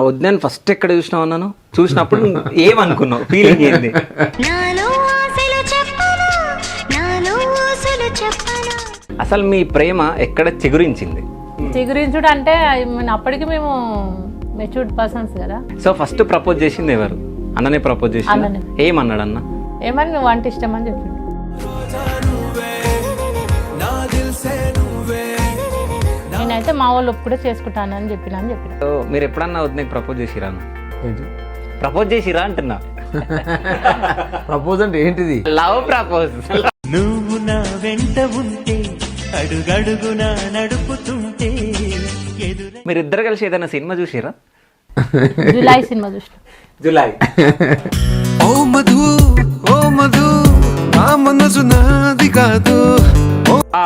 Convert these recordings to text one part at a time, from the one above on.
వద్దని ఫస్ట్ ఎక్కడ చూసినావు అన్నాను? చూసినప్పుడు ఏమనుకున్నావు? ఫీలింగ్ ఏంది? అసలు మీ ప్రేమ ఎక్కడ చిగురించింది? చిగురించుడు అంటే అప్పటికి మేము మెచ్యూర్డ్ పర్సన్స్ కదా. సో ఫస్ట్ ప్రపోజ్ చేసింది ఎవరు? అన్ననే ప్రపోజ్ చేసింది. అన్ననే. ఏమన్నాడు అన్న? ఏమని నువ్వు అంటే ఇష్టం అని చెప్పిండు. నేనైతే మా వాళ్ళు ఒప్పుకుంటే చేసుకుంటాను అని చెప్పిన. సో మీరు ఎప్పుడన్నా వద్దు ప్రపోజ్ చేసిరా? ఏంటి ప్రపోజ్ చేసిరా అంటున్నా. ప్రపోజ్ అంటే ఏంటిది? Love propose. నువ్వు నా వెంట ఉంటే అడుగడుగునా నడుపుతుంటే మీరిద్దరు కలిసి ఏదైనా సినిమా చూసిరా? జులై సినిమా చూసిన. జులై. ఓ మధు ఓ మధు నా మనసు నాది కాదు.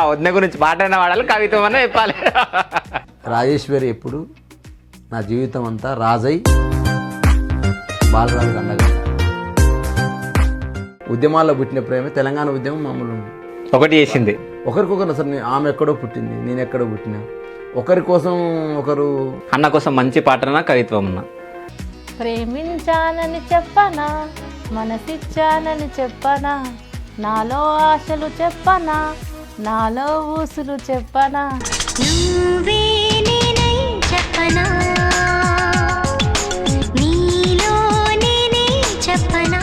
వదిన గురించి పాటైన వాడాలి, కవిత్వం అన్న చెప్పాలి. రాజేశ్వరి ఎప్పుడు నా జీవితం అంతా రాజై బాలరాజు అండగా. ఉద్యమాల్లో పుట్టిన ప్రేమ తెలంగాణ ఉద్యమం మామూలు ఒకటి చేసింది. ఒకరికొకరు అసలు ఆమె ఎక్కడో పుట్టింది, నేను ఎక్కడో పుట్టినా. ఒకరి కోసం ఒకరు. అన్న కోసం మంచి పాటనా కవిత్వం అన్నా? ప్రేమించానని చెప్పనా, మనసిచ్చానని చెప్పనా, నాలో ఆశలు చెప్పనా, నాలో ఊసులు చెప్పనా, నువ్వే నేనై చెప్పనా, నీలో నేనే చెప్పనా.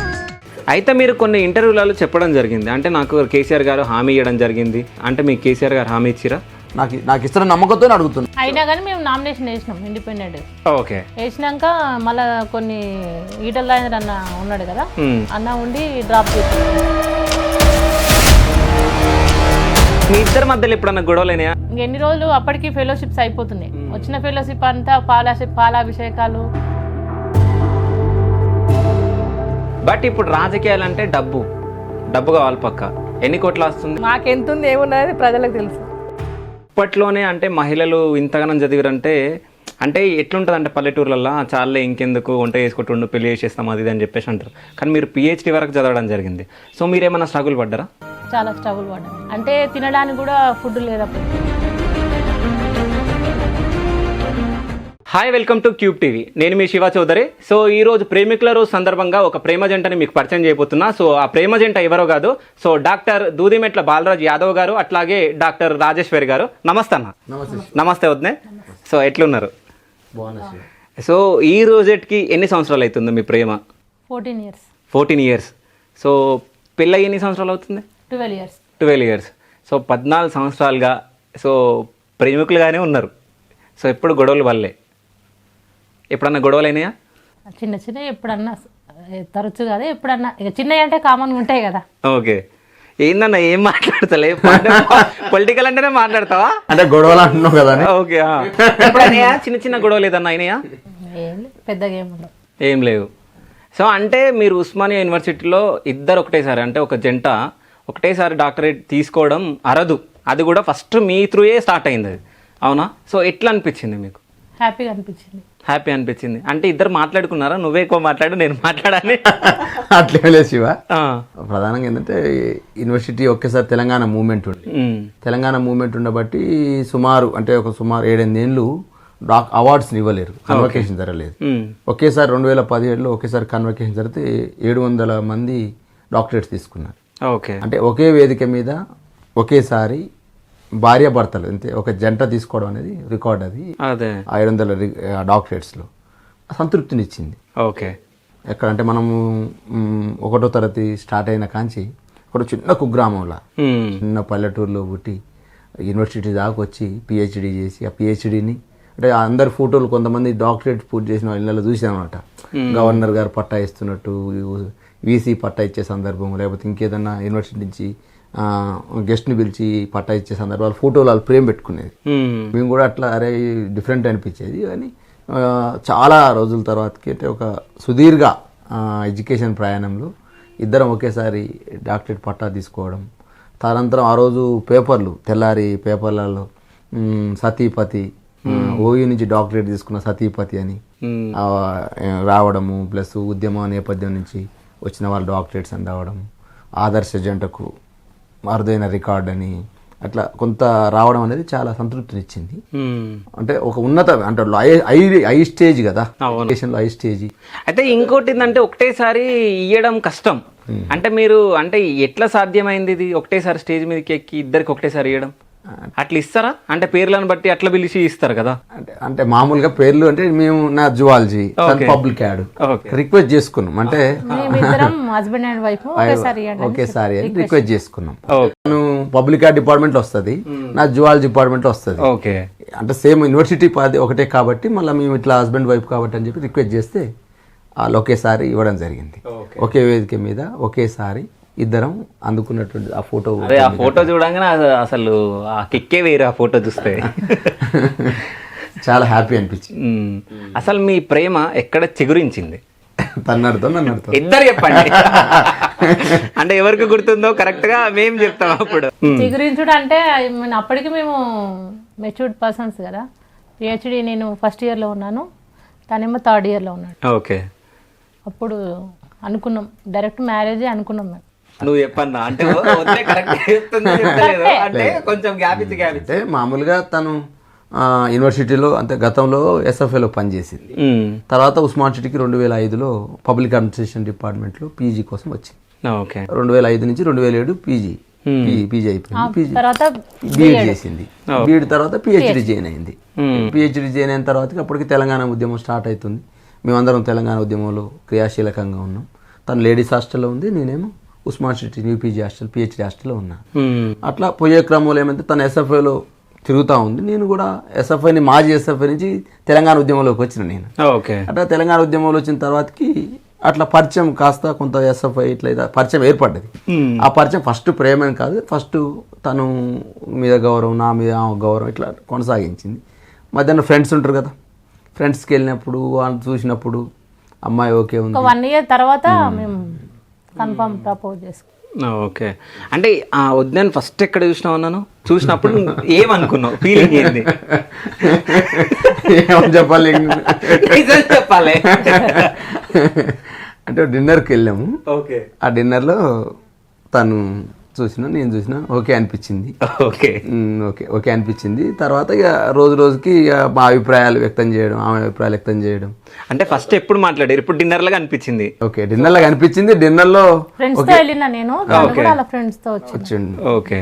అయితే మీరు కొన్ని ఇంటర్వ్యూలలో చెప్పడం జరిగింది, అంటే నాకు కేసీఆర్ గారు హామీ ఇవ్వడం జరిగింది అంటే మీకు కేసీఆర్ గారు హామీ ఇచ్చిరా? నాకు ఇస్తున్న నమ్మకంతో అడుగుతున్నా. అయినా కానీ మేము నామినేషన్ వేసినాం ఇండిపెండెంట్. ఓకే. వేసినాక మళ్ళా కొన్ని ఈటల రాజేంద్ర అన్న ఉన్నాడు కదా, అన్న ఉండి డ్రాప్ చేసి. మీ ఇద్దరి మధ్యలో ఎప్పుడన్నా గొడవలేనా? ఎన్ని రోజులు అప్పటికి ఫెలోషిప్స్ అయిపోతున్నాయి. వచ్చిన ఫెలోషిప్ అంతా పాలాభిషేకాలు. బట్ ఇప్పుడు రాజకీయాలు అంటే డబ్బు కావాలి పక్క. ఎన్ని కోట్లు వస్తుంది? మాకెంత ఉంది ఏమున్నది ప్రజలకు తెలుసు. ఇప్పట్లోనే అంటే మహిళలు ఇంతగానం చదివారంటే అంటే ఎట్లుంటుంది అంటే పల్లెటూర్లలో చాలే ఇంకెందుకు వంట చేసుకుంటుండు పెళ్లి చేసేస్తాం అది అని చెప్పేసి అంటారు. కానీ మీరు పిహెచ్డి వరకు చదవడం జరిగింది. సో మీరు ఏమైనా స్ట్రగుల్ పడ్డారా? చాలా స్ట్రగుల్ పడ్డాను. అంటే తినడానికి కూడా ఫుడ్ లేదప్పుడు. Hi, welcome to Cube TV. నేను మీ శివ చౌదరి. సో ఈ రోజు ప్రేమికుల రోజు సందర్భంగా ఒక ప్రేమ జంటని మీకు పరిచయం చేయబోతున్నా. సో ఆ ప్రేమ జంట ఎవరో కాదు, సో డాక్టర్ దూదిమెట్ల బాలరాజ్ యాదవ్ గారు, అట్లాగే డాక్టర్ రాజేశ్వరి గారు. నమస్తే అన్న. నమస్తే వద్దే. సో ఎట్లున్నారు? బాగున్నా. సో ఈ రోజుకి ఎన్ని సంవత్సరాలు అవుతుంది మీ ప్రేమ? 14 years. 14 years. సో పెళ్ళి ఎన్ని సంవత్సరాలు అవుతుంది? 12 years. 12 years. సో 14 సంవత్సరాలుగా సో ప్రేమికులుగానే ఉన్నారు. సో ఎప్పుడు గొడవలు వల్లే? ఎప్పుడన్నా గొడవలు అయినాయా? చిన్న చిన్న ఎప్పుడన్నా, తరచు కదా ఎప్పుడన్నా. ఇక చిన్నవి అంటే కామన్గా ఉంటాయి కదా. ఓకే. ఏందన్నా ఏం మాట్లాడతలే? పొలిటికల్ అంటేనే మాట్లాడతావా? అంటే గొడవలు అంటున్నావు కదా. ఓకే. ఎప్పుడైనా చిన్న చిన్న గొడవలు ఏదన్నా అయినాయా? ఏం పెద్దగా ఏముండవు. ఏం లేవు. సో అంటే మీరు ఉస్మానియా యూనివర్సిటీలో ఇద్దరు ఒకటేసారి, అంటే ఒక జంట ఒకటేసారి డాక్టరేట్ తీసుకోవడం అరదు. అది కూడా ఫస్ట్ మీ త్రూయే స్టార్ట్ అయింది అది, అవునా? సో ఎట్లా అనిపించింది మీకు? హ్యాపీగా అనిపించింది. హ్యాపీ అనిపించింది. అంటే ఇద్దరు మాట్లాడుకున్నారా? నువ్వే ఎక్కువ మాట్లాడు, నేను మాట్లాడాలి అట్లే లేదు శివ. ప్రధానంగా ఏంటంటే యూనివర్సిటీ ఒకేసారి తెలంగాణ మూవ్మెంట్ ఉంది. తెలంగాణ మూవ్మెంట్ ఉండబట్టి సుమారు 7-8 ఏళ్ళు అవార్డ్స్ని ఇవ్వలేరు, కన్వకేషన్ జరగలేదు. ఒకేసారి 2017లో ఒకేసారి కన్వకేషన్ జరిగితే 700 మంది డాక్టరేట్స్ తీసుకున్నారు. ఓకే. అంటే ఒకే వేదిక మీద ఒకేసారి భార్యాభర్తలు అంతే ఒక జంట తీసుకోవడం అనేది రికార్డ్. అది 500 డాక్టరేట్స్లో సంతృప్తినిచ్చింది. ఓకే. ఎక్కడంటే మనము 1వ తరగతి స్టార్ట్ అయిన కాంచి ఒక చిన్న కుగ్రామంలో చిన్న పల్లెటూరులో పుట్టి యూనివర్సిటీ దాకా వచ్చి పిహెచ్డి చేసి ఆ పిహెచ్డిని అంటే అందరి ఫోటోలు కొంతమంది డాక్టరేట్ పూర్తి చేసిన ఇళ్ళలో చూసామన్నమాట. గవర్నర్ గారు పట్టా ఇస్తున్నట్టు, వీసీ పట్టా ఇచ్చే సందర్భం, లేకపోతే ఇంకేదన్నా యూనివర్సిటీ నుంచి గెస్ట్ని పిలిచి పట్టా ఇచ్చే సందర్భాలు ఫోటోలు వాళ్ళు ప్రేమ పెట్టుకునేది. మేము కూడా అట్లా అరే డిఫరెంట్ అనిపించేది. కానీ చాలా రోజుల తర్వాతకి అంటే ఒక సుదీర్ఘ ఎడ్యుకేషన్ ప్రయాణంలో ఇద్దరం ఒకేసారి డాక్టరేట్ పట్టా తీసుకోవడం. తదనంతరం ఆ రోజు పేపర్లు, తెల్లారి పేపర్లలో సతీపతి, ఓయూ నుంచి డాక్టరేట్ తీసుకున్న సతీపతి అని రావడము, ప్లస్ ఉద్యమ నేపథ్యం నుంచి వచ్చిన వాళ్ళు డాక్టరేట్స్ అని రావడం, ఆదర్శ జంటకు అరుదైన రికార్డ్ అని అట్లా కొంత రావడం అనేది చాలా సంతృప్తినిచ్చింది. మ్మ్. అంటే ఒక ఉన్నత అంటే హై స్టేజ్ కదా, ఎడ్యుకేషన్లో హై స్టేజ్. అయితే ఇంకోటి ఏంటంటే ఒకటేసారి ఇయ్యడం కష్టం. అంటే మీరు అంటే ఎట్లా సాధ్యమైంది ఇది ఒకటేసారి స్టేజ్ మీదకి ఎక్కి ఇద్దరికి ఒకటేసారి ఇవ్వడం? అట్లా ఇస్తారా? అంటే పేర్లను బట్టి అట్లా పిలిచి ఇస్తారు కదా. అంటే మామూలుగా పేర్లు అంటే మేము నా జువాలజీ పబ్లిక్ యాడ్ రిక్వెస్ట్ చేసుకున్నాం. అంటే మేమిద్దరం హస్బెండ్ అండ్ వైఫ్ ఒకేసారి అని రిక్వెస్ట్ చేసుకున్నాం. నేను పబ్లిక్ యాడ్ డిపార్ట్మెంట్ లో వస్తుంది, నా జువాలజీ డిపార్ట్మెంట్ లో వస్తుంది. ఓకే, అంటే సేమ్ యూనివర్సిటీ ఒకటే కాబట్టి మళ్ళీ మేము ఇట్లా హస్బెండ్ వైఫ్ కాబట్టి అని చెప్పి రిక్వెస్ట్ చేస్తే వాళ్ళు ఒకేసారి ఇవ్వడం జరిగింది. ఒకే వేదిక మీద ఒకేసారి ఇద్దరం అందుకున్నటువంటి ఆ ఫోటో. అదే ఆ ఫోటో చూడంగానే అసలు ఆ కిక్కే వేరు ఆ ఫోటో చూస్తే. చాలా హ్యాపీ అనిపించింది. అసలు మీ ప్రేమ ఎక్కడ చిగురించింది? తన్నడుతో నన్ను ఇద్దరు చెప్పండి. అంటే ఎవరికి గుర్తుందో కరెక్ట్ గా మేము చెప్తాం అప్పుడు. చిగురించుడు అంటే అప్పటికి మేము మెచ్యూర్డ్ పర్సన్స్ కదా. పిహెచ్డి నేను ఫస్ట్ ఇయర్లో ఉన్నాను, తనేమో థర్డ్ ఇయర్లో ఉన్నాడు. ఓకే, అప్పుడు అనుకున్నాం డైరెక్ట్ మ్యారేజే అనుకున్నాం మేము. నువ్వు చెప్పన్నా అంటే కరెక్ట్ చెప్తుందో చెప్తలేదో అంటే కొంచెం గ్యాప్ ఇచ్చి గ్యాప్ ఇచ్చి. అంటే మామూలుగా తను యూనివర్సిటీలో అంటే గతంలో ఎస్ఎఫ్ఏలో పనిచేసింది. తర్వాత ఉస్మాన్ సిటీకి 2005లో పబ్లిక్ అడ్మినిస్ట్రేషన్ డిపార్ట్మెంట్లో పీజీ కోసం వచ్చింది. ఓకే, 2005 నుంచి 2007 పీజీ అయిపోయింది. తర్వాత బీఎడ్ చేసింది. బీఎడ్ తర్వాత పిహెచ్డి జాయిన్ అయింది. పిహెచ్డి జాయిన్ అయిన తర్వాత అప్పటికి తెలంగాణ ఉద్యమం స్టార్ట్ అవుతుంది. మేమందరం తెలంగాణ ఉద్యమంలో క్రియాశీలకంగా ఉన్నాం. తను లేడీస్ హాస్టల్లో ఉంది, నేనేమో Osman city new PG hostel PhD హాస్టల్లో ఉన్నా. అట్లా పోయే క్రమంలో ఏమంటే తను ఎస్ఎఫ్ఐలో తిరుగుతూ ఉంది, నేను కూడా ఎస్ఎఫ్ఐని మాజీ ఎస్ఎఫ్ఐ నుంచి తెలంగాణ ఉద్యమంలోకి వచ్చిన నేను. అట్లా తెలంగాణ ఉద్యమంలో వచ్చిన తర్వాతకి అట్లా పరిచయం కాస్త కొంత ఎస్ఎఫ్ఐ ఇట్లా పరిచయం ఏర్పడ్డది. ఆ పరిచయం ఫస్ట్ ప్రేమని కాదు, ఫస్ట్ తను మీద గౌరవం, నా మీద గౌరవం ఇట్లా కొనసాగించింది. మధ్యాహ్నం ఫ్రెండ్స్ ఉంటారు కదా, ఫ్రెండ్స్కి వెళ్ళినప్పుడు వాళ్ళని చూసినప్పుడు అమ్మాయి ఓకే ఉంది. 1 year తర్వాత మేము కన్ఫర్మ్ ప్రపోజ్ చేసుకున్నాం. ఓకే, అంటే ఆ వద్దని ఫస్ట్ ఎక్కడ చూసినావు అన్నాను? చూసినప్పుడు ఏమనుకున్నావు? ఫీలింగ్ ఏంది? ఏమని చెప్పాలి చెప్పాలి. అంటే డిన్నర్కి వెళ్ళాము. ఓకే, ఆ డిన్నర్లో తను చూసినా నేను చూసినా ఓకే అనిపించింది. ఓకే ఓకే అనిపించింది. తర్వాత ఇక రోజుకి ఇక మా అభిప్రాయాలు వ్యక్తం చేయడం, ఆమె అభిప్రాయాలు వ్యక్తం చేయడం. అంటే ఫస్ట్ ఎప్పుడు మాట్లాడారు? ఇప్పుడు డిన్నర్ లాగా అనిపించింది. ఓకే, డిన్నర్ లాగా అనిపించింది. డిన్నర్లో ఫ్రెండ్స్ తో వెళ్ళినా నేను, ఫ్రెండ్స్ తో వచ్చింది. ఓకే,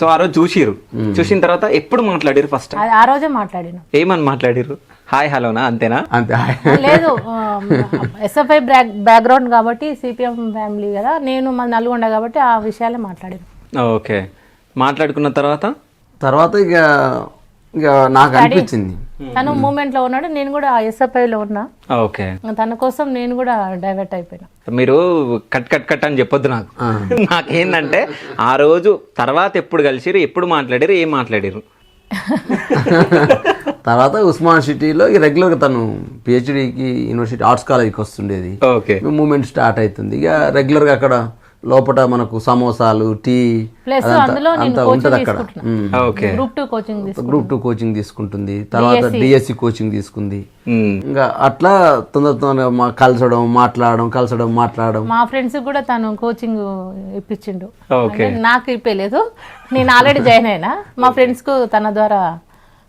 సో ఆ రోజు చూసిరు. చూసిన తర్వాత ఎప్పుడు మాట్లాడారు? ఫస్ట్ ఆ రోజే మాట్లాడినా. ఏమని మాట్లాడారు? హాయ్ హలోనా అంతేనా? అంతే. లేదు, ఎస్ఎఫ్ఐ బ్యాక్గ్రౌండ్ కాబట్టి సిపిఎం ఫ్యామిలీ కదా, నేను మా నల్గొండ కాబట్టి ఆ విషయాలే మాట్లాడాను. ఓకే, మాట్లాడుకున్న తర్వాత ఇక నాకు అనిపించింది తను మూమెంట్ లో ఉన్నాడు, నేను కూడా ఎస్ఎఫ్ఐ లో ఉన్నా. ఓకే, తన కోసం నేను కూడా డైవర్ట్ అయిపోయినా. మీరు కట్ అని చెప్పొద్దు నాకు. నాకేందంటే ఆ రోజు తర్వాత ఎప్పుడు కలిసిరు, ఎప్పుడు మాట్లాడారు, ఏం మాట్లాడారు? తర్వాత ఉస్మాన్ సిటీలో రెగ్యులర్గా తను పిహెచ్డికి యూనివర్సిటీ ఆర్ట్స్ కాలేజ్కి వస్తుండేది. ఓకే, మూమెంట్ స్టార్ట్ అవుతుంది. ఇక రెగ్యులర్గా అక్కడ లోపల మనకు సమోసాలు, టీ అంతా ఉంటుంది అక్కడ. గ్రూప్ 2 కోచింగ్ తీసుకుంటుంది. తర్వాత డిఎస్సి కోచింగ్ తీసుకుంది. ఇంకా అట్లా తొందరగా కలసడం మాట్లాడడం. మా ఫ్రెండ్స్ కూడా తను కోచింగ్ ఇప్పించిండు. నాకు ఇప్పలేదు, నేను ఆల్రెడీ జాయిన్ అయినా. మా ఫ్రెండ్స్ కు తన ద్వారా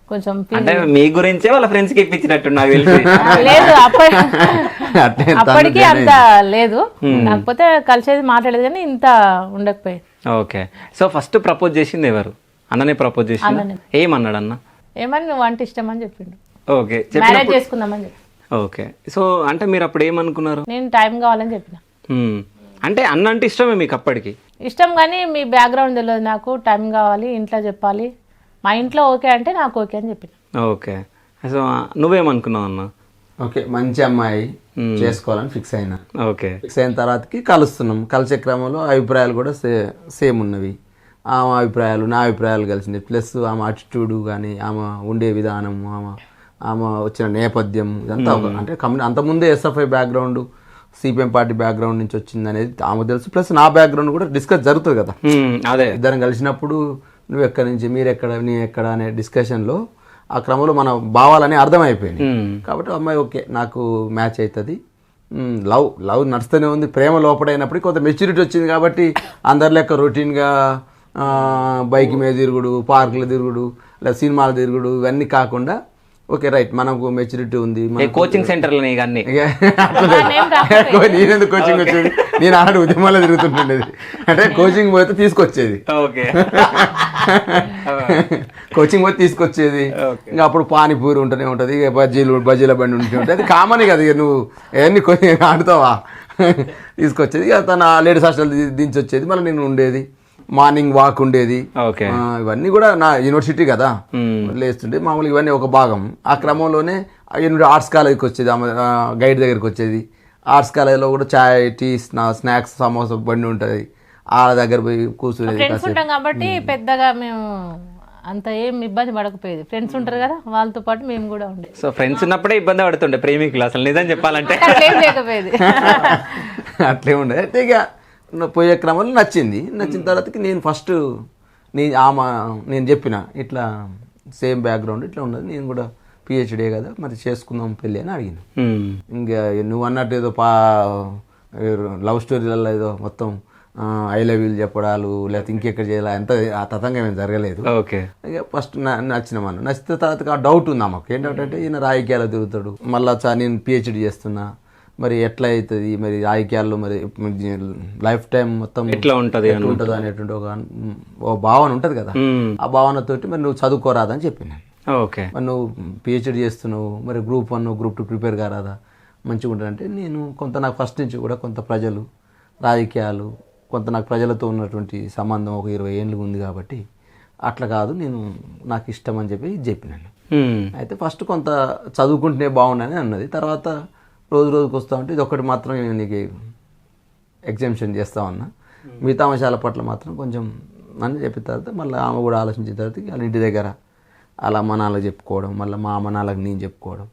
కొంచెం అంటే మీ గురించే వాళ్ళ ఫ్రెండ్స్ కి ఇప్పించినట్టు నాకు తెలిసి. లేదు, అప్పటికి అంత లేదు, కాకపోతే కలిసేది మాట్లాడేది కానీ ఇంత ఉండకపోయేది. ఓకే, సో ఫస్ట్ ప్రపోజ్ చేసింది ఎవరు? అన్ననే ప్రపోజ్ చేసింది. ఏమన్నాడు అన్న? ఏమని నువ్వు అంటే ఇష్టం అని చెప్పిండు. ఓకే, మ్యారేజ్ చేసుకుందామని చెప్పి. ఓకే, సో అంటే మీరు అప్పుడు ఏమనుకున్నారు? నేను టైం కావాలని చెప్పిన. అంటే అన్న అంటే ఇష్టమే మీకు అప్పటికి? ఇష్టం, కానీ మీ బ్యాక్గ్రౌండ్ తెలియదు నాకు, టైం కావాలి, ఇంట్లో చెప్పాలి. మా ఇంట్లో ఓకే అంటే నాకు ఓకే అని చెప్పిన. ఓకే, సో నువ్వేమనుకున్నావు అన్న? ఓకే, మంచి అమ్మాయి చేసుకోవాలని ఫిక్స్ అయినా. ఓకే, ఫిక్స్ అయిన తర్వాతకి కలుస్తున్నాం. కలిసే క్రమంలో అభిప్రాయాలు కూడా సేమ్ ఉన్నవి. ఆమె అభిప్రాయాలు నా అభిప్రాయాలు కలిసినాయి. ప్లస్ ఆమె అటిట్యూడ్ కానీ, ఆమె ఉండే విధానం, ఆమె వచ్చిన నేపథ్యం ఇదంతా అంటే అంతకుముందే SFI background, CPM party background నుంచి వచ్చింది అనేది ఆమె తెలుసు. ప్లస్ నా బ్యాక్గ్రౌండ్ కూడా డిస్కస్ జరుగుతుంది కదా. అదే ఇద్దరం కలిసినప్పుడు నువ్వు ఎక్కడి నుంచి, మీరెక్కడ, నీ ఎక్కడ అనే డిస్కషన్లో ఆ క్రమంలో మన భావాలని అర్థమైపోయింది. కాబట్టి అమ్మాయి ఓకే నాకు మ్యాచ్ అవుతుంది. లవ్ నడుస్తూనే ఉంది. ప్రేమ లోపడైనప్పటికీ కొంత మెచ్యూరిటీ వచ్చింది కాబట్టి అందరి లెక్క రొటీన్గా బైక్ మీద తిరుగుడు, పార్కులు తిరుగుడు, లేదా సినిమాలు తిరుగుడు, ఇవన్నీ కాకుండా ఓకే రైట్ మనకు మెచ్యూరిటీ ఉంది కోచింగ్ సెంటర్లు నీకు అన్ని నేనెందుకు కోచింగ్ వచ్చేది, నేను ఆడ ఉద్యమాల్లో తిరుగుతుంటుండేది. అంటే కోచింగ్ పోతే తీసుకొచ్చేది, ఓకే కోచింగ్ పోతే తీసుకొచ్చేది. ఇంకా అప్పుడు పానీపూరి ఉంటూనే ఉంటుంది, ఇక బజ్జీల బండి ఉంటూనే ఉంటుంది. అది కామన్ కదా, ఇక నువ్వు అవన్నీ ఆడుతావా తీసుకొచ్చేది. ఇక తన లేడీస్ హాస్టల్ దించి వచ్చేది, మళ్ళీ నేను ఉండేది, మార్నింగ్ వాక్ ఉండేది. ఇవన్నీ కూడా నా యూనివర్సిటీ కదా, లేస్తుంటే మామూలుగా ఇవన్నీ ఒక భాగం. ఆ క్రమంలోనే ఆర్ట్స్ కాలేజీకి వచ్చేది, గైడ్ దగ్గరికి వచ్చేది. ఆర్ట్స్ కాలేజీలో కూడా చాయ్, టీ, స్నాక్స్, సమోసా బండి ఉంటుంది, వాళ్ళ దగ్గర పోయి కూర్చునేది. ఫ్రెండ్స్ ఉంటాం కాబట్టి పెద్దగా మేము అంత ఏం ఇబ్బంది పడకపోయేది. ఫ్రెండ్స్ ఉంటారు కదా, వాళ్ళతో పాటు మేము కూడా ఉండేది. సో ఫ్రెండ్స్ ఉన్నప్పుడే ఇబ్బంది పడుతుండే ప్రేమికులు, అసలు నిజం చెప్పాలంటే అట్లేం లేకపోయేది. అట్లే ఉండే. అయితే ఇక పోయే క్రమంలో నచ్చిన తర్వాతకి నేను ఫస్ట్ నేను చెప్పిన ఇట్లా సేమ్ బ్యాక్గ్రౌండ్ ఇట్లా ఉన్నది, నేను కూడా పిహెచ్డీ కదా, మరి చేసుకుందాం పెళ్ళి అని అడిగింది. ఇంకా నువ్వు అన్నట్టు ఏదో లవ్ స్టోరీలలో ఏదో మొత్తం ఐ లవ్ యూలు చెప్పడాలు, లేకపోతే ఇంకెక్కడ చేయాలి అంత ఆ తతంగా ఏమైనా జరగలేదు. ఓకే, ఇక ఫస్ట్ నచ్చిన తర్వాత ఆ డౌట్ ఉంది ఆమెకు. ఏంటంటే ఈయన రాజకీయాల్లో తిరుగుతాడు, మళ్ళీ నేను పిహెచ్డీ చేస్తున్నా, మరి ఎట్లా అవుతుంది, మరి రాజకీయాల్లో మరి లైఫ్ టైం మొత్తం ఎట్లా ఉంటుంది అనేటువంటి ఒక భావన ఉంటుంది కదా. ఆ భావనతోటి మరి నువ్వు చదువుకోరాదని చెప్పిన. ఓకే, మరి నువ్వు పిహెచ్డీ చేస్తున్నావు, మరి గ్రూప్ 1 గ్రూప్ 2 ప్రిపేర్ కారాదా, మంచిగా ఉంటుందంటే నేను కొంత నాకు ఫస్ట్ నుంచి కూడా కొంత ప్రజలు, రాజకీయాలు, కొంత నాకు ప్రజలతో ఉన్నటువంటి సంబంధం ఒక 20 ఏళ్ళు ఉంది కాబట్టి అట్లా కాదు, నాకు ఇష్టం అని చెప్పినాను. అయితే ఫస్ట్ కొంత చదువుకుంటేనే బాగుండని అన్నది. తర్వాత రోజుకు వస్తూ ఉంటే ఇది ఒకటి మాత్రం నీకు ఎగ్జామ్షన్ చేస్తా ఉన్నా, మిగతా అంశాల పట్ల మాత్రం కొంచెం అని చెప్పిన తర్వాత మళ్ళీ ఆమె కూడా ఆలోచించిన తర్వాత వాళ్ళ ఇంటి దగ్గర వాళ్ళ అమ్మ నాన్నలకు చెప్పుకోవడం, మళ్ళీ మా అమ్మ నాన్నలకు నేను చెప్పుకోవడం,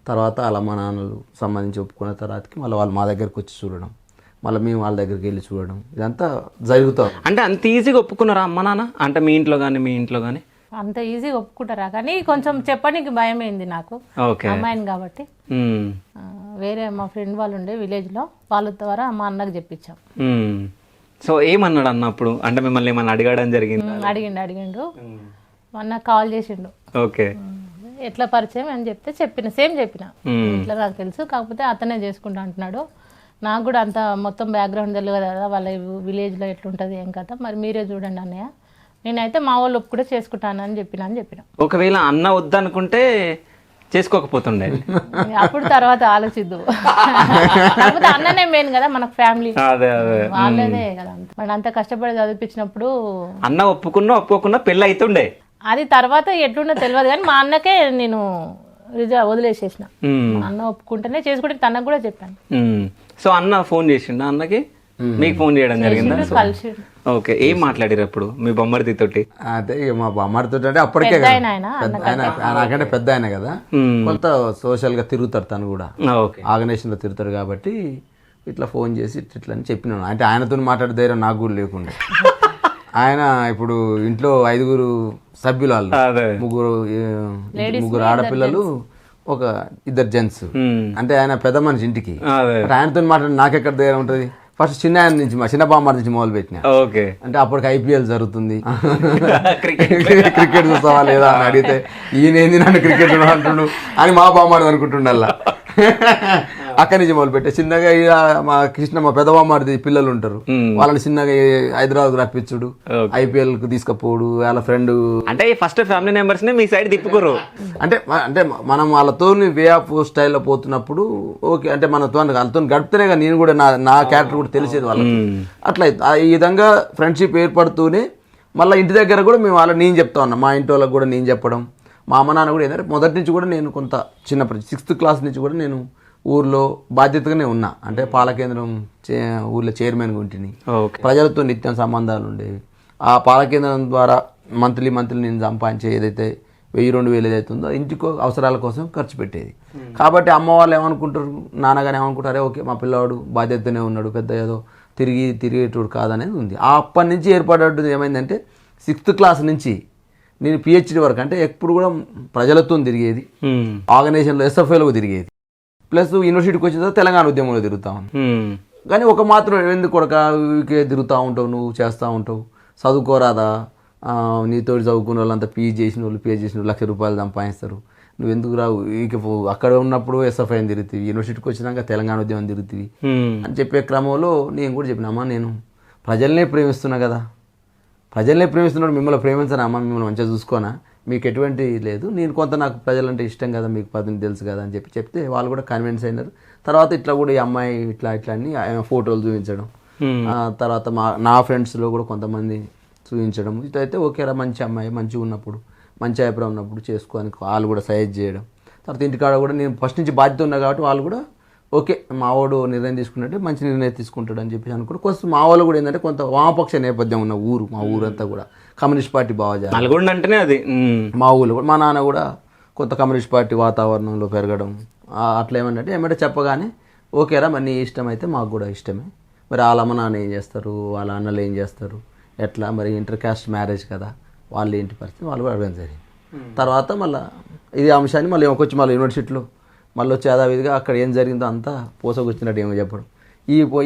తర్వాత వాళ్ళ అమ్మ నాన్నలు సంబంధించి ఒప్పుకున్న తర్వాతకి మళ్ళీ వాళ్ళు మా దగ్గరికి వచ్చి చూడడం, మళ్ళీ మేము వాళ్ళ దగ్గరికి వెళ్ళి చూడడం, ఇదంతా జరుగుతాం. అంటే అంత ఈజీగా ఒప్పుకున్నారా అమ్మ నాన్న? అంటే మీ ఇంట్లో కానీ అంత ఈజీగా ఒప్పుకుంటారా, కానీ కొంచెం చెప్పడానికి భయం అయింది నాకు, అమ్మాయిని కాబట్టి. వేరే మా ఫ్రెండ్ వాళ్ళు ఉండే విలేజ్లో, వాళ్ళ ద్వారా మా అన్నకు చెప్పించాం. సో ఏమన్నాడు అన్న అప్పుడు? అంటే మిమ్మల్ని ఏమన్నా అడగడం జరిగింది? అడిగిండు మా అన్న కాల్ చేసిండు. ఓకే, ఎట్లా పరిచయం అని చెప్పిన సేమ్ చెప్పిన, ఇట్లా నాకు తెలుసు, కాకపోతే అతనే చేసుకుంటా అంటున్నాడు, నాకు కూడా అంత మొత్తం బ్యాక్గ్రౌండ్ తెలియదు కదా, వాళ్ళ విలేజ్లో ఎట్లుంటుంది ఏం కదా, మరి మీరే చూడండి అన్నయ్య, నేనైతే మా వాళ్ళు కూడా చేసుకుంటానని చెప్పిన. ఒకవేళ అన్న వద్దనుకుంటే చేసుకోకపోతుండే, అప్పుడు తర్వాత ఆలోచిద్దు. కాకపోతే అన్ననే మెయిన్ కదా మనకు ఫ్యామిలీ, వాళ్ళదే కదా, మన అంత కష్టపడి చదివించినప్పుడు అన్న ఒప్పుకోకున్నా పెళ్ళి అవుతుండే. అది తర్వాత ఎట్లుండో తెలియదు, కానీ మా అన్నకే నేను వదిలేసేసిన. అన్న ఒప్పుకుంటేనే చేసుకుంటే తనకు కూడా చెప్పాను. సో అన్న ఫోన్ చేసిండు అన్నకి, మీకు ఫోన్ చేయడం జరిగిందా? ఓకే, ఏం మాట్లాడారు అప్పుడు మీ బొమ్మర్ది తోటి? అదే మా బొమ్మర్ది అంటే అప్పటికే నాకంటే పెద్ద ఆయన కదా, కొంత సోషల్ గా తిరుగుతాడు, తను కూడా ఆర్గనైజేషన్ లో తిరుగుతాడు కాబట్టి ఇట్లా ఫోన్ చేసి ఇట్లా అని చెప్పినాను. అంటే ఆయనతో మాట్లాడే ధైర్యం నాకు కూడా లేకుండా, ఆయన ఇప్పుడు ఇంట్లో 5 సభ్యులు, వాళ్ళు ముగ్గురు ఆడపిల్లలు, ఒక 2 జెంట్స్. అంటే ఆయన పెద్ద మనిషి ఇంటికి, ఆయనతో మాట్లాడి నాకెక్కడ ధైర్యం ఉంటుంది. ఫస్ట్ చిన్న ఆయన నుంచి, మా చిన్న బామ్మారి నుంచి మొదలు పెట్టినా. అంటే అప్పటికి IPL జరుగుతుంది, క్రికెట్ చూస్తావా లేదా అని అడిగితే ఈయన ఏంది నన్ను క్రికెట్ అంటుండు అని మా బామ్మారి అనుకుంటుండల్లా. అక్కడి నుంచి మొదలు పెట్టే చిన్నగా మా పెద్ద బామ్మారిది పిల్లలు ఉంటారు, వాళ్ళని చిన్నగా హైదరాబాద్ రప్పించుడు, IPL కు తీసుకుపోడు, వాళ్ళ ఫ్రెండ్. అంటే ఫస్ట్ ఫ్యామిలీ మెంబర్స్ ని మీ సైడ్ తిప్పుకోరు. అంటే మనం వాళ్ళతో వే ఆఫ్ స్టైల్లో పోతున్నప్పుడు ఓకే, అంటే వాళ్ళతో గడిపితేనే కదా నేను కూడా నా క్యారెక్టర్ కూడా తెలిసేది వాళ్ళకి. అట్లా ఈ విధంగా ఫ్రెండ్షిప్ ఏర్పడుతూనే మళ్ళీ ఇంటి దగ్గర కూడా మేము నేను చెప్తా ఉన్నా, మా ఇంటి వాళ్ళకి కూడా నేను చెప్పడం, మా అమ్మ నాన్న కూడా ఏంటంటే మొదటి నుంచి కూడా నేను కొంత చిన్నప్పటి 6th క్లాస్ నుంచి కూడా నేను ఊర్లో బాధ్యతగానే ఉన్నా. అంటే పాలకేంద్రం ఊర్లో చైర్మన్గా ఉంటిని, ప్రజలతో నిత్యం సంబంధాలు ఉండేవి. ఆ పాలకేంద్రం ద్వారా మంత్లీ నేను సంపాదించే ఏదైతే 1000-2000 ఏదైతే ఉందో ఇంటికో అవసరాల కోసం ఖర్చు పెట్టేది. కాబట్టి అమ్మ వాళ్ళు ఏమనుకుంటారు, నాన్నగానే ఏమనుకుంటారే ఓకే మా పిల్లవాడు బాధ్యతనే ఉన్నాడు, పెద్ద ఏదో తిరిగేటోడు కాదనేది ఉంది. ఆ అప్పటి నుంచి ఏర్పడేది ఏమైందంటే 6th క్లాస్ నుంచి నేను PhD వరకు, అంటే ఎప్పుడు కూడా ప్రజలతో తిరిగేది, ఆర్గనైజేషన్లో SFIలో తిరిగేది, ప్లస్ యూనివర్సిటీకి వచ్చిన తర్వాత తెలంగాణ ఉద్యమంలో తిరుగుతా ఉన్నాను. కానీ ఒక మాత్రం ఎందుకు కొడక తిరుగుతూ ఉంటావు, నువ్వు చేస్తూ ఉంటావు, చదువుకోరాదా, నీతో చదువుకున్న వాళ్ళంతా పీజీ చేసిన వాళ్ళు ₹1,00,000 సంపాదిస్తారు, నువ్వు ఎందుకు రావు, ఇక అక్కడ ఉన్నప్పుడు ఎస్ఎఫ్ఐ అని తిరుగుతుంది, యూనివర్సిటీకి వచ్చినాక తెలంగాణ ఉద్యమం తిరుగుతుంది అని చెప్పే క్రమంలో నేను కూడా చెప్పిన, అమ్మ నేను ప్రజల్నే ప్రేమిస్తున్నా కదా, ప్రజల్నే ప్రేమిస్తున్నాడు, మిమ్మల్ని ప్రేమించనా అమ్మ, మిమ్మల్ని మంచిగా చూసుకోనా, మీకు ఎటువంటి లేదు, నేను కొంత నాకు ప్రజలంటే ఇష్టం కదా, మీకు పదని తెలుసు కదా అని చెప్తే వాళ్ళు కూడా కన్విన్స్ అయినారు. తర్వాత ఇట్లా కూడా ఈ అమ్మాయి ఇట్లా అని ఫోటోలు చూపించడం, తర్వాత నా ఫ్రెండ్స్లో కూడా కొంతమంది చూపించడం, ఇట్లయితే ఓకేరా మంచి అమ్మాయి, మంచిగా ఉన్నప్పుడు మంచి అభిప్రాయం ఉన్నప్పుడు చేసుకొని వాళ్ళు కూడా సజెస్ట్ చేయడం. తర్వాత ఇంటికాడ కూడా నేను ఫస్ట్ నుంచి బాధ్యత ఉన్నా కాబట్టి వాళ్ళు కూడా ఓకే మావాడు నిర్ణయం తీసుకున్నట్టే మంచి నిర్ణయం తీసుకుంటాడు అని చెప్పి అనుకుంటే కొంచెం మా వాళ్ళు కూడా ఏంటంటే కొంత వామపక్ష నేపథ్యం ఉన్న ఊరు, మా ఊరంతా కూడా కమ్యూనిస్ట్ పార్టీ భావజాలం, నల్గొండ అంటేనే అది. మా ఊళ్ళో కూడా మా నాన్న కూడా కొంత కమ్యూనిస్ట్ పార్టీ వాతావరణంలో పెరగడం, అట్లా ఏమంటే చెప్పగానే ఓకేరా మరి నీ ఇష్టం అయితే మాకు కూడా ఇష్టమే, మరి వాళ్ళ అమ్మ నాన్న ఏం చేస్తారు, వాళ్ళ అన్నలు ఏం చేస్తారు, ఎట్లా మరి ఇంటర్ కాస్ట్ మ్యారేజ్ కదా, వాళ్ళు ఏంటి పరిస్థితి వాళ్ళు కూడా అడగడం జరిగింది. తర్వాత మళ్ళీ ఇది అంశాన్ని మళ్ళీ ఇంకొచ్చి మళ్ళీ యూనివర్సిటీలో మళ్ళీ వచ్చి యథావిధిగా అక్కడ ఏం జరిగిందో అంతా పోసకొచ్చినట్టు ఏమో చెప్పడం,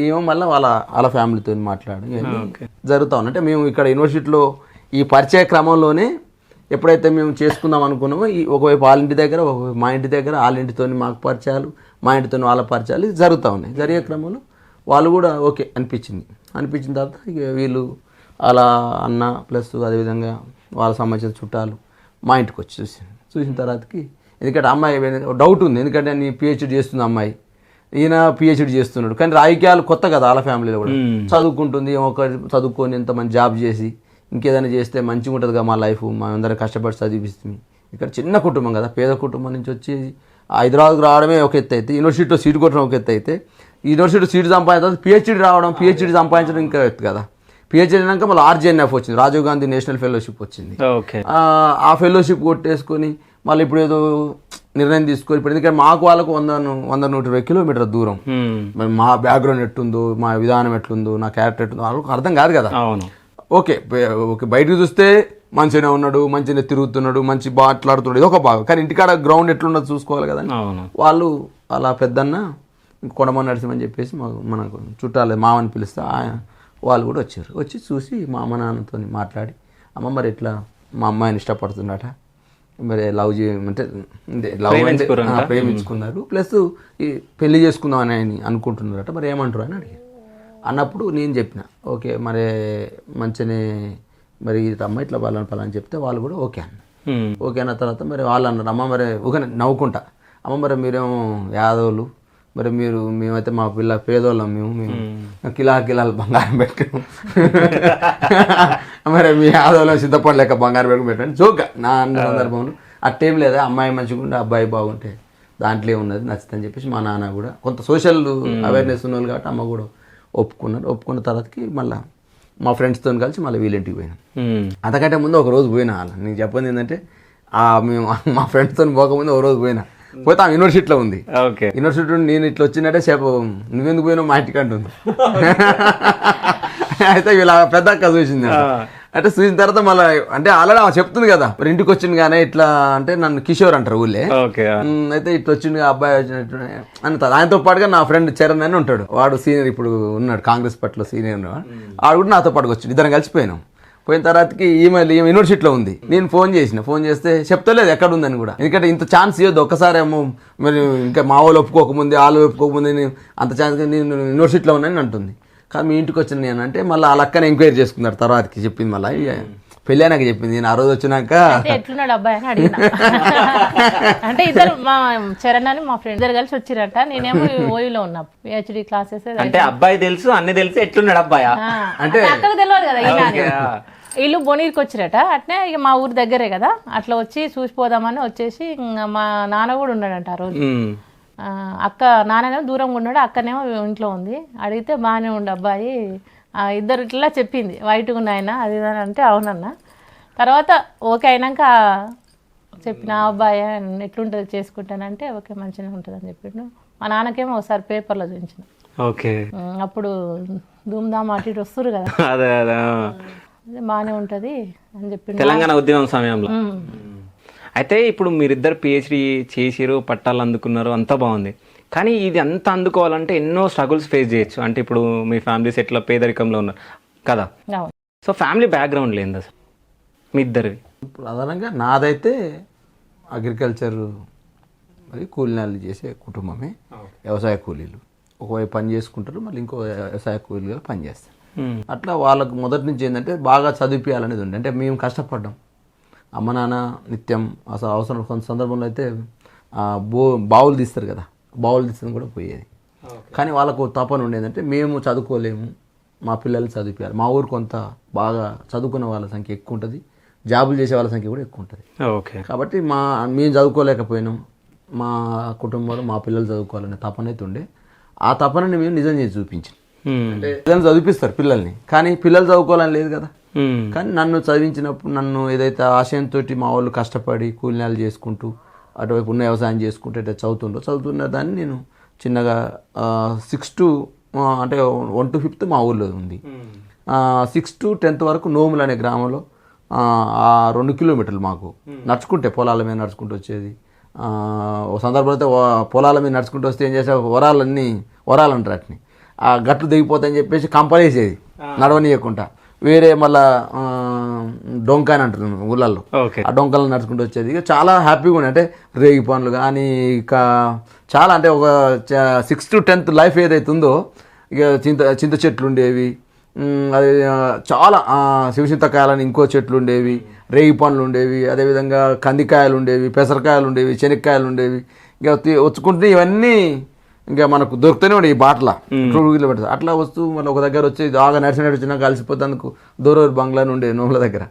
ఏమో మళ్ళీ వాళ్ళ ఫ్యామిలీతో మాట్లాడడం ఇవన్నీ జరుగుతూ ఉన్నాయి. అంటే మేము ఇక్కడ యూనివర్సిటీలో ఈ పరిచయ క్రమంలోనే ఎప్పుడైతే మేము చేసుకుందాం అనుకున్నామో ఒకవైపు వాళ్ళ ఇంటి దగ్గర, ఒకవైపు మా ఇంటి దగ్గర, వాళ్ళ ఇంటితో మాకు పరిచయాలు, మా ఇంటితో వాళ్ళ పరిచయాలు జరుగుతూ ఉన్నాయి. జరిగే క్రమంలో వాళ్ళు కూడా ఓకే అనిపించిన తర్వాత ఇక వీళ్ళు అలా అన్న ప్లస్ అదేవిధంగా వాళ్ళ సంబంధించిన చుట్టాలు మా ఇంటికి వచ్చి చూసిన తర్వాతకి, ఎందుకంటే అమ్మాయి డౌట్ ఉంది, ఎందుకంటే నేను పిహెచ్డి చేస్తుంది అమ్మాయి, ఈయన పిహెచ్డి చేస్తున్నాడు, కానీ రాజకీయాలు కొత్త కదా వాళ్ళ ఫ్యామిలీలో కూడా, చదువుకుంటుంది, ఒక చదువుకొని ఎంతమంది జాబ్ చేసి ఇంకేదైనా చేస్తే మంచిగా ఉంటుంది కదా మా లైఫ్, మా అందరం కష్టపడి చదివిస్తుంది. ఇక్కడ చిన్న కుటుంబం కదా, పేద కుటుంబం నుంచి వచ్చి హైదరాబాద్కు రావడమే ఒక ఎత్తు అయితే, యూనివర్సిటీలో సీటు కొట్టడం ఒక ఎత్తు అయితే, యూనివర్సిటీలో సీటు సంపాదించిన పిహెచ్డి రావడం, పిహెచ్డి సంపాదించడం ఇంకా ఎత్తు కదా. పిహెచ్డి అయినాక మళ్ళీ RJNF వచ్చింది, రాజీవ్ గాంధీ నేషనల్ ఫెలోషిప్ వచ్చింది. ఆ ఫెలోషిప్ కొట్టేసుకొని మళ్ళీ ఇప్పుడు ఏదో నిర్ణయం తీసుకొని, ఇప్పుడు ఎందుకంటే మాకు వాళ్ళకు 100-120 కిలోమీటర్ల దూరం, మరి మా బ్యాక్గ్రౌండ్ ఎట్లుందో, మా విధానం ఎట్లుందో, నా క్యారెక్టర్ ఎట్లుందో వాళ్ళకు అర్థం కాదు కదా. ఓకే బయటకు చూస్తే మంచిగానే ఉన్నాడు, మంచిగానే తిరుగుతున్నాడు, మంచి మాట్లాడుతున్నాడు, ఇది ఒక భాగం, కానీ ఇంటికాడ గ్రౌండ్ ఎట్లున్నదో చూసుకోవాలి కదా. వాళ్ళు అలా పెద్దన్న కొడమని నడిచిమని చెప్పేసి మనకు చుట్టాలు మామని పిలుస్తా వాళ్ళు కూడా వచ్చారు. వచ్చి చూసి మా అమ్మ నాన్నతో మాట్లాడి, అమ్మ మరి ఇట్లా మా అమ్మాయిని ఇష్టపడుతున్నట, మరి లవ్ చేయమంటే ప్రేమించుకున్నారు, ప్లస్ ఈ పెళ్లి చేసుకుందాం అని ఆయన అనుకుంటున్నారట, మరి ఏమంటారు అని అడిగారు. అన్నప్పుడు నేను చెప్పిన ఓకే మరి మంచిగానే, మరి అమ్మ ఇట్లా పలాని చెప్తే వాళ్ళు కూడా ఓకే అన్న. ఓకే అన్న తర్వాత మరి వాళ్ళు అన్నారు, అమ్మ మరి ఒక నవ్వుకుంటా, అమ్మ మరి మీరేమో యాదవులు, మరి మేమైతే మా పేదోళ్ళం, మేము కిలాలు బంగారం పెట్టుకున్నాం, మరి మీ ఆదోళన సిద్ధపడి లెక్క బంగారం పెట్టుకుని పెట్టండి జోక్గా నా అన్న సందర్భంలో. అట్టేం లేదా, అమ్మాయి మంచిగా ఉంటే అబ్బాయి బాగుంటే దాంట్లో ఉన్నది నచ్చుతుందని చెప్పేసి మా నాన్న కూడా కొంత సోషల్ అవేర్నెస్ ఉన్నవాళ్ళు కాబట్టి అమ్మ కూడా ఒప్పుకున్నారు. ఒప్పుకున్న తర్వాతకి మళ్ళీ మా ఫ్రెండ్స్తో కలిసి మళ్ళీ వీళ్ళింటికి పోయినాం. అంతకంటే ముందు ఒక రోజు పోయినా, నీకు చెప్పండి ఏంటంటే మేము మా ఫ్రెండ్స్తో పోకముందు ఒక రోజు పోయినా, పోతే ఆ యూనివర్సిటీలో ఉంది. యూనివర్సిటీ నేను ఇట్లా వచ్చినట్టే సేపు నువ్వెందుకు పోయినావు మా ఇంటికి అంటుంది. అయితే వీళ్ళ పెద్ద అక్క చూసింది, అంటే చూసిన తర్వాత మళ్ళీ అంటే ఆల్రెడీ ఆమె చెప్తుంది కదా, మరి ఇంటికి వచ్చింది కానీ ఇట్లా అంటే నన్ను కిషోర్ అంటారు ఊళ్ళే, అయితే ఇట్లా వచ్చింది అబ్బాయి వచ్చినట్టు అని. ఆయనతో పాటుగా నా ఫ్రెండ్ చరణ్ అని ఉంటాడు, వాడు సీనియర్ ఇప్పుడు ఉన్నాడు కాంగ్రెస్ పార్టీలో సీనియర్ ఉన్నాడు, వాడు కూడా నాతో పాటుగా వచ్చింది, ఇద్దరం కలిసిపోయినాం. పోయిన తర్వాతకి ఈమె యూనివర్సిటీలో ఉంది, నేను ఫోన్ చేస్తే చెప్తలేదు ఎక్కడ ఉందని కూడా, ఎందుకంటే ఇంత ఛాన్స్ ఇవ్వద్దు ఒక్కసారి ఏమో, మరి ఇంకా మా వాళ్ళు ఒప్పుకోకముందే వాళ్ళు ఒప్పుకోకముందే అంత ఛాన్స్ నేను యూనివర్సిటీలో ఉన్నానని అంటుంది. కానీ మీ ఇంటికి వచ్చిన నేను అంటే మళ్ళీ వాళ్ళ అక్కనే ఎంక్వైరీ చేసుకున్నారు, తర్వాతకి చెప్పింది మళ్ళీ పెళ్ళి అయినాక చెప్పింది. నేను ఆ రోజు వచ్చినాక ఎట్లున్నాడు అబ్బాయి అని అడిగిన, అంటే ఇద్దరు మా చరణ్ అని మా ఫ్రెండ్ ఇద్దరు కలిసి వచ్చిరట, నేనేమో ఓయూలో ఉన్నా PhD క్లాసెస్. అంటే అబ్బాయి తెలుసు అన్ని తెలిసి ఎట్లున్నాడు అబ్బాయి అంటే అక్కకు తెలియదు కదా, వీళ్ళు బొనీకి వచ్చిరట, అట్నే ఇక మా ఊరి దగ్గరే కదా, అట్లా వచ్చి చూసిపోదామని వచ్చేసి మా నాన్న కూడా ఉన్నాడంట ఆ రోజు. అక్క నాన్ననేమో దూరంగా ఉన్నాడు, అక్కనేమో ఇంట్లో ఉంది. అడిగితే బాగానే ఉండు అబ్బాయి, ఇద్దరు ఇట్లా చెప్పింది వైట్గా ఉన్నాయన అది అంటే అవునన్నా. తర్వాత ఓకే అయినాక చెప్పిన అబ్బాయి ఎట్లుంటుంది చేసుకుంటానంటే ఓకే మంచిగా ఉంటుంది అని చెప్పిండు. మా నాన్నకేమో ఒకసారి పేపర్లో చూపించిన, అప్పుడు ధూమ్ధామ్ అటు ఇటు వస్తురు కదా, అదే బాగానే ఉంటుంది అని చెప్పిండు తెలంగాణ ఉద్యమం సమయంలో. అయితే ఇప్పుడు మీరిద్దరు PhD చేసిరు, పట్టాలు అందుకున్నారు, అంతా బాగుంది, కానీ ఇది అంతా అందుకోవాలంటే ఎన్నో స్ట్రగుల్స్ ఫేస్ చేయొచ్చు. అంటే ఇప్పుడు మీ ఫ్యామిలీస్ ఎట్లా పేదరికంలో ఉన్నారు కదా, సో ఫ్యామిలీ బ్యాక్గ్రౌండ్ లేదు అసలు మీ ఇద్దరివి? ప్రధానంగా నాదైతే అగ్రికల్చర్ మరి కూలీనాలు చేసే కుటుంబమే. వ్యవసాయ కూలీలు ఒకవైపు పని చేసుకుంటారు, మళ్ళీ ఇంకో వ్యవసాయ కూలీగా పని చేస్తారు. అట్లా వాళ్ళకు మొదటి నుంచి ఏంటంటే బాగా చదివించాలనేది ఉంది. అంటే మేము కష్టపడ్డాం, అమ్మ నాన్న నిత్యం అసలు అవసరం కొంత సందర్భంలో అయితే బావులు తీస్తారు కదా, బావులు తీసిన కూడా పోయేది. కానీ వాళ్ళకు తపన ఉండేదంటే మేము చదువుకోలేము, మా పిల్లల్ని చదివించాలి. మా ఊరు కొంత బాగా చదువుకున్న వాళ్ళ సంఖ్య ఎక్కువ ఉంటుంది, జాబులు చేసే వాళ్ళ సంఖ్య కూడా ఎక్కువ ఉంటుంది. ఓకే. కాబట్టి మేము చదువుకోలేకపోయినాం, మా కుటుంబంలో మా పిల్లలు చదువుకోవాలనే తపన అయితే ఉండే. ఆ తపనని మేము నిజం చేసి చూపించాం. అంటే పిల్లల్ని చదివిస్తారు పిల్లల్ని, కానీ పిల్లలు చదువుకోవాలని లేదు కదా. కానీ నన్ను చదివించినప్పుడు నన్ను ఏదైతే ఆశయంతో మా వాళ్ళు కష్టపడి కూలినాలు చేసుకుంటూ అటువైపు ఉన్న వ్యవసాయం చేసుకుంటూ అయితే చదువుతున్న దాన్ని నేను చిన్నగా 6 to అంటే 1 to 5th మా ఊళ్ళో ఉంది. 6 to 10th వరకు నోములు అనే గ్రామంలో 2 కిలోమీటర్లు మాకు నడుచుకుంటే పొలాల మీద నడుచుకుంటూ వచ్చేది. ఒక సందర్భంలో అయితే పొలాల మీద నడుచుకుంటూ వస్తే ఏం చేసే వరాలంటారు వాటిని, ఆ గట్లు దిగిపోతాయని చెప్పేసి కంపలేసేది నడవనీయకుండా. వేరే మళ్ళా డొంక అని అంటారు ఊళ్ళల్లో, ఆ డొంకలను నడుచుకుంటూ వచ్చేది. ఇక చాలా హ్యాపీగా ఉండే. అంటే రేగి పనులు కానీ ఇక చాలా అంటే ఒక 6 to 10th లైఫ్ ఏదైతే ఉందో ఇక చింత చెట్లు ఉండేవి, అది చాలా శివచింతకాయలని ఇంకో చెట్లు ఉండేవి, రేగి పండ్లు ఉండేవి, అదేవిధంగా కందికాయలు ఉండేవి, పెసరకాయలు ఉండేవి, శనక్కాయలు ఉండేవి. ఇక వచ్చుకుంటే ఇవన్నీ ఇంకా మనకు దొరుకుతూనే ఉండే ఈ బాటల 2 కిలోమీటర్స్ అట్లా వస్తూ మళ్ళీ ఒక దగ్గర వచ్చి బాగా నడిచినట్టు వచ్చినా కలిసిపోతానికి దూరూరు బంగ్లా ఉండే నోముల దగ్గర.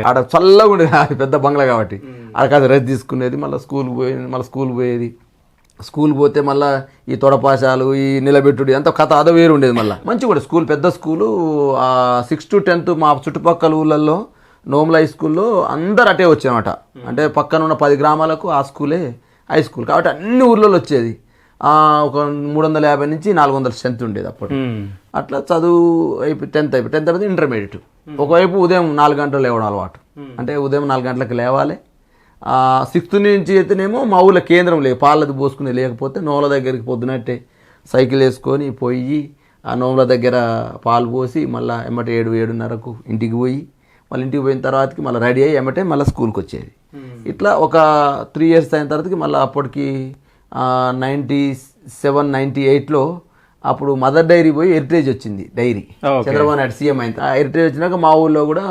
ఆడ చల్లగా ఉండేది, అది పెద్ద బంగ్లా కాబట్టి ఆడ కాదు రెస్ట్ తీసుకునేది. మళ్ళీ స్కూల్ పోయేది. స్కూల్ పోతే మళ్ళీ ఈ తొడపాశాలు, ఈ నిలబెట్టుడు అంత కథ అదో వేరు ఉండేది. మళ్ళీ మంచిగా కూడా స్కూల్, పెద్ద స్కూలు. 6 to 10th మా చుట్టుపక్కల ఊళ్ళల్లో నోముల హై స్కూల్లో అందరు అటే వచ్చామట. అంటే పక్కన ఉన్న 10 గ్రామాలకు ఆ స్కూలే హై స్కూల్ కాబట్టి అన్ని ఊర్లలో వచ్చేది. ఒక 350 నుంచి 400 స్ట్రెంత్ ఉండేది అప్పుడు. అట్లా చదువు అయిపోయి 10th తర్వాత ఇంటర్మీడియట్. ఒకవైపు ఉదయం 4 గంటలు లేవడం అలవాటు. అంటే ఉదయం 4 గంటలకు లేవాలి. 6th నుంచి అయితేనేమో మా ఊళ్ళో కేంద్రం లేదు, పాలది పోసుకునే లేకపోతే నోముల దగ్గరికి పొద్దునట్టే సైకిల్ వేసుకొని పోయి ఆ నోముల దగ్గర పాలు పోసి మళ్ళీ ఎమ్మటే 7-7:30కు ఇంటికి పోయి మళ్ళీ ఇంటికి పోయిన తర్వాతకి మళ్ళీ రెడీ అయ్యి ఎమ్మటే మళ్ళీ స్కూల్కి వచ్చేది. ఇట్లా ఒక 3 years అయిన తర్వాతకి మళ్ళీ అప్పటికి 97-98లో అప్పుడు మదర్ డైరీ పోయి హెరిటేజ్ వచ్చింది. డైరీ చంద్రబాబు నాయుడు సీఎం అయింది. ఆ హెరిటేజ్ వచ్చినాక మా ఊళ్ళో కూడా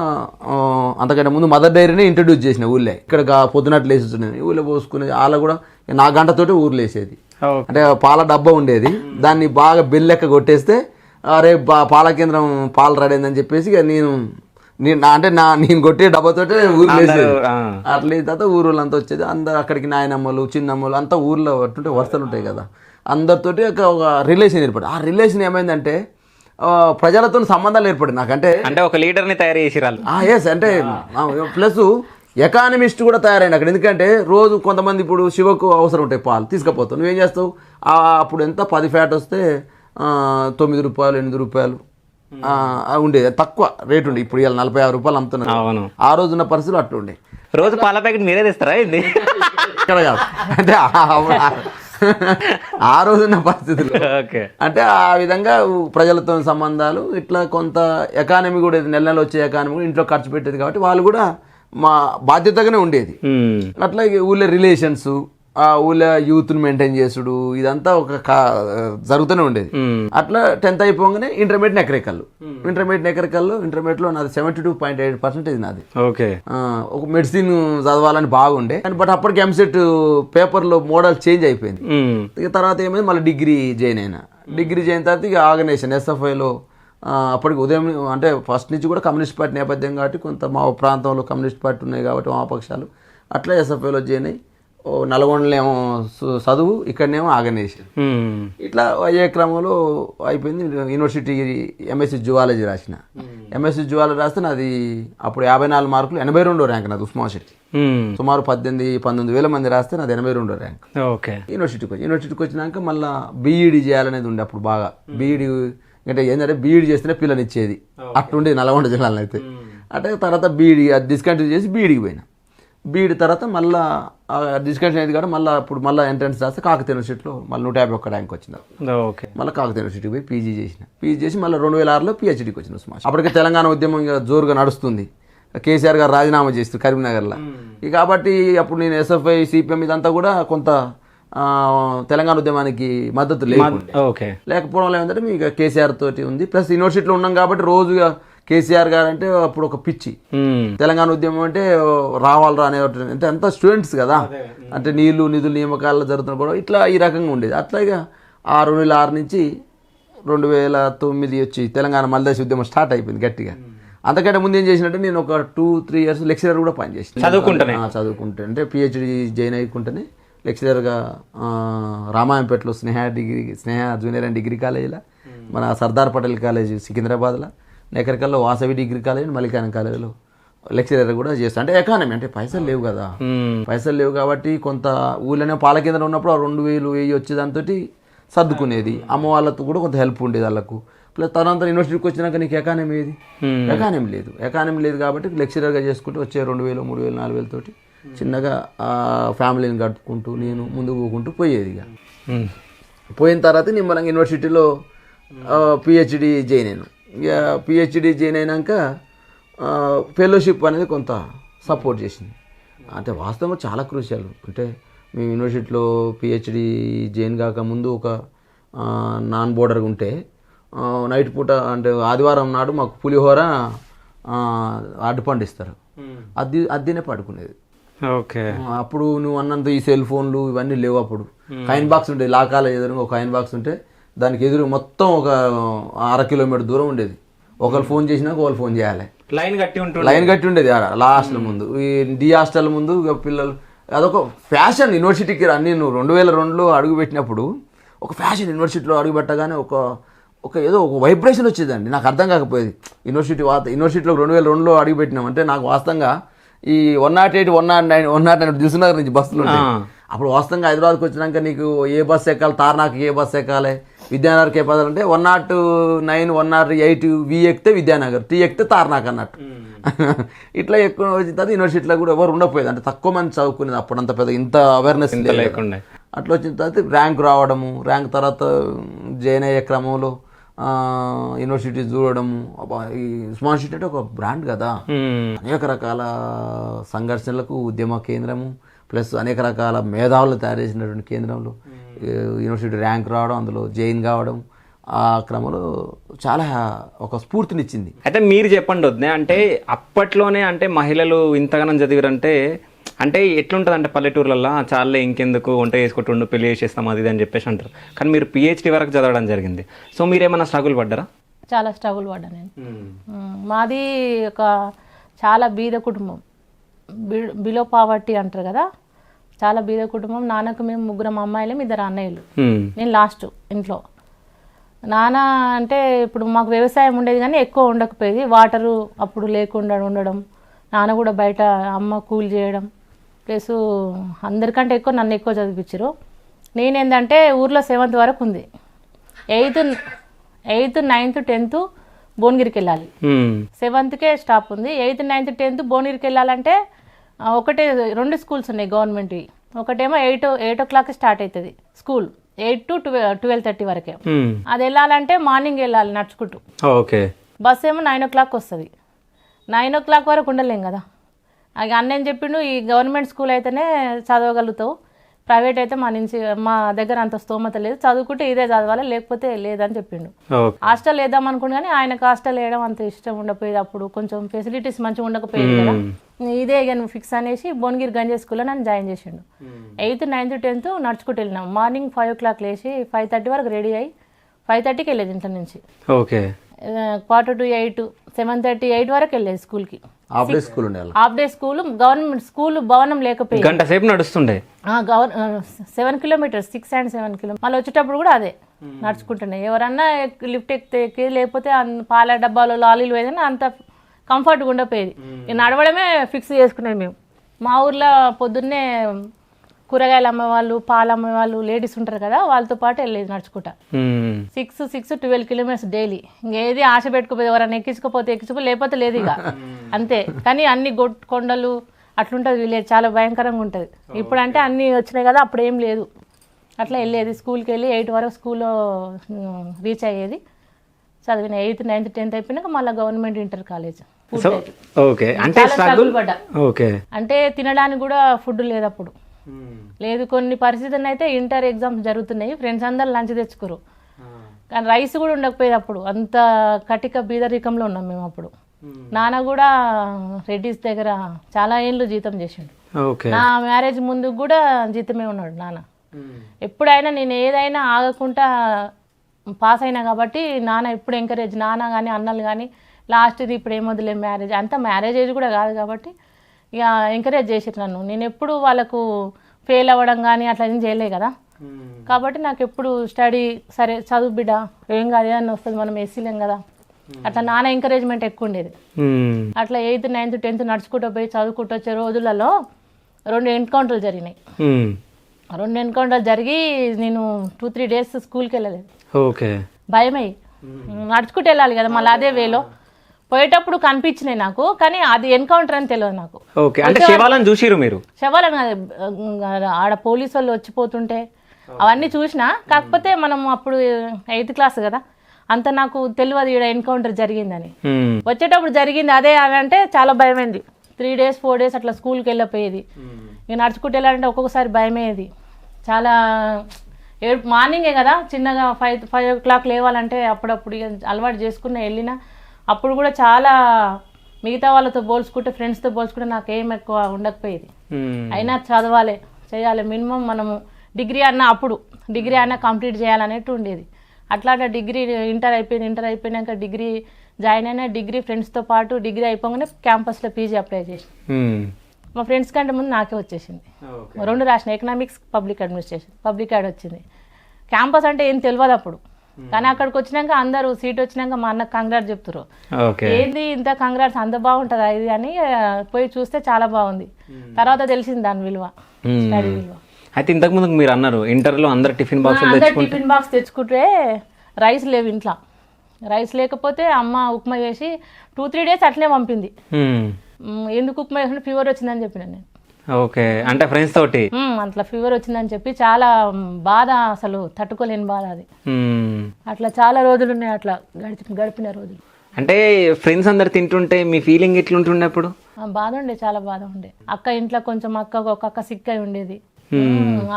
అంతకంటే ముందు మదర్ డైరీని ఇంట్రడ్యూస్ చేసిన ఊళ్ళే. ఇక్కడ పొద్దునట్లు వేసేస్తున్నాయి ఊళ్ళో పోసుకునేది. వాళ్ళ కూడా 4 గంటతోటి ఊర్లో వేసేది. అంటే పాల డబ్బా ఉండేది, దాన్ని బాగా బెల్లెక్క కొట్టేస్తే రేపు పాల కేంద్రం పాలు రెడైందని చెప్పేసి ఇక నేను కొట్టే డబ్బాతోటే ఊర్లో వేసేది. అట్లా తర్వాత ఊళ్ళంతా వచ్చేది. అందరు అక్కడికి నాయనమ్మలు చిన్నమ్మలు అంతా ఊర్లో అట్టుంటే వరుసలు ఉంటాయి కదా, అందరితోటి ఒక రిలేషన్ ఏర్పడి. ఆ రిలేషన్ ఏమైందంటే ప్రజలతో సంబంధాలు ఏర్పడి నాకంటే అంటే ఒక లీడర్ని తయారు చేసిరాళ్ళు. ఎస్ అంటే ప్లస్ ఎకానమిస్ట్ కూడా తయారైంది అక్కడ. ఎందుకంటే రోజు కొంతమంది ఇప్పుడు శివకు అవసరం ఉంటాయి పాలు తీసుకుపోతావు, నువ్వేం చేస్తావు? అప్పుడు ఎంత 10 ఫ్యాట్ వస్తే 9 రూపాయలు 8 రూపాయలు ఉండేది, తక్కువ రేటు ఉండే. ఇప్పుడు ఇలా 46 రూపాయలు అమ్ముతున్నారు. ఆ రోజున్న పరిస్థితులు అట్లా ఉండే. రోజు పాల ప్యాకెట్ మీరే తెస్తారా ఏంటి? ఇక్కడ కాదు, అంటే ఆ రోజున్న పరిస్థితులు అంటే ఆ విధంగా ప్రజలతో సంబంధాలు ఇట్లా కొంత ఎకానమీ కూడా నెల నెల వచ్చే ఎకానమీ కూడా ఇంట్లో ఖర్చు పెట్టేది కాబట్టి వాళ్ళు కూడా మా బాధ్యతగానే ఉండేది. అట్లా ఊళ్ళో రిలేషన్స్, ఆ ఊళ్ళో యూత్ని మెయింటైన్ చేసుడు ఇదంతా ఒక జరుగుతూనే ఉండేది. అట్లా 10th అయిపోగానే ఇంటర్మీడియట్ ఇంటర్మీడియట్లో నాది 72.8% నాది. ఒక మెడిసిన్ చదవాలని బాగుండే బట్ అప్పటికి ఎంసెట్ పేపర్లో మోడల్ చేంజ్ అయిపోయింది. ఇక తర్వాత ఏమైంది మళ్ళీ డిగ్రీ జాయిన్ అయిన తర్వాత ఇక ఆర్గనైజేషన్ SFIలో అప్పటికి ఉదయం అంటే ఫస్ట్ నుంచి కూడా కమ్యూనిస్ట్ పార్టీ నేపథ్యం కాబట్టి కొంత మా ప్రాంతంలో కమ్యూనిస్ట్ పార్టీ ఉన్నాయి కాబట్టి వామపక్షాలు అట్లా SFIలో జాయిన్ అయ్యి నల్గొండలేమో చదువు, ఇక్కడనేమో ఆర్గనైజేషన్. ఇట్లా అయ్యే క్రమంలో అయిపోయింది. యూనివర్సిటీ MSc జువాలజీ రాసిన. MSc జువాలజీ రాస్తే నాది అప్పుడు 54 మార్కులు 82వ ర్యాంక్ నాది ఉస్మాన్ సిటీ. సుమారు 18,000 మంది రాస్తే నాది 82వ ర్యాంక్. యూనివర్సిటీకి వచ్చినాక మళ్ళీ బీఈడీ చేయాలనేది ఉండే అప్పుడు బాగా. బీఈడీ అంటే ఏంటంటే బీఈడీ చేస్తేనే పిల్లనిచ్చేది అట్లుండేది నల్గొండ జిల్లాలో అయితే. అంటే తర్వాత బీఈడీ అది డిస్కంటిన్యూ చేసి బీఈడీకి పోయినా. బీఈడి తర్వాత మళ్ళీ డిస్కషన్ అయింది కాబట్టి మళ్ళీ ఇప్పుడు మళ్ళీ ఎంట్రన్స్ రాస్తే కాకతీయ యూనివర్సిటీలో మళ్ళీ 151 ర్యాంక్ వచ్చింది. ఓకే. మళ్ళీ కాకతీయ యూనివర్సిటీకి పోయి పీజీ చేసి మళ్ళీ 2006లో PhDకి వచ్చిన ఉస్మాన్. అప్పటికే తెలంగాణ ఉద్యమం ఇక జోరుగా నడుస్తుంది. కేసీఆర్ గారు రాజీనామా చేస్తూ కరీంనగర్లో. ఇక కాబట్టి అప్పుడు నేను SFI CPM ఇదంతా కూడా కొంత తెలంగాణ ఉద్యమానికి మద్దతు లేకపోవడం ఏమంటే మీకు కేసీఆర్ తోటి ఉంది. ప్లస్ యూనివర్సిటీలో ఉన్నాం కాబట్టి రోజుగా కేసీఆర్ గారు అంటే అప్పుడు ఒక పిచ్చి. తెలంగాణ ఉద్యమం అంటే రావాలరా అనే అంటే అంతా స్టూడెంట్స్ కదా, అంటే నీళ్లు నిధులు నియామకాల్లో జరుగుతున్న కూడా ఇట్లా ఈ రకంగా ఉండేది. అట్లాగా 2006 నుంచి 2009 వచ్చి తెలంగాణ మల్దేశ్ ఉద్యమం స్టార్ట్ అయిపోయింది గట్టిగా. అంతకంటే ముందు ఏం చేసినట్టే నేను ఒక 2-3 years లెక్చరర్ కూడా పనిచేసాను చదువుకుంటే. అంటే PhD జాయిన్ అయ్యుకుంటేనే లెక్చరర్గా రామాయంపేటలో స్నేహ జూనియర్ అండ్ డిగ్రీ కాలేజీలో, మన సర్దార్ పటేల్ కాలేజ్ సికింద్రాబాద్లో, నెకరికల్లో వాసవి డిగ్రీ కాలేజ్, మల్లికార్జున కాలేజీలో లెక్చరర్ కూడా చేస్తాను. అంటే ఎకానమీ అంటే పైసలు లేవు కదా, పైసలు లేవు కాబట్టి కొంత ఊళ్ళోనే పాల కేంద్రం ఉన్నప్పుడు 2000-1000 వచ్చే దాంతో సర్దుకునేది. అమ్మ వాళ్ళతో కూడా కొంత హెల్ప్ ఉండేది వాళ్ళకు. ప్లస్ తర్వాత యూనివర్సిటీకి వచ్చినాక నీకు ఎకానమీ ఏది, ఎకానమీ లేదు కాబట్టి లెక్చరర్గా చేసుకుంటూ వచ్చే 2000, 3000, 4000 తోటి చిన్నగా ఫ్యామిలీని గడుపుకుంటూ నేను ముందుకు పోకుంటూ పోయేది. ఇక పోయిన తర్వాత నిమ్మలంగా యూనివర్సిటీలో PhD జాయిన్ అయ్యాను. ఇక PhD జాయిన్ అయినాక ఫెలోషిప్ అనేది కొంత సపోర్ట్ చేసింది. అంటే వాస్తవంగా చాలా క్రూషియల్. అంటే మేము యూనివర్సిటీలో PhD జాయిన్ కాక ముందు ఒక నాన్ బోర్డర్గా ఉంటే నైట్ పూట అంటే ఆదివారం నాడు మాకు పులిహోర అడ్డుపండు ఇస్తారు, అద్దినే పడుకునేది. ఓకే. అప్పుడు నువ్వు అన్నంత ఈ సెల్ ఫోన్లు ఇవన్నీ లేవు. అప్పుడు కాయిన్ బాక్స్ ఉండేది, లాకాల ఎదురుగా ఒక కాయిన్ బాక్స్ ఉంటే దానికి ఎదురు మొత్తం ఒక 1/2 kilometer దూరం ఉండేది. ఒకరు ఫోన్ చేసినాక ఒకరు ఫోన్ చేయాలి, లైన్ కట్టి ఉండేది లాస్ట్ల ముందు. ఈ డి హాస్టల్ ముందు పిల్లలు అదొక ఫ్యాషన్ యూనివర్సిటీకి. నేను 2002లో అడుగు పెట్టినప్పుడు ఒక ఫ్యాషన్ యూనివర్సిటీలో అడుగు పెట్టగానే ఒక ఏదో ఒక వైబ్రేషన్ వచ్చేదండి. నాకు అర్థం కాకపోయేది. యూనివర్సిటీలో 2002లో అడుగు పెట్టినాం అంటే నాకు వాస్తవంగా ఈ 108, 109, 109 దిల్సునగర్ నుంచి బస్సులు ఉంటాయి. అప్పుడు వాస్తవంగా హైదరాబాద్కి వచ్చినాక నీకు ఏ బస్సు ఎక్కాలి, తార్నాకి ఏ బస్సు ఎక్కాలి, విద్యానగర్కి ఏ పదాలు అంటే 109, 108 V ఎక్కితే విద్యానగర్, T ఎక్కితే తార్నాక్ అన్నట్టు. ఇట్లా ఎక్కువ వచ్చిన తర్వాత యూనివర్సిటీలో కూడా ఎవరు ఉండకపోయేది. అంటే తక్కువ మంది చదువుకునేది అప్పుడు, అంత పెద్ద ఇంత అవేర్నెస్ లేకుండా. అట్లా వచ్చిన తర్వాత ర్యాంక్ రావడము, ర్యాంక్ తర్వాత జాయిన్ అయ్యే క్రమంలో యూనివర్సిటీ చూడడము. ఈ ఉస్మాన్ సిటీ అంటే ఒక బ్రాండ్ కదా, అనేక రకాల సంఘర్షణలకు ఉద్యమ కేంద్రము, ప్లస్ అనేక రకాల మేధావులు తయారు చేసినటువంటి కేంద్రంలో యూనివర్సిటీ ర్యాంక్ రావడం, అందులో జాయిన్ కావడం, ఆ క్రమంలో చాలా ఒక స్ఫూర్తినిచ్చింది. అయితే మీరు చెప్పండి వద్దే, అంటే అప్పట్లోనే అంటే మహిళలు ఇంతగానం చదివారంటే అంటే ఎట్లుంటుంది అంటే పల్లెటూర్లలో చాలా ఇంకెందుకు వంట చేసుకుంటుండు పెళ్లి చేసేస్తాం అది ఇది అని చెప్పేసి అంటారు. కానీ మీరు PhD వరకు చదవడం జరిగింది. సో మీరేమన్నా స్ట్రగుల్ పడ్డారా? చాలా స్ట్రగుల్ పడ్డా నేను. మాది ఒక చాలా బీద కుటుంబం, బిలో పావర్టీ అంటారు కదా, చాలా బీద కుటుంబం. నాన్నకు మేము 3 అమ్మాయిలు, 2 అన్నయ్యలు, నేను లాస్ట్ ఇంట్లో. నాన్న అంటే ఇప్పుడు మాకు వ్యవసాయం ఉండేది కానీ ఎక్కువ ఉండకపోయేది. వాటరు అప్పుడు లేకుండా ఉండడం, నాన్న కూడా బయట అమ్మ కూలి చేయడం, ప్లస్ అందరికంటే ఎక్కువ నన్ను ఎక్కువ చదివించారు. నేనేందంటే ఊర్లో 7th వరకు ఉంది, 8th 9th 10th భువనగిరికి వెళ్ళాలి. 7thకే స్టాప్ ఉంది. 8th 9th 10th భువనగిరికి వెళ్ళాలంటే ఒకటే 2 స్కూల్స్ ఉన్నాయి గవర్నమెంట్వి. ఒకటేమో 8 o'clock స్టార్ట్ అవుతుంది స్కూల్, 8 to 12:30 వరకే. అది వెళ్ళాలంటే మార్నింగ్ వెళ్ళాలి నడుచుకుంటూ. ఓకే. బస్ ఏమో 9 o'clock వస్తుంది. 9 o'clock వరకు ఉండలేం కదా. అది అన్నేం చెప్పిండు, ఈ గవర్నమెంట్ స్కూల్ అయితేనే చదవగలుగుతావు, ప్రైవేట్ అయితే మా దగ్గర అంత స్తోమత లేదు, చదువుకుంటే ఇదే చదవాలి లేకపోతే లేదని చెప్పిండు. హాస్టల్ వేద్దాం అనుకుని కానీ ఆయనకు హాస్టల్ వేయడం అంత ఇష్టం ఉండకపోయేది. అప్పుడు కొంచెం ఫెసిలిటీస్ మంచిగా ఉండకపోయేది కదా. ఇదే ఇక నువ్వు ఫిక్స్ అనేసి భువనగిరి గంజే స్కూల్లో నన్ను జాయిన్ చేసిండు. 8th 9th 10th నడుచుకుంటూ వెళ్ళినాం. మార్నింగ్ 5 o'clock లేచి 5:30 వరకు రెడీ అయ్యి 5:30కి వెళ్ళేది ఇంట్లో నుంచి. ఓకే. 7:45, 7:30, 8 వరకు వెళ్ళేది స్కూల్కి. హాఫ్ డే స్కూల్ ఉండేది. Half day school, government school భవనం లేకపోయింది. గంట సేపు నడుస్తుండే. 7 kilometers, 6 and 7 kilometers. మళ్ళీ వచ్చేటప్పుడు కూడా అదే నడుచుకుంటున్నాయి. ఎవరన్నా లిఫ్ట్ ఎక్కి లేకపోతే పాల డబ్బాలు లాలీలు ఏదైనా అంత కంఫర్ట్గా ఉండపోయేది. నడవడమే ఫిక్స్ చేసుకునేది మేము. మా ఊర్లో పొద్దున్నే కూరగాయలు అమ్మేవాళ్ళు, పాలు అమ్మేవాళ్ళు లేడీస్ ఉంటారు కదా, వాళ్ళతో పాటు వెళ్ళేది నడుచుకుంటా. 6 to 12 kilometers డైలీ. ఇంకేది ఆశ పెట్టుకోపోతే ఎవరైనా ఎక్కించుకోపోతే ఎక్కించుకో, లేకపోతే లేదు ఇక అంతే. కానీ అన్ని కొండలు అట్లుంటుంది విలేజ్, చాలా భయంకరంగా ఉంటుంది. ఇప్పుడు అంటే అన్నీ వచ్చినాయి కదా, అప్పుడు ఏం లేదు. అట్లా వెళ్ళేది స్కూల్కి వెళ్ళి 8 వరకు స్కూల్లో రీచ్ అయ్యేది. చదివిన 8th 9th 10th అయిపోయినాక మళ్ళీ government inter college. So okay, అంటే స్ట్రగుల్. ఓకే, అంటే తినడానికి కూడా ఫుడ్ లేదు అప్పుడు. లేదు, కొన్ని పరిస్థితులు అయితే ఇంటర్ ఎగ్జామ్స్ జరుగుతున్నాయి, ఫ్రెండ్స్ అందరు లంచ్ తెచ్చుకోరు, కానీ రైస్ కూడా ఉండకపోయేది అప్పుడు. అంత కటిక బీదరికంలో ఉన్నాం మేము అప్పుడు. నాన్న కూడా రెడ్డిస్ దగ్గర చాలా ఏళ్ళు జీతం చేసిండు. నా మ్యారేజ్ ముందు కూడా జీతమే ఉన్నాడు నాన్న. ఎప్పుడైనా నేను ఏదైనా ఆగకుండా పాస్ అయినా కాబట్టి నాన్న ఎప్పుడు ఎంకరేజ్, నాన్న కానీ అన్నలు కానీ లాస్ట్ది ఇప్పుడు ఏమొద్దులే మ్యారేజ్, అంత మ్యారేజ్ ఏజ్ కూడా కాదు కాబట్టి ఇక ఎంకరేజ్ చేసారు నన్ను. నేను ఎప్పుడు వాళ్ళకు ఫెయిల్ అవ్వడం కానీ అట్లా ఏం చేయలే కదా, కాబట్టి నాకు ఎప్పుడు స్టడీ సరే చదువు బిడ్డ ఏం కాదు ఏదన్నా వస్తుంది, మనం ఎస్సీలేం కదా, అట్లా నాన్న ఎంకరేజ్మెంట్ ఎక్కువ ఉండేది. అట్లా 8th 9th 10th నడుచుకుంటూ పోయి చదువుకుంటూ వచ్చే రోజులలో 2 ఎన్కౌంటర్లు జరిగినాయి. 2 ఎన్కౌంటర్లు జరిగి నేను 2-3 days స్కూల్కి వెళ్ళలేదు. ఓకే, భయమై నడుచుకుంటూ వెళ్ళాలి కదా, మళ్ళీ అదే వేలో పోయేటప్పుడు కనిపించినాయి నాకు, కానీ అది ఎన్కౌంటర్ అని తెలియదు నాకు. ఓకే, అంటే శవాలను చూసిరు మీరు? శవాలను ఆడ పోలీసు వాళ్ళు వచ్చిపోతుంటే అవన్నీ చూసినా, కాకపోతే మనం అప్పుడు 8th class కదా, అంత నాకు తెలియదు ఈడ ఎన్కౌంటర్ జరిగిందని. వచ్చేటప్పుడు జరిగింది అదే అని అంటే చాలా భయమైంది. 3 days 4 days అట్లా స్కూల్కి వెళ్ళిపోయేది. ఇక నడుచుకుంటూ వెళ్ళాలంటే ఒక్కొక్కసారి భయమయ్యేది చాలా. మార్నింగే కదా, చిన్నగా 5 o'clock లేవాలంటే అప్పుడప్పుడు ఇక అలవాటు చేసుకున్న వెళ్ళినా, అప్పుడు కూడా చాలా మిగతా వాళ్ళతో పోల్చుకుంటే ఫ్రెండ్స్తో పోల్చుకుంటే నాకు ఏం ఎక్కువ ఉండకపోయేది. అయినా చదవాలి చేయాలి, మినిమం మనము డిగ్రీ అన్న కంప్లీట్ చేయాలనేట్టు ఉండేది. అట్లా డిగ్రీ ఇంటర్ అయిపోయినాక డిగ్రీ జాయిన్ అయినా, డిగ్రీ ఫ్రెండ్స్తో పాటు డిగ్రీ అయిపోగానే క్యాంపస్లో పీజీ అప్లై చేసి మా ఫ్రెండ్స్ కంటే ముందు నాకే వచ్చేసింది. 2 రాసిన, economics public administration, public add వచ్చింది. క్యాంపస్ అంటే ఏం తెలియదు అప్పుడు, కానీ అక్కడికి వచ్చినాక అందరూ సీట్ వచ్చినాక మా అన్న కంగ్రాట్ చెప్తారు. ఏంది ఇంత కంగ్రాట్స్, అంత బాగుంటుందా ఇది అని పోయి చూస్తే చాలా బాగుంది. తర్వాత తెలిసింది దాని విలువ, స్టడీ విలువ. అయితే ఇంతకు ముందు మీరు అన్నారు ఇంటర్లో అందరు టిఫిన్ బాక్స్ తెచ్చుకుంటే రైస్ లేవు ఇంట్లో. రైస్ లేకపోతే అమ్మ ఉప్మా చేసి 2-3 days అట్లనే పంపింది. ఎందుకు ఉప్మా చేసిన, ఫీవర్ వచ్చిందని చెప్పిన నేను. ఓకే, అంటే ఫ్రెండ్స్ తోటి అట్లా ఫీవర్ వచ్చిందని చెప్పి చాలా బాధ, అసలు తట్టుకోలేని బాధ అది. అట్లా చాలా రోజులు ఉన్నాయి అట్లా గడిపిన రోజులు. అంటే ఫ్రెండ్స్ అందరు తింటుంటే మీ ఫీలింగ్ ఎట్లుంటుండే అప్పుడు? బాధ ఉండే, చాలా బాధ ఉండే. అక్క ఇంట్లో కొంచెం ఒక అక్క సిక్ అయి ఉండేది.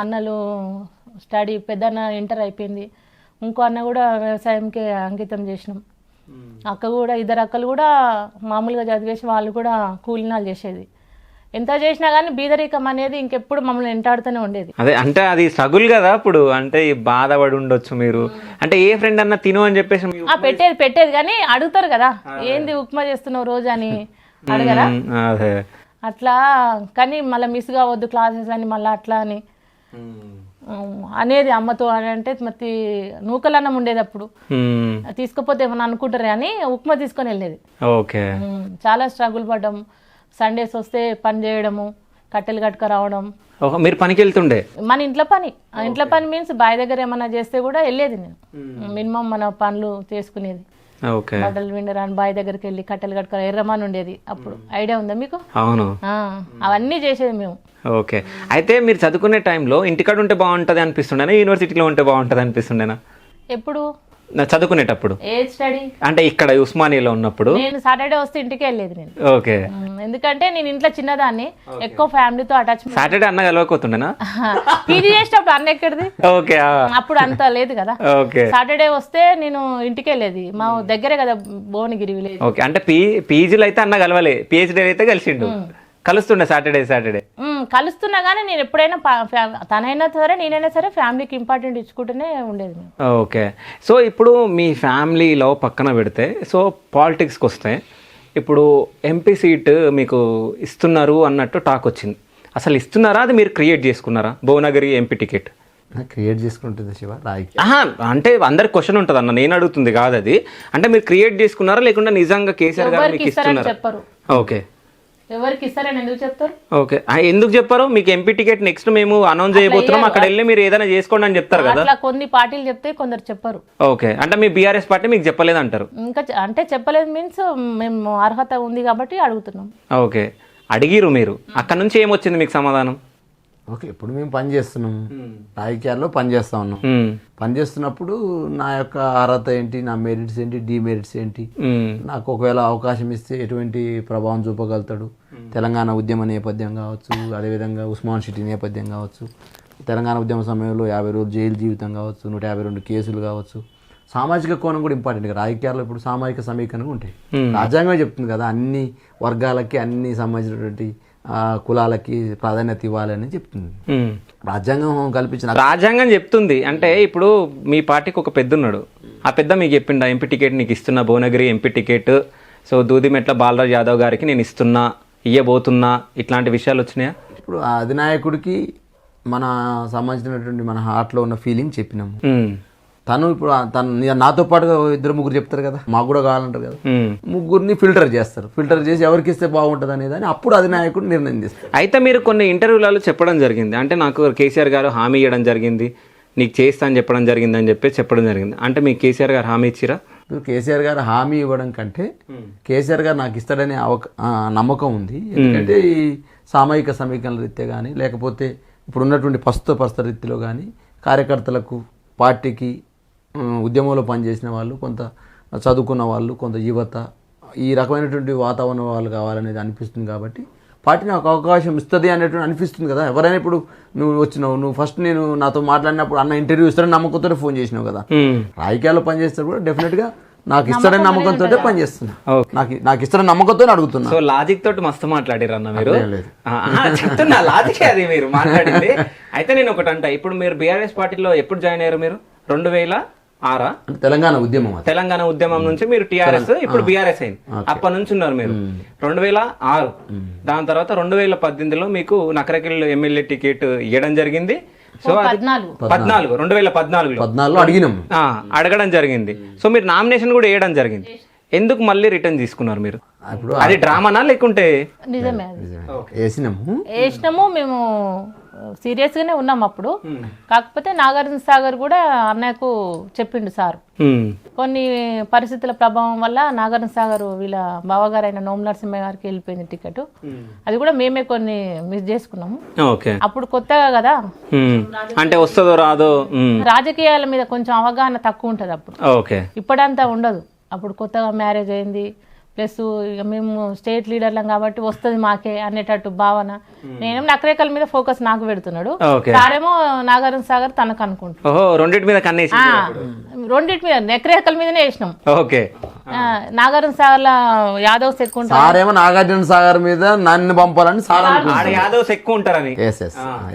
అన్నలు స్టడీ, పెద్దన్న ఇంటర్ అయిపోయింది, ఇంకో అన్న కూడా వ్యవసాయంకి అంకితం చేసినాం. అక్క కూడా 2 అక్కలు కూడా మామూలుగా చదివేసి వాళ్ళు కూడా కూలినాలు చేసేది. ఎంత చేసినా కానీ బీదరికం అనేది ఇంకెప్పుడు మమ్మల్ని వెంటాడుతూనే ఉండేది. అదే, అంటే అది స్ట్రగుల్ కదా అప్పుడు, అంటే బాధపడి ఉండొచ్చు మీరు. అంటే ఏ ఫ్రెండ్ అన్న తిను అని చెప్పేసి పెట్టేది కానీ అడుగుతారు కదా, ఏంది ఉప్మా చేస్తున్నావు రోజు అని అడగరా? అట్లా కానీ మళ్ళీ మిస్ కావద్దు క్లాసెస్ అని మళ్ళీ అట్లా అని అనేది అమ్మతో. అని అంటే మరి నూకలన్నం ఉండేది అప్పుడు, తీసుకపోతే ఏమన్నా అనుకుంటారు అని ఉప్మా తీసుకొని వెళ్ళేది. ఓకే, చాలా స్ట్రగుల్ పడ్డాం. సండేస్ వస్తే పని చేయడము, కట్టెలు కట్టుక రావడం. మీరు పనికి వెళ్తుండే? మన ఇంట్లో పని మీన్స్ బావి దగ్గర ఏమన్నా చేస్తే కూడా వెళ్ళేది నేను. మినిమం మన పనులు చేసుకునేది. బట్టలు విండరాని బావి దగ్గరికి వెళ్ళి కట్టెలు కట్టుక, ఎర్రమాన్ ఉండేది అప్పుడు, ఐడియా ఉందా మీకు? అవును, అవన్నీ చేసేది మేము. ఓకే, అయితే మీరు చదువుకునే టైంలో ఇంటికాడ ఉంటే బాగుంటది అనిపిస్తుండేనా, యూనివర్సిటీలో ఉంటే బాగుంటది అనిపిస్తుండేనా? ఎప్పుడు చదువుకునేటప్పుడు? ఏ స్టడీ అంటే ఇక్కడ ఉస్మానియాలో ఉన్నప్పుడు నేను సాటర్డే వస్తే ఇంటికి వెళ్ళేది నేను. ఓకే, ఎందుకంటే నేను ఇంట్లో చిన్నదాన్ని, ఎక్కువ ఫ్యామిలీతో అటాచ్మెంట్. సాటర్డే అన్న కలవకపోతుండేనా? పీజీ చేసేటప్పుడు అన్న ఎక్కడిది, ఓకే, అప్పుడు అంత లేదు కదా. ఓకే, సాటర్డే వస్తే నేను ఇంటికి వెళ్ళేది, మా దగ్గరే కదా భువనగిరి విలేజ్. ఓకే, అంటే పీజీలో అయితే అన్న కలవలే, పిహెచ్డీ అయితే కలిసిండు, కలుస్తుండే సాటర్డే కలుస్తున్నా కానీ నేను ఎప్పుడైనా తనైనా సరే నేనైనా సరే ఫ్యామిలీకి ఇంపార్టెంట్ ఇచ్చుకుంటూనే ఉండేది. ఓకే, సో ఇప్పుడు మీ ఫ్యామిలీలో పక్కన పెడితే, సో పాలిటిక్స్కి వస్తే ఇప్పుడు ఎంపీ సీట్ మీకు ఇస్తున్నారు అన్నట్టు టాక్ వచ్చింది. అసలు ఇస్తున్నారా, అది మీరు క్రియేట్ చేసుకున్నారా భువనగిరి ఎంపీ టికెట్? క్రియేట్ చేసుకుంటుంది శివ రాయి. అంటే అందరికి క్వశ్చన్ ఉంటుంది అన్న, నేను అడుగుతుంది కాదు అది. అంటే మీరు క్రియేట్ చేసుకున్నారా లేకుంటే నిజంగా కేసీఆర్ గారు మీకు ఇస్తున్నారా? చెప్పరు. ఓకే, ఎవరికి ఇస్తారని ఎందుకు చెప్తారు? ఓకే, ఎందుకు చెప్పారు? మీకు ఎంపీ టికెట్ నెక్స్ట్ మేము అనౌన్స్ చేయబోతున్నాం, అక్కడ వెళ్ళి మీరు ఏదైనా చేసుకోండి అని చెప్తారు కదా. అట్లా కొన్ని పార్టీలు చెప్తే కొందరు చెప్పరు. ఓకే, అంటే మీ బీఆర్ఎస్ పార్టీ మీకు చెప్పలేదు అంటారు? ఇంకా అంటే చెప్పలేదు మీన్స్ మేము అర్హత ఉంది కాబట్టి అడుగుతున్నాం. ఓకే, అడిగిరు మీరు, అక్కడ నుంచి ఏమొచ్చింది మీకు సమాధానం? ఓకే, ఇప్పుడు మేము పని చేస్తున్నాము, రాజకీయాల్లో పని చేస్తా ఉన్నాం. పని చేస్తున్నప్పుడు నా యొక్క అర్హత ఏంటి, నా మెరిట్స్ ఏంటి, డిమెరిట్స్ ఏంటి, నాకు ఒకవేళ అవకాశం ఇస్తే ఎటువంటి ప్రభావం చూపగలుగుతాడు, తెలంగాణ ఉద్యమ నేపథ్యం కావచ్చు, అదేవిధంగా ఉస్మాన్ సిటీ నేపథ్యం కావచ్చు, తెలంగాణ ఉద్యమ సమయంలో 50 రోజులు జైలు జీవితం కావచ్చు, 152 కేసులు కావచ్చు, సామాజిక కోణం కూడా ఇంపార్టెంట్. రాజకీయాల్లో ఇప్పుడు సామాజిక సమీకరణలు ఉంటాయి. రాజ్యాంగమే చెప్తుంది కదా, అన్ని వర్గాలకి, అన్ని సంబంధించినటువంటి కులాలకి ప్రాధాన్యత ఇవ్వాలని చెప్తుంది రాజ్యాంగం కల్పించిన. రాజ్యాంగం చెప్తుంది అంటే ఇప్పుడు మీ పార్టీకి ఒక పెద్ద ఉన్నాడు, ఆ పెద్ద మీకు చెప్పిండా ఎంపీ టికెట్ నీకు ఇస్తున్నా, Bhuvanagiri MP ticket, so Dudimetla Balraj Yadav గారికి నేను ఇస్తున్నా, ఇయ్యబోతున్నా, ఇట్లాంటి విషయాలు వచ్చినాయా? ఇప్పుడు ఆ అధినాయకుడికి మన సంబంధించినటువంటి మన హార్ట్లో ఉన్న ఫీలింగ్ చెప్పినాము. తను ఇప్పుడు తను నాతో పాటుగా 2-3 చెప్తారు కదా, మాకు కూడా కావాలంటారు కదా, ముగ్గురిని ఫిల్టర్ చేస్తారు. ఫిల్టర్ చేసి ఎవరికి ఇస్తే బాగుంటుంది అనేది అని అప్పుడు అధినాయకుడు నిర్ణయం చేస్తారు. అయితే మీరు కొన్ని ఇంటర్వ్యూలలో చెప్పడం జరిగింది, అంటే నాకు కేసీఆర్ గారు హామీ ఇవ్వడం జరిగింది, నీకు చేస్తా అని చెప్పడం జరిగింది అని చెప్పడం జరిగింది. అంటే మీకు కేసీఆర్ గారు హామీ ఇచ్చిరా? కేసీఆర్ గారు హామీ ఇవ్వడం కంటే కేసీఆర్ గారు నాకు ఇస్తాడనే నమ్మకం ఉంది. ఎందుకంటే ఈ సామాజిక సమీకరణ రీత్యా కానీ, లేకపోతే ఇప్పుడు ఉన్నటువంటి ప్రస్తుత రీతిలో కానీ కార్యకర్తలకు, పార్టీకి, ఉద్యమంలో పనిచేసిన వాళ్ళు, కొంత చదువుకున్న వాళ్ళు, కొంత యువత, ఈ రకమైనటువంటి వాతావరణం వాళ్ళు కావాలనేది అనిపిస్తుంది. కాబట్టి పార్టీ నాకు అవకాశం ఇస్తుంది అనేటువంటి అనిపిస్తుంది కదా. ఎవరైనా ఇప్పుడు నువ్వు వచ్చినావు, నువ్వు ఫస్ట్ నేను నాతో మాట్లాడినప్పుడు అన్న ఇంటర్వ్యూ ఇస్తాడని నమ్మకంతో ఫోన్ చేసినావు కదా. రాజకీయాల్లో పనిచేస్తే కూడా డెఫినెట్గా నాకు ఇస్తాడని నమ్మకంతో పనిచేస్తున్నా, నాకు ఇస్తాడని నమ్మకంతో అడుగుతున్నా. సో లాజిక్ తోటి మస్తు మాట్లాడారు అన్న మీరు. చెప్తున్నా లాజిక్ అది మీరు మాట్లాడింది. అయితే నేను ఒకటి అంట, ఇప్పుడు మీరు బీఆర్ఎస్ పార్టీలో ఎప్పుడు జాయిన్ అయ్యారు మీరు? 2006 తెలంగాణ ఉద్యమం. తెలంగాణ ఉద్యమం నుంచి మీరు టీఆర్ఎస్, ఇప్పుడు బీఆర్ఎస్ అయింది, అప్పటి నుంచి ఉన్నారు మీరు. 2006, దాని తర్వాత 2018లో మీకు నకరకెళ్ళి ఎమ్మెల్యే టికెట్ ఇవ్వడం జరిగింది. సో 2014లో అడిగినాం, అడగడం జరిగింది. సో మీరు నామినేషన్ కూడా వేయడం జరిగింది. ఎందుకు మళ్ళీ రిటర్న్ తీసుకున్నారు మీరు? అది డ్రామానా లేకుంటే? నిజమే, వేసినాము మేము సీరియస్ గానే ఉన్నాం అప్పుడు. కాకపోతే నాగార్జున సాగర్ కూడా అన్నయ్యకు చెప్పిండు సార్, కొన్ని పరిస్థితుల ప్రభావం వల్ల నాగార్జున సాగర్ వీళ్ళ బావగారు అయిన నోముల నరసింహయ్య గారికి వెళ్ళిపోయింది టికెట్. అది కూడా మేమే కొన్ని మిస్ చేసుకున్నాము. అప్పుడు కొత్తగా కదా, అంటే వస్తుందో రాదో, రాజకీయాల మీద కొంచెం అవగాహన తక్కువ ఉంటది అప్పుడు, ఇప్పుడంతా ఉండదు. అప్పుడు కొత్తగా మ్యారేజ్ అయింది, ప్లస్ ఇక మేము స్టేట్ లీడర్లం కాబట్టి వస్తుంది మాకే అనేటట్టు భావన. నేనేమో నకరేకల మీద ఫోకస్ నాకు పెడుతున్నాడు, సారేమో నాగార్జున సాగర్ తనకు అనుకుంటున్నాడు. రెండింటి మీద నకరేకల మీదనే వేసినాం. నాగార్జున సాగర్ యాదవ్స్ ఎక్కువ సారేమో నాగార్జున సాగర్ మీద నన్ను పంపాలని సార్ అనుకుంటారు, యాదవ్స్ ఎక్కువ ఉంటారని.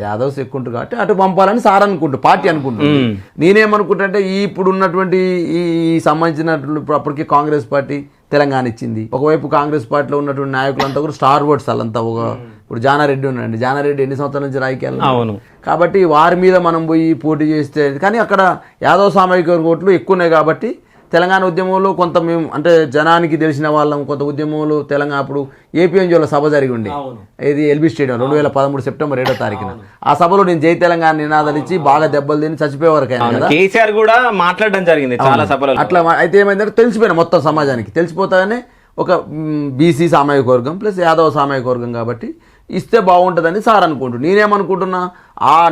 యాదవ్స్ ఎక్కువ ఉంటారు కాబట్టి అటు పంపాలని సార్ అనుకుంటారు, పార్టీ అనుకుంటుంది. నేనేమనుకుంటే ఇప్పుడు ఉన్నటువంటి ఈ సంబంధించినటువంటి అప్పటికి కాంగ్రెస్ పార్టీ తెలంగాణ ఇచ్చింది. ఒకవైపు కాంగ్రెస్ పార్టీలో ఉన్నటువంటి నాయకులంతా కూడా స్టార్ వర్డ్స్ వాళ్ళంతా. ఇప్పుడు జానారెడ్డి ఉన్నాడండి, జానారెడ్డి ఎన్ని సంవత్సరాల నుంచి రాజకీయాలు, అవును. కాబట్టి వారి మీద మనం పోయి పోటీ చేస్తే, కానీ అక్కడ యాదవ్ సామాజిక ఓట్లు ఎక్కువ ఉన్నాయి కాబట్టి తెలంగాణ ఉద్యమంలో కొంత మేము అంటే జనానికి తెలిసిన వాళ్ళం, కొంత ఉద్యమంలో తెలంగాణ అప్పుడు ఏపీఎన్జీలో సభ జరిగి ఉండే, ఇది ఎల్బీ స్టేడియం 2013 సెప్టెంబర్ 7వ తారీఖున. ఆ సభలో నేను జై తెలంగాణ నినాదాలు ఇచ్చి బాగా దెబ్బలు తిని చచ్చిపోయేవారు కదా. కేసీఆర్ కూడా మాట్లాడడం జరిగింది చాలా సభలో. అట్లా అయితే ఏమైందంటే తెలిసిపోయినా మొత్తం సమాజానికి తెలిసిపోతానే ఒక బీసీ సామాజిక వర్గం ప్లస్ యాదవ్ సామాజిక వర్గం కాబట్టి ఇస్తే బాగుంటుందని సార్ అనుకుంటున్నా. నేనేమనుకుంటున్నా,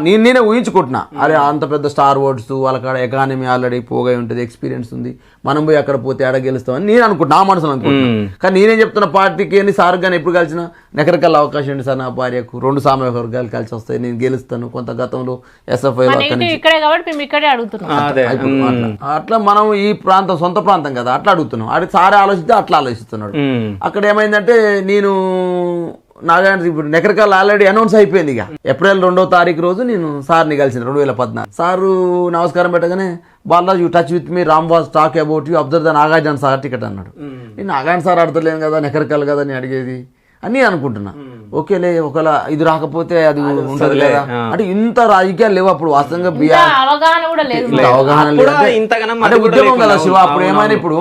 నేనే ఊహించుకుంటున్నా, అరే అంత పెద్ద స్టార్ వర్డ్స్ వాళ్ళకాడ ఎకానమీ ఆల్రెడీ పోగా ఉంటుంది, ఎక్స్పీరియన్స్ ఉంది, మనం పోయి అక్కడ పోతే ఆడ గెలుస్తామని నేను అనుకుంటున్నా, నా మనసులో అనుకుంటున్నా. కానీ నేనేం చెప్తున్నా, పార్టీకి అని సార్ కానీ ఎప్పుడు కలిసిన నెకరకల్ అవకాశం ఉంది సార్, నా భార్యకు 2 సామాజిక వర్గాలు కలిసి వస్తాయి, నేను గెలుస్తాను. కొంత గతంలో ఎస్ఎఫ్ఐ అట్లా మనం ఈ ప్రాంతం సొంత ప్రాంతం కదా, అట్లా అడుగుతున్నాం. అది సారే ఆలోచిస్తే అట్లా ఆలోచిస్తున్నాడు. అక్కడ ఏమైందంటే నేను నాగార్జున ఇప్పుడు నెకరకాల ఆల్రెడీ అనౌన్స్ అయిపోయింది. ఇక ఏప్రిల్ 2వ తారీఖు రోజు నేను సార్ని కలిసిన 2014. సారు నమస్కారం పెట్టగానే, Balraj you touch with me, Ram was talk about you, observe the Nagarjuna Sagar ticket అన్నాడు. నేను నాగార్జున సార్ ఆడతలేను కదా, నెకరకాలు కదా నేను అడిగేది అని అనుకుంటున్నా. ఓకేలే, ఒకవేళ ఇది రాకపోతే అది ఉంటది కదా అంటే ఇంత రాజకీయాలు లేవు అప్పుడు. వాస్తవంగా అవగాహన లేదు, ఉద్యమం కదా శివ. అప్పుడు ఏమైనా ఇప్పుడు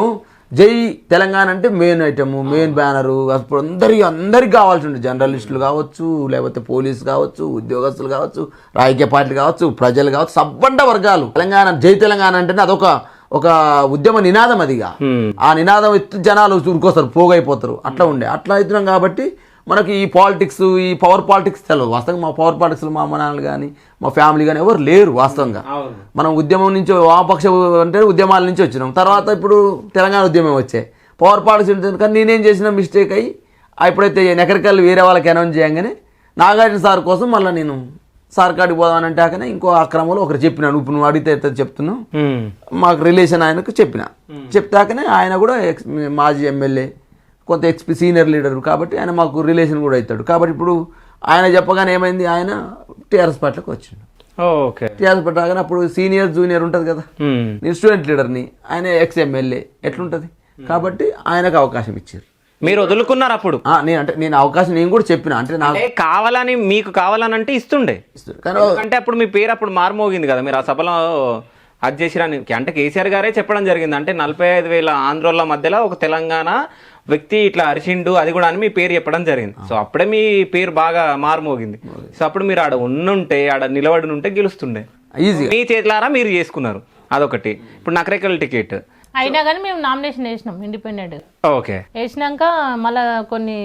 జై తెలంగాణ అంటే మెయిన్ ఐటమ్, మెయిన్ బ్యానరు. అప్పుడు అందరికి కావాల్సి ఉంటుంది, జర్నలిస్టులు కావచ్చు, లేకపోతే పోలీసు కావచ్చు, ఉద్యోగస్తులు కావచ్చు, రాజకీయ పార్టీలు కావచ్చు, ప్రజలు కావచ్చు, సబ్బండ వర్గాలు. తెలంగాణ జై తెలంగాణ అంటేనే అదొక ఉద్యమ నినాదం. అదిగా ఆ నినాదం ఎత్తు జనాలు ఉరుకొస్తారు, పోగైపోతారు. అట్లా అవుతున్నాం కాబట్టి మనకి ఈ పాలిటిక్స్, ఈ పవర్ పాలిటిక్స్ తెలియదు వాస్తవంగా. మా పవర్ పాలిటిక్స్లో మా అమ్మ నాన్నలు కానీ మా ఫ్యామిలీ కానీ ఎవరు లేరు వాస్తవంగా. మనం ఉద్యమం నుంచి వామపక్ష అంటే ఉద్యమాల నుంచి వచ్చినాం, తర్వాత ఇప్పుడు తెలంగాణ ఉద్యమం వచ్చాయి, పవర్ పాలిటిక్స్. కానీ నేనేం చేసిన మిస్టేక్ అయ్యి ఎప్పుడైతే నెకరికల్ వేరే వాళ్ళకి అనౌన్స్ చేయగానే నాగార్జున సార్ కోసం మళ్ళీ నేను సార్ కాడికి పోదామని అంటాకనే ఇంకో అక్రమంలో ఒకరు చెప్పినాను. ఇప్పుడు నువ్వు అడిగితే ఎట్లా చెప్తున్నావు, మాకు రిలేషన్ ఆయనకు చెప్తాకనే ఆయన కూడా మాజీ ఎమ్మెల్యే, కొంత సీనియర్ లీడర్ కాబట్టి ఆయన మాకు రిలేషన్ కూడా అవుతాడు. కాబట్టి ఇప్పుడు ఆయన చెప్పగానే ఏమైంది, ఆయన టీఆర్ఎస్ పార్టీలోకి వచ్చిండు. ఓకే. టీఆర్ఎస్ పార్టీ రాగానే అప్పుడు సీనియర్ జూనియర్ ఉంటుంది కదా, నేను స్టూడెంట్ లీడర్ని, ఆయన ఎక్స్ ఎమ్మెల్యే, ఎట్లుంటుంది కాబట్టి ఆయనకు అవకాశం ఇచ్చారు. మీరు వదులుకున్నారు అప్పుడు? నేను అవకాశం నేను కూడా చెప్పిన, అంటే నాకు కావాలని, మీకు కావాలని అంటే ఇస్తుండే. అంటే అప్పుడు మీ పేరు అప్పుడు మారుమోగింది కదా, మీరు ఆ సభలో అది చేసిరానికి. అంటే కేసీఆర్ గారే చెప్పడం జరిగింది, అంటే 45,000 ఆంధ్రోళ్ళ మధ్యలో ఒక తెలంగాణ వ్యక్తి ఇట్లా అరిచిండు, అది కూడా అని మీ పేరు చెప్పడం జరిగింది. సో అప్పుడే మీ పేరు బాగా మారుమోగింది. సో అప్పుడు మీరు ఆడ ఉంటే, ఆడ నిలబడి ఉంటే గెలుస్తుండే. ఈజీ మీ చేతులారా మీరు చేసుకున్నారు, అదొకటి. ఇప్పుడు నకరేకల్ టికెట్ అయినా కానీ మేము నామినేషన్ వేసినాం ఇండిపెండెంట్. ఓకే. వేసినాక మళ్ళా కొన్ని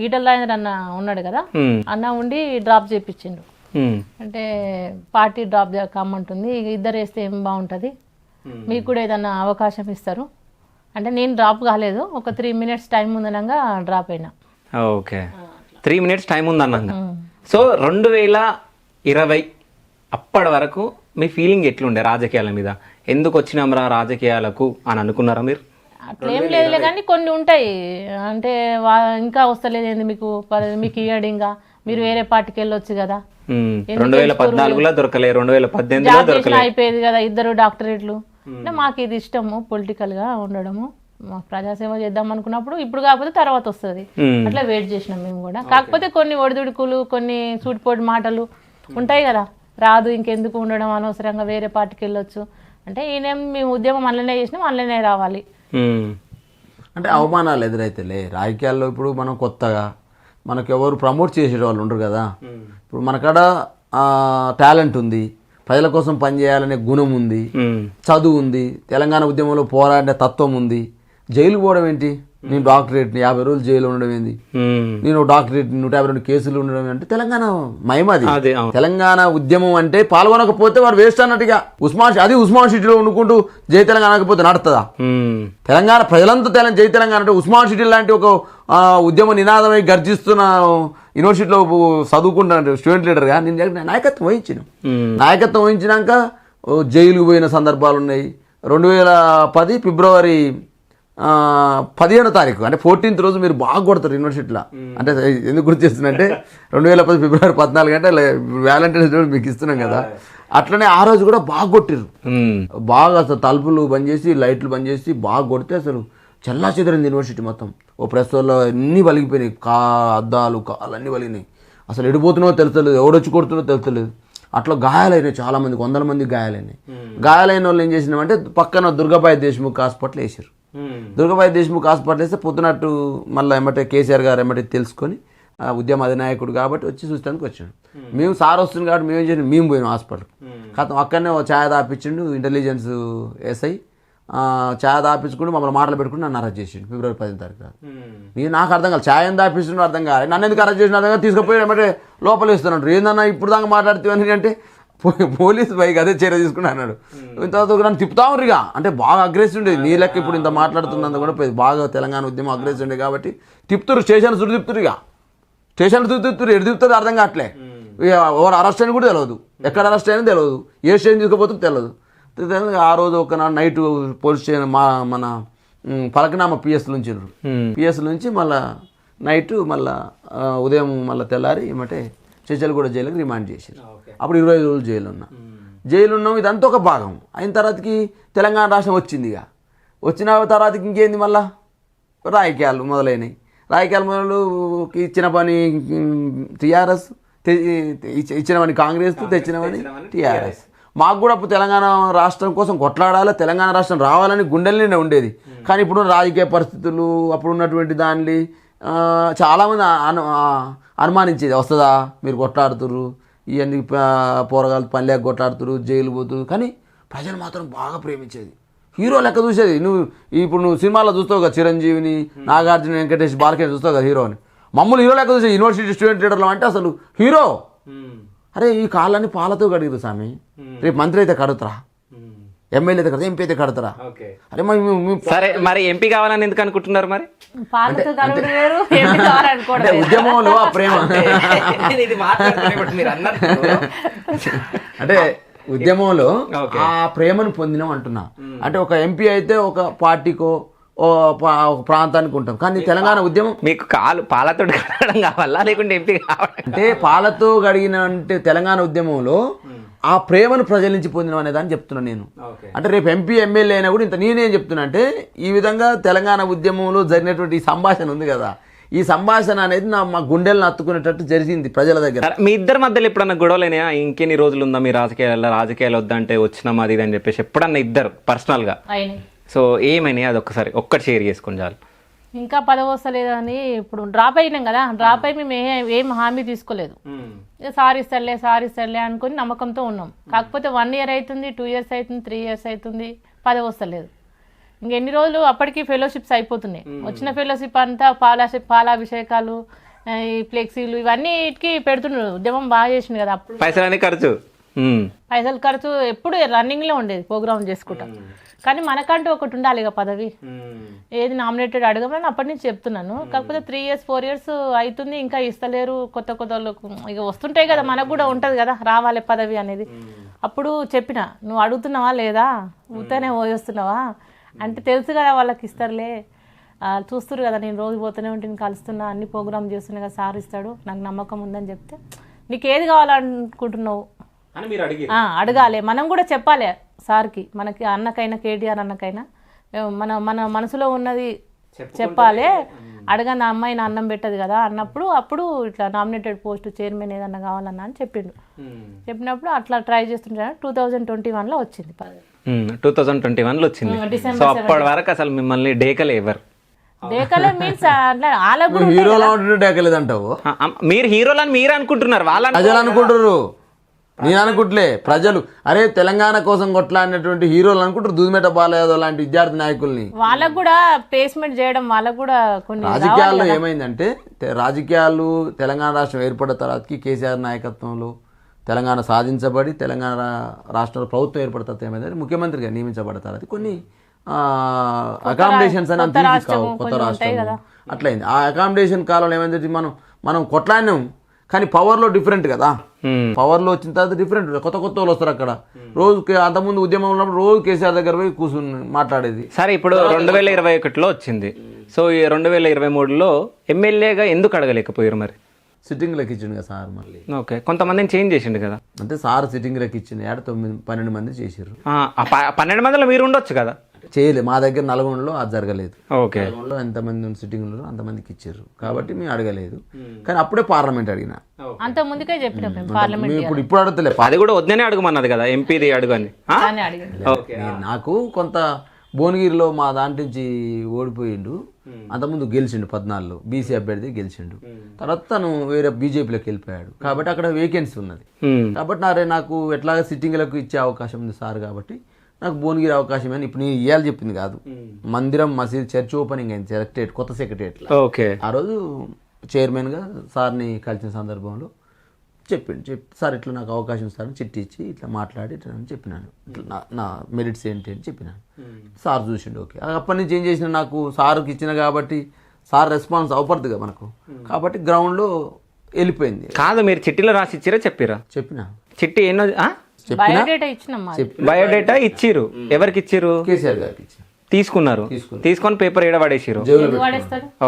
ఈటల రాజేంద్ర అన్న ఉన్నాడు కదా, అన్న ఉండి డ్రాప్ చేయించిండు. అంటే పార్టీ డ్రాప్ కమ్మంటుంది, ఇద్దరు వేస్తే ఏం బాగుంటుంది, మీకు కూడా ఏదన్నా అవకాశం ఇస్తారు అంటే. నేను డ్రాప్ కాలేదు, ఒక 3 minutes టైం ఉందనగా డ్రాప్ అయినా. ఓకే, 3 minutes టైం ఉందన్నాగా. సో 2020 అప్పటి వరకు మీ ఫీలింగ్ ఎట్లుండే రాజకీయాల మీద? ఎందుకు వచ్చినాంరా రాజకీయాలకు అని అనుకున్నారా మీరు? అట్లేం లేదులే, కానీ కొన్ని ఉంటాయి. అంటే ఇంకా వస్తలేదు ఏంది మీకు ఇయ్యాడు, ఇంకా మీరు వేరే పార్టీకి వెళ్ళొచ్చు కదా. 2014లో దొరకలే, 2018లో దొరకలే, అయిపోయేది కదా ఇద్దరు డాక్టరేట్లు. అంటే మాకు ఇది ఇష్టము, పొలిటికల్ గా ఉండడము, మాకు ప్రజాసేవ చేద్దాం అనుకున్నప్పుడు ఇప్పుడు కాకపోతే తర్వాత వస్తుంది, అట్లా వెయిట్ చేసినాం మేము కూడా. కాకపోతే కొన్ని ఒడిదుడుకులు, కొన్ని సూటిపోటి మాటలు ఉంటాయి కదా, రాదు ఇంకెందుకు ఉండడం, అనవసరంగా వేరే పార్టీకి వెళ్ళొచ్చు అంటే, ఈయనేం మేము ఉద్యమం అందులోనే చేసినాం, అందులోనే రావాలి అంటే అవమానాలు ఎదురైతేలే రాజకీయాల్లో. ఇప్పుడు మనం కొత్తగా మనకు ఎవరు ప్రమోట్ చేసే వాళ్ళు ఉండరు కదా. ఇప్పుడు మనకాడ టాలెంట్ ఉంది, ప్రజల కోసం పనిచేయాలనే గుణం ఉంది, చదువు ఉంది, తెలంగాణ ఉద్యమంలో పోరాడే తత్వం ఉంది. జైలు పోవడం ఏంటి, నేను డాక్టరేట్ 50 రోజులు జైలు ఉండడం ఏంది, నేను డాక్టరేట్ 152 కేసులు ఉండడం అంటే తెలంగాణ మహిమది. తెలంగాణ ఉద్యమం అంటే పాల్గొనకపోతే వాడు వేస్ట్ అన్నట్టుగా. ఉస్మాన్ సిటీలో ఉండుకుంటూ జై తెలంగాణ అనకపోతే నడుతుందా? తెలంగాణ ప్రజలంతా జై తెలంగాణ అంటే ఉస్మాన్ సిటీ లాంటి ఒక ఉద్యమ నినాదమై గర్జిస్తున్న యూనివర్సిటీలో చదువుకుంటున్న స్టూడెంట్ లీడర్గా నేను నాయకత్వం వహించినాక జైలుకు పోయిన సందర్భాలు ఉన్నాయి. 2010 ఫిబ్రవరి 15వ తారీఖు అంటే 14th రోజు మీరు బాగా కొడతారు యూనివర్సిటీలో. అంటే ఎందుకు గుర్తు చేస్తున్నంటే 2010 ఫిబ్రవరి 14 అంటే వ్యాలంటైన్స్ డే మీకు ఇస్తున్నాం కదా, అట్లనే ఆ రోజు కూడా బాగా కొట్టిరు. బాగా అసలు తలుపులు బంద్ చేసి, లైట్లు బంద్ చేసి బాగా కొడితే అసలు చల్లా చెదరింది యూనివర్సిటీ మొత్తం. ఓ ప్రెస్లో అన్నీ వలిగిపోయినాయి, అద్దాలు కాళ్ళు అన్నీ వలిగినాయి. అసలు ఎడిపోతున్నావో తెలుస్తలేదు, ఎవడొచ్చి కొడుతున్నావో తెలుస్తలేదు. అట్లా గాయాలైనాయి, చాలామంది 100 మంది గాయాలైనాయి. గాయాలైన వాళ్ళు ఏం చేసినామంటే పక్కన దుర్గాబాయి దేశ్ముఖ్ హాస్పిటల్ వేసారు. దుర్గాబాయి దేశ్ముఖ్ హాస్పిటల్ వేస్తే పొద్దునట్టు మళ్ళీ ఎమ్మటే కేసీఆర్ గారు ఎమ్మటే తెలుసుకొని ఉద్యమ అధినాయకుడు కాబట్టి వచ్చి చూస్తానికి వచ్చాడు. మేము సార్ వస్తుంది కాబట్టి మేము ఏం చేసినాం, మేము పోయినాం హాస్పిటల్. కాదు అక్కడనే ఛాయ్ దాపించిండు ఇంటెలిజెన్స్ ఎస్ఐ, ఛాయ్ దాపించుకుంటూ మమ్మల్ని మాటలు పెట్టుకుని నన్ను అరెస్ట్ చేసిండు ఫిబ్రవరి 10వ తారీఖు. నాకు అర్థం కాదు, ఛాయ్ అని దాపిస్తుండో అర్థం కాదు, నన్ను ఎందుకు అరెస్ట్ చేసిన అర్థం కాదు. తీసుకుపోయి ఏమంటే లోపల ఇస్తున్నాడు. ఏందన్నా ఇప్పుడు దాకా మాట్లాడుతావని అంటే పోలీసు బైక్ అదే చర్య తీసుకుని అన్నాడు. ఇంతవరకు నన్ను తిప్పుతా ఉరిగా, అంటే బాగా అగ్రెసివ్ ఉండేది. నీ లెక్క ఇప్పుడు ఇంత మాట్లాడుతున్నందుకు కూడా బాగా తెలంగాణ ఉద్యమం అగ్రెసివ్ ఉండేది కాబట్టి తిప్పుతురు, స్టేషన్ చుట్టూ తిప్పుతురు. ఇక స్టేషన్ తిప్పుతురు, ఎటు తిప్పుతుంది అర్థం కావట్లే. ఎవరు అరెస్ట్ అని కూడా తెలియదు, ఎక్కడ అరెస్ట్ అయినా తెలియదు, ఏ స్టేషన్ తీసుకుపోతుందో తెలియదు. ఆ రోజు ఒక నైట్ పోలీస్ స్టేషన్ మన పలకనామా పిఎస్ నుంచి మళ్ళీ నైట్ మళ్ళీ ఉదయం మళ్ళీ తెల్లారి ఏమంటే చెంచల్గూడ జైలుకి రిమాండ్ చేశారు. అప్పుడు 20 రోజులు జైలు ఉన్నాం. ఇదంతా ఒక భాగం అయిన తర్వాతకి తెలంగాణ రాష్ట్రం వచ్చింది. ఇక వచ్చిన తర్వాతకి ఇంకేంది మళ్ళా రాజకీయాలు మొదలైనవి. రాజకీయాలు మొదలుకి ఇచ్చిన పని టీఆర్ఎస్, ఇచ్చిన పని కాంగ్రెస్, తెచ్చిన పని టీఆర్ఎస్. మాకు కూడా అప్పుడు తెలంగాణ రాష్ట్రం కోసం కొట్లాడాలి, తెలంగాణ రాష్ట్రం రావాలని గుండెల్లోనే ఉండేది. కానీ ఇప్పుడు రాజకీయ పరిస్థితులు, అప్పుడు ఉన్నటువంటి దాన్ని చాలామంది అనుమానించేది, వస్తుందా మీరు కొట్లాడుతుర్రు, ఇవన్నీ పోరగాళ్ళు పనిలేక కొట్లాడుతురు, జైలు పోతురు. కానీ ప్రజలు మాత్రం బాగా ప్రేమించేది, హీరో లెక్క చూసేది. నువ్వు సినిమాలో చూస్తావు కదా, చిరంజీవిని, నాగార్జున, వెంకటేష్, బాలకృష్ణ చూస్తావు కదా హీరోని, మమ్మల్ని హీరో లెక్క చూసి యూనివర్సిటీ స్టూడెంట్ లీడర్లు అంటే అసలు హీరో. అరే ఈ కాళ్ళని పాలతో కడిగిరు స్వామి, రేపు మంత్రి అయితే కడుగుతారా, ఎమ్మెల్యే అయితే కడతా, ఎంపీ అయితే కడతారా? అరే సరే మరి ఎంపీ కావాలని ఎందుకు అనుకుంటున్నారు మరి? పాలతో కలవడం వేరు, ఏమి కావాలనుకోవడం వేరు. ఉద్యమంలో ఆ ప్రేమ అంటే ఉద్యమంలో ఆ ప్రేమను పొందినాం అంటున్నా. అంటే ఒక ఎంపీ అయితే ఒక పార్టీకో ఒక ప్రాంతానికి ఉంటాం, కానీ తెలంగాణ ఉద్యమం మీకు పాలతో కడగడం కావాలా లేకుంటే ఎంపీ కావాలి? అంటే పాలతో గడిగిన అంటే తెలంగాణ ఉద్యమంలో ఆ ప్రేమను ప్రజల నుంచి పొందిన అనేదాన్ని చెప్తున్నాను నేను. అంటే రేపు ఎంపీ ఎమ్మెల్యే అయినా కూడా ఇంత నేనేం చెప్తున్నా అంటే ఈ విధంగా తెలంగాణ ఉద్యమంలో జరిగినటువంటి ఈ సంభాషణ ఉంది కదా, ఈ సంభాషణ అనేది మా గుండెలను అత్తుకునేటట్టు జరిగింది ప్రజల దగ్గర. మీ ఇద్దరి మధ్యలో ఎప్పుడన్నా గొడవలేనా? ఇంకెన్ని రోజులు ఉందా మీ రాజకీయాలు వద్దంటే వచ్చినాం అది ఇది అని చెప్పేసి ఎప్పుడన్నా ఇద్దరు పర్సనల్ గా? సో ఏమైనా అది ఒక్కటి షేర్ చేసుకొని చాలు. ఇంకా 10 వస్తలేదని ఇప్పుడు డ్రాప్ అయినాం కదా, డ్రాప్ అయి మేము ఏం హామీ తీసుకోలేదు. సార్ ఇస్తాడులే అనుకుని నమ్మకంతో ఉన్నాం. కాకపోతే 1 year అవుతుంది, 2 years అవుతుంది, 3 years అవుతుంది, 10 వస్తలేదు. ఇంకెన్ని రోజులు అప్పటికి ఫెలోషిప్స్ అయిపోతున్నాయి. వచ్చిన ఫెలోషిప్ అంతా పాలాభిషేకాలు, ఈ ఫ్లెక్సీలు ఇవన్నీకి పెడుతున్నారు. ఉద్యమం బాగా చేసింది కదా అప్పుడు. పైసలు ఖర్చు ఎప్పుడు రన్నింగ్ లో ఉండేది, ప్రోగ్రామ్ చేసుకుంటాం. కానీ మనకంటూ ఒకటి ఉండాలి ఇక పదవి, ఏది నామినేటెడ్ అడగమని అప్పటి నుంచి చెప్తున్నాను. కాకపోతే 3 years 4 years అవుతుంది, ఇంకా ఇస్తలేరు. కొత్త ఇక వస్తుంటాయి కదా, మనకు కూడా ఉంటుంది కదా రావాలి పదవి అనేది. అప్పుడు చెప్పిన, నువ్వు అడుగుతున్నావా లేదా, ఊతనే పోయేస్తున్నావా అంటే తెలుసు కదా వాళ్ళకి ఇస్తారులే, చూస్తురు కదా నేను రోజు పోతూనే ఉంటుంది, కలుస్తున్నా, అన్ని ప్రోగ్రామ్ చేస్తున్నా కదా, సార్ ఇస్తాడు, నాకు నమ్మకం ఉందని చెప్తే నీకు ఏది కావాలనుకుంటున్నావు అడగాలి. మనం కూడా చెప్పాలి సార్కి, మనకి అన్నకైనా కేటీఆర్ అన్నకైనా మన మనసులో ఉన్నది చెప్పాలి. అడగని అమ్మాయి నా అన్నం పెట్టదు కదా అన్నప్పుడు అప్పుడు ఇట్లా నామినేటెడ్ పోస్ట్ చైర్మన్ ఏదన్నా కావాలన్నా అని చెప్పిండు. చెప్పినప్పుడు అట్లా ట్రై చేస్తుంటాను. 2021లో వచ్చింది. 2021లో వచ్చింది. సో అప్పటి వరకు అసలు మిమ్మల్ని డేకలే ఎవరు? డేకలే మీన్స్ హీరోలా ఉంటుంటే డేకలేదంటావు. మీరు హీరోలని మీరు అనుకుంటున్నారు, ప్రజలు అనుకుంటారు, నేను అనుకుంటలే. ప్రజలు అరే తెలంగాణ కోసం కొట్లాడినటువంటి హీరోలు అనుకుంటారు. దూదిమెట బాలయాదవ్ లాంటి విద్యార్థి నాయకుల్ని వాళ్ళకు కూడా ప్లేస్మెంట్ చేయడం, వాళ్ళకు కూడా కొన్ని రాజకీయాల్లో ఏమైందంటే రాజకీయాలు తెలంగాణ రాష్ట్రం ఏర్పడిన తర్వాతకి కేసీఆర్ నాయకత్వంలో తెలంగాణ సాధించబడి తెలంగాణ రాష్ట్రంలో ప్రభుత్వం ఏర్పడిన తర్వాత ఏమైందంటే ముఖ్యమంత్రిగా నియమించబడిన తర్వాత కొన్ని అకామిడేషన్స్ అని కొత్త రాష్ట్రం అట్లయింది. ఆ అకామిడేషన్ కాలంలో ఏమైందంటే మనం కొట్లాడినాం, కానీ పవర్లో డిఫరెంట్ కదా. పవర్లో వచ్చిన తర్వాత డిఫరెంట్, కొత్త వాళ్ళు వస్తారు అక్కడ. రోజు అంతకుముందు ఉద్యమం ఉన్నప్పుడు రోజు కేసీఆర్ దగ్గర పోయి కూర్చుని మాట్లాడేది. సరే ఇప్పుడు 2021లో వచ్చింది. సో ఈ 2023లో ఎమ్మెల్యేగా ఎందుకు అడగలేకపోయారు మరి? సిట్టింగ్ లెక్క ఇచ్చిండు కదా సార్. మళ్ళీ ఓకే, కొంతమందిని చేంజ్ చేసిండు కదా. అంటే సార్ సిట్టింగ్ లెక్క ఇచ్చిండు, 12 మంది చేసారు. 12 మందిలో మీరు ఉండొచ్చు కదా. చేయలేదు, మా దగ్గర నల్గొండలో అది జరగలేదు. ఓకే, నల్గొండలో ఎంతమంది సిట్టింగ్ ఉన్నారో అంతమందికి ఇచ్చారు కాబట్టి మేము అడగలేదు. కానీ అప్పుడే పార్లమెంట్ అడిగిన, అంత ముందుకే చెప్పినాం పార్లమెంట్. ఇప్పుడు అడగలేదు, అది కూడా వద్దనే అడగమన్నది కదా, ఎంపీది అడుగని. నాకు కొంత భువనగిరిలో మా దాంట్ నుంచి ఓడిపోయిండు, అంతకుముందు గెలిచిండు 14లో బీసీ అభ్యర్థి గెలిచిండు. తర్వాత తను వేరే బీజేపీలోకి వెళ్ళిపోయాడు కాబట్టి అక్కడ వేకెన్సీ ఉన్నది. కాబట్టి నాకు ఎట్లాగా సిట్టింగ్లకు ఇచ్చే అవకాశం ఉంది సార్, కాబట్టి నాకు భువనగిరి అవకాశం అని ఇప్పుడు నేను ఇవ్వాలి చెప్పింది కాదు. మందిరం మసీద్ చర్చ్ ఓపెనింగ్ అయింది సెక్రటరేట్, కొత్త సెక్రటరేట్. ఓకే, ఆ రోజు చైర్మన్గా సార్ని కలిసిన సందర్భంలో చెప్పి సార్ ఇట్లా నాకు అవకాశం సార్ చిట్టి ఇచ్చి ఇట్లా మాట్లాడి ఇట్లా అని చెప్పినాను, ఇట్లా నా మెరిట్స్ ఏంటి అని చెప్పినాను. సార్ చూసిండు. ఓకే, అప్పటి నుంచి ఏం చేసిన, నాకు సార్కి ఇచ్చిన కాబట్టి సార్ రెస్పాన్స్ అవపడుతుంది కదా మనకు, కాబట్టి గ్రౌండ్లో వెళ్ళిపోయింది. కాదు, మీరు చిట్టిలో రాసి ఇచ్చిరా చెప్పిరా? చెప్పిన చిట్టి ఎన్నో బయోడేటా ఇచ్చిరు. ఎవరికి ఇచ్చిరు? కేసీఆర్ గారికి ఇచ్చి తీసుకున్నారు. తీసుకొని పేపర్ ఏడ పడేసిరు.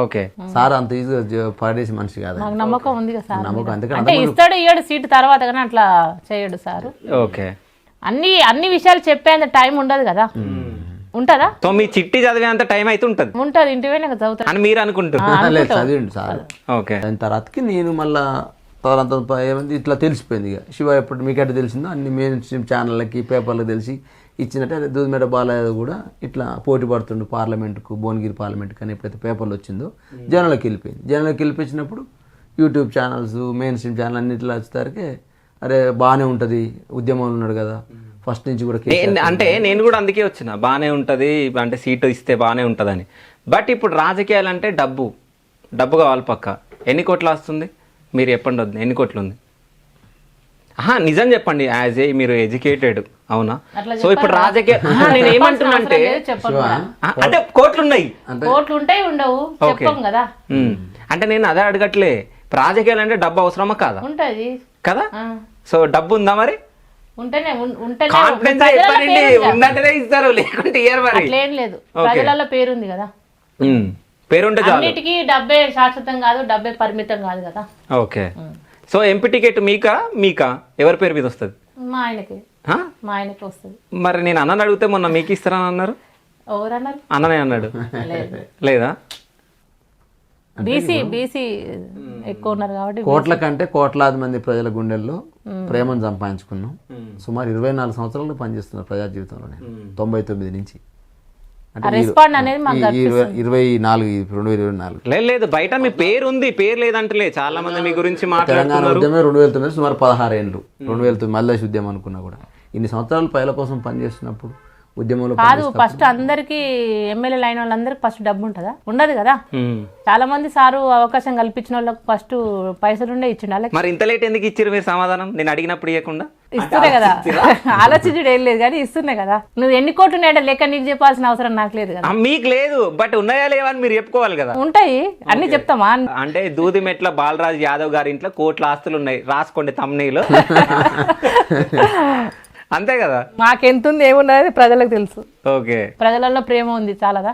ఓకే, సార్ అంత ఈజీగా పడేసి మనిషి కాదు, నమ్మకం ఉంది కదా సార్. నమ్మకం అంటే ఇస్తాడు ఇయ్యాడు సీట్ తర్వాత కానీ అట్లా చేయడు సార్. ఓకే, అన్ని విషయాలు చెప్పేంత టైం ఉండదు కదా. ఉంటదా? సో మీ చిట్టి చదివేంత టైం అయితే ఉంటది. ఇంటి పోయినా చదువుతాడు అని మీరు అనుకుంటున్నారు. చదివిండు సార్. ఓకే, దాని తర్వాతకి నేను మళ్ళా ఏమైంది ఇట్లా తెలిసిపోయింది. ఇక శివ ఎప్పుడు మీకంటే తెలిసిందో అన్ని మెయిన్ స్ట్రీమ్ ఛానళ్ళకి పేపర్లకు తెలిసి ఇచ్చినట్టే దూదిమెట బాలయ్య కూడా ఇట్లా పోటీ పడుతుండు పార్లమెంట్కు, భువనగిరి పార్లమెంట్కి అని ఎప్పుడైతే పేపర్లు వచ్చిందో జనంలోకి వెళ్ళిపోయింది. జనంలోకి వెళ్ళిపించినప్పుడు YouTube channels mainstream channel అన్నింటిలో వచ్చేసరికి అరే బాగానే ఉంటుంది, ఉద్యమంలో ఉన్నాడు కదా ఫస్ట్ నుంచి కూడా. అంటే నేను కూడా అందుకే వచ్చిన, బాగానే ఉంటుంది అంటే సీటు ఇస్తే బాగానే ఉంటుందని. బట్ ఇప్పుడు రాజకీయాలు అంటే డబ్బు కావాలి పక్క. ఎన్ని కోట్లు వస్తుంది మీరు చెప్పండి వద్దు, ఎన్ని కోట్లు ఉంది? నిజం చెప్పండి, యాజ్ ఏ మీరు ఎడ్యుకేటెడ్, అవునా? అట్లా సో ఇప్పుడు రాజకీయ నేను ఏమంటున్నా అంటే చెప్పండి కూడా. అంటే కోట్లు ఉన్నాయి, కోట్లు ఉంటాయి ఉండవు చెప్పం కదా. అంటే నేను అదే అడగట్లే, రాజకీయాలు అంటే డబ్బు అవసరమా కాదా? ఉంటది కదా. సో డబ్బు ఉందా మరి? ఉంటేనే ఉంటేనే కాన్ఫిడెన్స్ చెప్పండి, ఉందంటేనే ఇస్తారు, లేకుంటే ఇయ్యరు మరి. అట్లేం లేదు, ప్రజలలో పేరుంది కదా. పేరుంటే చాలు. అన్నిటికీ డబ్బే శాశ్వతం కాదు, డబ్బే పరిమితం కాదు కదా. ఓకే. సో ఎంపీ టికెట్ మీకా ఎవరి పేరు మీద వస్తుంది? మా ఆయనకి వస్తుంది. మరి నేను అన్నని అడిగితే మొన్న మీకు ఇస్తారని అన్నారు. ఎవరన్నారు? అన్ననే అన్నాడు. లేదా? బీసీ ఎక్కువ ఉన్నారు కాబట్టి కోట్ల కంటే కోట్లాది మంది ప్రజల గుండెల్లో ప్రేమను సంపాదించుకున్నాం. సుమారు 24 సంవత్సరాలు పనిచేస్తున్నారు ప్రజా జీవితంలో నేను, 99 నుంచి. రెస్పాండ్ అనేది మాకు 2024 లేదు, బయట మీ పేరు ఉంది, పేరు లేదంటలే. చాలా మంది మీ గురించి తెలంగాణ మాట్లాడుతున్నారు. ఉద్యమే 2009 సుమారు 16 ఏళ్ళు, 2009 మల్లేష్ ఉద్యమం అనుకున్నా కూడా ఇన్ని సంవత్సరాలు ప్రజల కోసం పనిచేస్తున్నప్పుడు ఉద్యమంలో కాదు. ఫస్ట్ అందరికి ఎమ్మెల్యే లైన్ వాళ్ళందరికి ఫస్ట్ డబ్బు ఉంటుందా? ఉండదు కదా. చాలా మంది సారు అవకాశం కల్పించిన వాళ్ళకి ఫస్ట్ పైసలుండే ఇచ్చిండు. మరి ఇంత లేట్ ఎందుకు ఇచ్చారు మీరు సమాధానం? నేను అడిగినప్పుడు ఇవ్వకుండా ఇస్తున్నా కదా, ఆలోచించడం ఏం లేదు కానీ ఇస్తున్నా కదా. నువ్వు ఎన్ని కోట్లు ఉన్నాయో లెక్క నీకు చెప్పాల్సిన అవసరం నాకు లేదు కదా. మీకు లేదు, బట్ ఉన్నాయా లేవా అని మీరు చెప్పుకోవాలి కదా. ఉంటాయి, అన్ని చెప్తామా? అంటే దూదిమెట్ల బాలరాజు యాదవ్ గారి ఇంట్లో కోట్ల ఆస్తులు ఉన్నాయి, రాసుకోండి తమ్నీలో. అంతే కదా. మాకెంతుంది ఏమున్నది ప్రజలకు తెలుసు. ఓకే. ప్రజలలో ప్రేమ ఉంది చాలదా.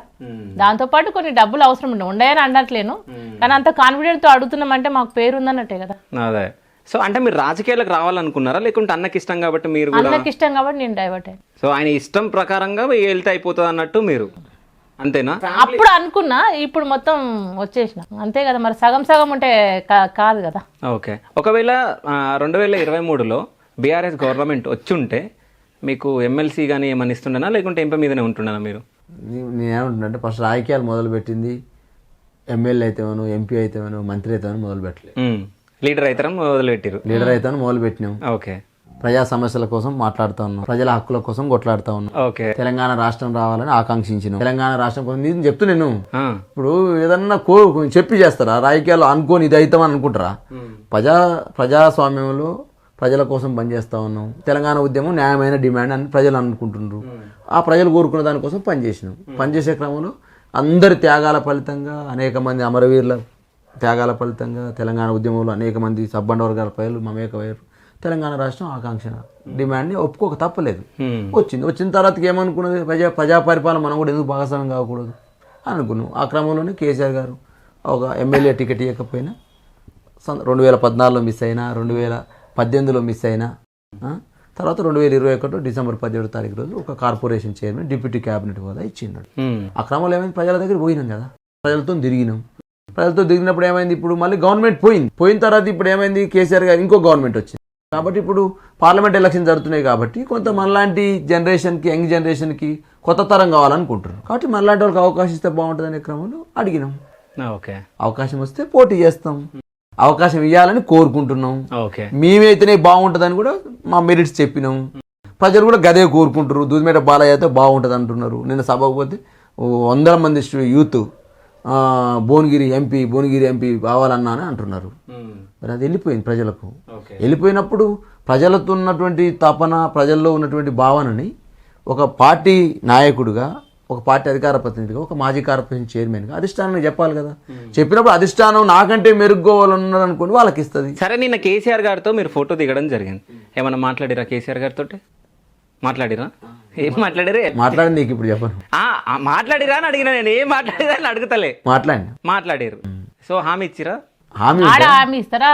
దాంతో పాటు కొన్ని డబ్బులు అవసరం ఉండయని అనట్లేను, కానీ అంత కాన్ఫిడెంట్ తో అడుగుతున్నామంటే మాకు పేరు ఉందన్నట్టే కదా. అదే. సో అంటే మీరు రాజకీయాలకు రావాలనుకున్నారా, లేకుంటే అన్నకి ఇష్టం కాబట్టి మీరు? అన్నకి ఇష్టం కాబట్టి నేను డైవర్ట్ అయ్యాను. సో ఆయన ఇష్టం ప్రకారంగా వెళ్తే అయిపోతుంది అన్నట్టు మీరు, అంతేనా? అప్పుడు అనుకున్నా, ఇప్పుడు మొత్తం వచ్చేసిన అంతే కదా. మరి సగం సగం ఉంటే కాదు కదా. ఓకే. ఒకవేళ 2023లో బీఆర్ఎస్ గవర్నమెంట్ వచ్చుంటే మీకు ఎమ్మెల్సీ కానీ ఏమన్నా ఇస్తుండనా, లేకుంటే ఎంపీ మీదనే ఉంటుండనా మీరు? నేనేమంటున్నా, ఫస్ట్ రాజకీయాలు మొదలుపెట్టింది ఎమ్మెల్యే అయితేమను, ఎంపీ అయితేమను, మంత్రి అయితేమను మొదలుపెట్టలేదు. లీడర్ అయితారని మొదలుపెట్టారు. లీడర్ అయితేమని మొదలుపెట్టినాం. ఓకే. ప్రజా సమస్యల కోసం మాట్లాడుతూ ఉన్నాం, ప్రజల హక్కుల కోసం కొట్లాడుతూ ఉన్నాం. ఓకే. తెలంగాణ రాష్ట్రం రావాలని ఆకాంక్షించినాం. తెలంగాణ రాష్ట్రం కోసం నేను చెప్తూ నేను ఇప్పుడు ఏదన్నా చెప్పి చేస్తారా? రాజకీయాలు అనుకోని ఇది అవుతామని అనుకుంటారా? ప్రజాస్వామ్యంలో ప్రజల కోసం పనిచేస్తూ ఉన్నాం. తెలంగాణ ఉద్యమం న్యాయమైన డిమాండ్ అని ప్రజలు అనుకుంటున్నారు. ఆ ప్రజలు కోరుకున్న దానికోసం పనిచేసినాం. పనిచేసే క్రమంలో అందరి త్యాగాల ఫలితంగా, అనేక మంది అమరవీరుల త్యాగాల ఫలితంగా తెలంగాణ ఉద్యమంలో అనేక మంది సబ్బండ వర్గాల ప్రజలు మమేకమయ్యారు. తెలంగాణ రాష్ట్రం ఆకాంక్ష డిమాండ్ని ఒప్పుకోక తప్పలేదు. వచ్చిన తర్వాత ఏమనుకున్నది, ప్రజా పరిపాలన మనం కూడా ఎందుకు భాగస్వామ్యం కాకూడదు అనుకున్నాం. ఆ క్రమంలోనే కేసీఆర్ గారు ఒక ఎమ్మెల్యే టికెట్ ఇవ్వకపోయినా 2014లో మిస్ అయినా, 2018లో మిస్ అయినా, తర్వాత 2021 డిసెంబర్ 17వ తారీఖు రోజు ఒక కార్పొరేషన్ చైర్మన్, డిప్యూటీ క్యాబినెట్ హోదా ఇచ్చిన్నాడు. ఆ క్రమంలో ఏమైంది, ప్రజల దగ్గర పోయినాం కదా, ప్రజలతో తిరిగినాం. ప్రజలతో దిగినప్పుడు ఏమైంది, ఇప్పుడు మళ్ళీ గవర్నమెంట్ పోయిన తర్వాత ఇప్పుడు ఏమైంది, కేసీఆర్ గారు ఇంకో గవర్నమెంట్ వచ్చింది కాబట్టి ఇప్పుడు పార్లమెంట్ ఎలక్షన్ జరుగుతున్నాయి కాబట్టి కొంత మనలాంటి జనరేషన్కి, యంగ్ జనరేషన్కి కొత్త తరం కావాలనుకుంటున్నారు. కాబట్టి మనలాంటి వాళ్ళకి అవకాశం ఇస్తే బాగుంటుంది అనే క్రమంలో అడిగినాం. ఓకే. అవకాశం వస్తే పోటీ చేస్తాం, అవకాశం ఇవ్వాలని కోరుకుంటున్నాం. ఓకే. మేమైతేనే బాగుంటుందని కూడా మా మెరిట్స్ చెప్పినాం. ప్రజలు కూడా గదే కోరుకుంటారు, దూదిమేట బాలయ్య అయితే బాగుంటుంది అంటున్నారు. నిన్న సభకు పోతే 100 మంది యూత్ భువనగిరి ఎంపీ కావాలన్నా అని అంటున్నారు. మరి అది వెళ్ళిపోయింది ప్రజలకు. వెళ్ళిపోయినప్పుడు ప్రజలతో ఉన్నటువంటి తపన, ప్రజల్లో ఉన్నటువంటి భావనని ఒక పార్టీ నాయకుడిగా, ఒక పార్టీ అధికార ప్రతినిధిగా, ఒక మాజీ కార్పొరేషన్ చైర్మన్గా అధిష్టానానికి చెప్పాలి కదా. చెప్పినప్పుడు అధిష్టానం నాకంటే మెరుగ్కోవాలన్నారు అనుకోండి, వాళ్ళకి ఇస్తుంది. సరే, నిన్న కేసీఆర్ గారితో మీరు ఫోటో దిగడం జరిగింది, ఏమన్నా మాట్లాడిరా కేసీఆర్ గారితో? మాట్లాడిరా? ఏం మాట్లాడిరే? మాట్లాడి నీకు ఇప్పుడు చెప్పను. మాట్లాడిరా అని అడిగినా, నేను ఏం మాట్లాడిరా అని అడుగుతలే. మాట్లాడారు. సో హామీ ఇచ్చిరా? హామీ ఇస్తారా?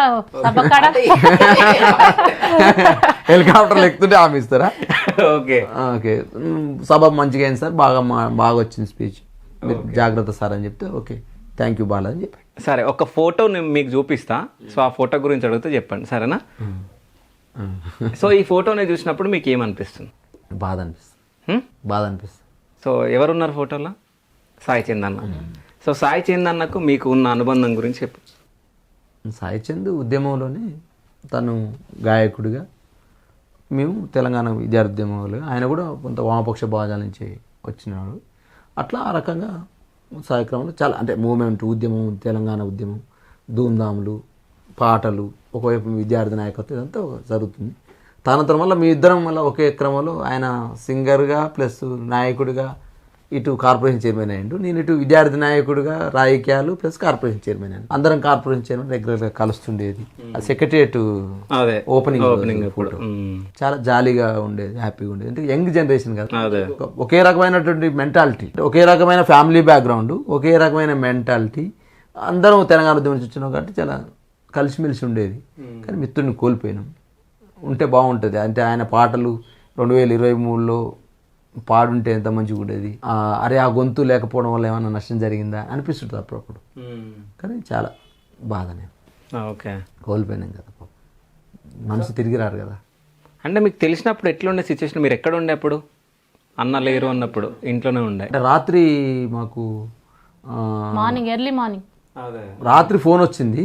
హెలికాప్టర్లు ఎక్కుతుంటే హామీ ఇస్తారా? ఓకే. ఓకే, సభ మంచిగా అయింది సార్, బాగా వచ్చింది స్పీచ్, మీరు జాగ్రత్త సార్ అని చెప్తే ఓకే థ్యాంక్ యూ బాలా అని చెప్పాడు. సరే, ఒక ఫోటో మీకు చూపిస్తా, సో ఆ ఫోటో గురించి అడిగితే చెప్పండి, సరేనా? సో ఈ ఫోటోని చూసినప్పుడు మీకు ఏమనిపిస్తుంది? బాధ అనిపిస్తుంది. సో ఎవరున్నారు ఫోటోలో? సాయి చంద్ అన్న. సో సాయి చంద్ అన్నకు మీకు ఉన్న అనుబంధం గురించి చెప్పు. సాయి చంద్ ఉద్యమంలోనే తను గాయకుడిగా, మేము తెలంగాణ విద్యార్థి ఉద్యమంలో, ఆయన కూడా కొంత వామపక్ష భావాల నుంచి వచ్చినాడు. అట్లా ఆ రకంగా సాయక్రమంలో చాలా అంటే మూమెంట్, ఉద్యమం, తెలంగాణ ఉద్యమం, ధూమ్ధాములు, పాటలు, ఒకవైపు విద్యార్థి నాయకత్వం ఇదంతా జరుగుతుంది. తనంతరం వల్ల మీ ఇద్దరం వల్ల ఒకే క్రమంలో ఆయన సింగర్గా ప్లస్ నాయకుడిగా ఇటు కార్పొరేషన్ చైర్మన్ అయ్యిండు, నేను ఇటు విద్యార్థి నాయకుడిగా రాజకీయాలు ప్లస్ కార్పొరేషన్ చైర్మన్ అయ్యాను. అందరం కార్పొరేషన్ చైర్మన్ రెగ్యులర్గా కలుస్తుండేది. సెక్రటరియట్ ఓపెనింగ్ ఫోటో చాలా జాలీగా ఉండేది, హ్యాపీగా ఉండేది. అంటే యంగ్ జనరేషన్ కదా, ఒకే రకమైనటువంటి మెంటాలిటీ, ఒకే రకమైన ఫ్యామిలీ బ్యాక్గ్రౌండ్, ఒకే రకమైన మెంటాలిటీ, అందరం తెలంగాణ ఉద్యమం నుంచి వచ్చినాం కాబట్టి చాలా కలిసిమెలిసి ఉండేది. కానీ మిత్రుడిని కోల్పోయినాం. ఉంటే బాగుంటుంది అంటే ఆయన పాటలు 2023లో పాడుంటే ఎంత మంచిగా ఉండేది. అరే ఆ గొంతు లేకపోవడం వల్ల ఏమైనా నష్టం జరిగిందా అనిపిస్తుంది అప్పుడప్పుడు. కానీ చాలా బాధనే, ఓకే కోల్పోయినాం కదా, మనసు తిరిగి రారు కదా. అంటే మీకు తెలిసినప్పుడు ఎట్లుండే సిచ్యువేషన్, మీరు ఎక్కడ ఉండే అప్పుడు? అన్న లేరు అన్నప్పుడు ఇంట్లోనే ఉండే? అంటే రాత్రి మాకు మార్నింగ్ ఎర్లీ మార్నింగ్ రాత్రి ఫోన్ వచ్చింది.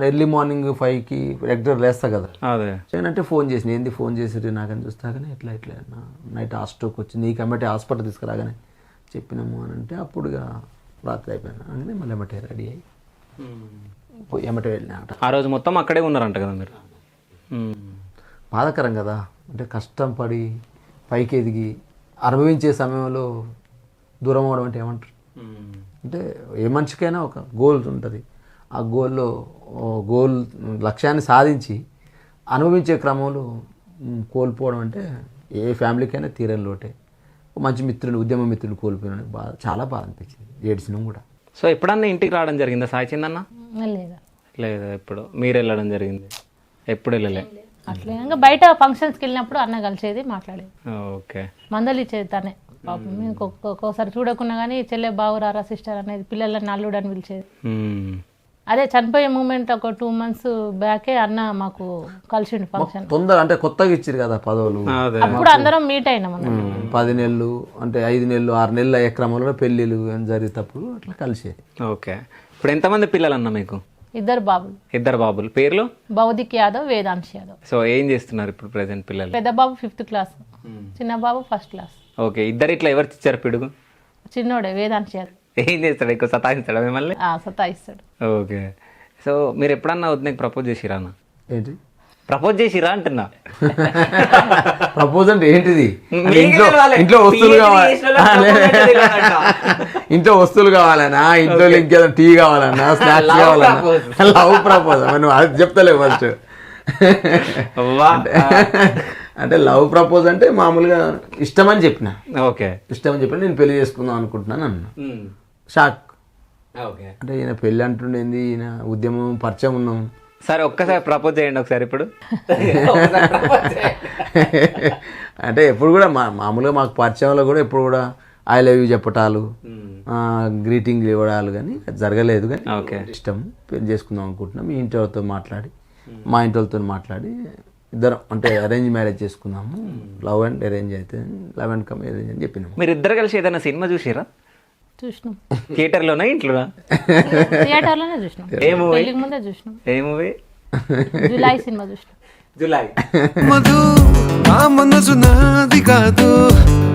ఎర్లీ మార్నింగ్ 5కి రెగ్యులర్ లేస్తా కదా, అదే అంటే ఫోన్ చేసిన ఏంది ఫోన్ చేసి నాకని చూస్తాగానే ఇట్లా నైట్ స్ట్రోక్ వచ్చింది, నీకు ఎమ్మటే హాస్పిటల్ తీసుకురాగానే చెప్పినాము అని అంటే అప్పుడుగా రాత్రి అయిపోయినా అని మళ్ళీ ఎమ్మటే రెడీ అయ్యి ఎమ్మటే వెళ్ళినా. ఆ రోజు మొత్తం అక్కడే ఉన్నారంట కదా మీరు? బాధాకరం కదా, అంటే కష్టం పడి పైకి ఎదిగి అనుభవించే సమయంలో దూరం అవడం అంటే ఏమంటారు? అంటే ఏ మనిషికైనా ఒక గోల్ ఉంటుంది. ఆ గోల్ లక్ష్యాన్ని సాధించి అనుభవించే క్రమంలో కోల్పోవడం అంటే ఏ ఫ్యామిలీకైనా తీరని లోటే. మంచి మిత్రుని, ఉద్యమ మిత్రుని కోల్పోయిన చాలా బాధ అనిపించింది, ఏడ్చినాం కూడా. సో ఎప్పుడన్నా ఇంటికి రావడం జరిగిందా సాయి చందన్న? లేదా లేదా ఎప్పుడు మీరు వెళ్ళడం జరిగింది? ఎప్పుడు వెళ్ళలే? అట్లే ఇంకా బయట ఫంక్షన్స్కి వెళ్ళినప్పుడు అన్న కలిసేది, మాట్లాడేది, ఓకే, మందలు ఇచ్చేది తనే. పాపం మేము ఒక్కోసారి చూడకున్నా కానీ చెల్లె బావురారా సిస్టర్ అనేది పిల్లలని అల్లుడు అని పిలిచేది. అదే చనిపోయే మూమెంట్ ఒక 2 months బ్యాకే అన్న మాకు కలిసిండు ఫంక్షన్. తొందర అంటే కొత్తగా ఇచ్చారు కదా పదవులు, అప్పుడు అందరం మీట్ అయినాం. 10 నెలలు అంటే 5 నెలలు 6 నెలలు అయ్యే క్రమంలో పెళ్ళిళ్ళు జరిగేటప్పుడు అట్లా కలిసేది. ఓకే. ఇప్పుడు ఎంతమంది పిల్లలు అన్న మీకు? 2 బాబులు. 2 బాబులు. పేర్లు? భౌతిక్ యాదవ్, వేదాంశ్ యాదవ్. సో ఏం చేస్తున్నారు ఇప్పుడు ప్రెసెంట్ పిల్లలు? పెద్ద బాబు 5th class, చిన్న బాబు 1st class. ఓకే. ఇద్దరు ఇట్లా ఎవరు ఇచ్చారు పిడుగు? చిన్నోడే వేదాంశ్ యాదవ్. ఏం చేస్తాడు? ఎక్కువ సతాయిస్తాడా మిమ్మల్ని? సతాయిస్తాడు. ఓకే. సో మీరు ఎప్పుడన్నా వద్దు ప్రపోజ్ చేసిరా అన్న? ఏంటి ప్రపోజ్ చేసిరా అంటున్నా? ప్రపోజ్ అంటే ఏంటిది? ఇంట్లో వస్తువులు కావాలి, ఇంట్లో వస్తువులు కావాలన్నా, ఇంట్లో ఇంకేదో టీ కావాలన్నా, స్నాక్స్ కావాలన్నా, లవ్ ప్రపోజ్ నువ్వు అది చెప్తలేవు ఫస్ట్. అంటే లవ్ ప్రపోజ్ అంటే మామూలుగా ఇష్టమని చెప్పిన. ఓకే. ఇష్టమని చెప్పిన, నేను పెళ్లి చేసుకుందాం అనుకుంటున్నాను అన్న. షాక్. ఓకే. అంటే ఈయన పెళ్ళి అంటుండేంది, ఈయన ఉద్యమం పరిచయం ఉన్నాం. సరే ఒక్కసారి ప్రపోజ్ చేయండి ఒకసారి ఇప్పుడు. అంటే ఎప్పుడు కూడా మామూలుగా మాకు పరిచయంలో కూడా ఎప్పుడు కూడా ఐ లవ్ యూ చెప్పటాలు, గ్రీటింగ్లు ఇవ్వడాలు కానీ జరగలేదు. కానీ ఇష్టం, పెళ్లి చేసుకుందాం అనుకుంటున్నాం. మీ ఇంటి వాళ్ళతో మాట్లాడి, మా ఇంటి వాళ్ళతో మాట్లాడి ఇద్దరం అంటే అరేంజ్ మ్యారేజ్ చేసుకున్నాము. లవ్ అండ్ అరేంజ్ అయితే, లవ్ అండ్ కమ్ అరేంజ్ అని చెప్పినాము. మీరు ఇద్దరు కలిసి ఏదైనా సినిమా చూసిరా? చూసినాం. థియేటర్లోనా ఇంట్లోనా? థియేటర్లోనే చూసినాం. పెళ్లికి ముందే చూసినాం. ఏ మూవీ? జులై సినిమా చూసినాం. జులై. మధు నా మనసు నాది కాదు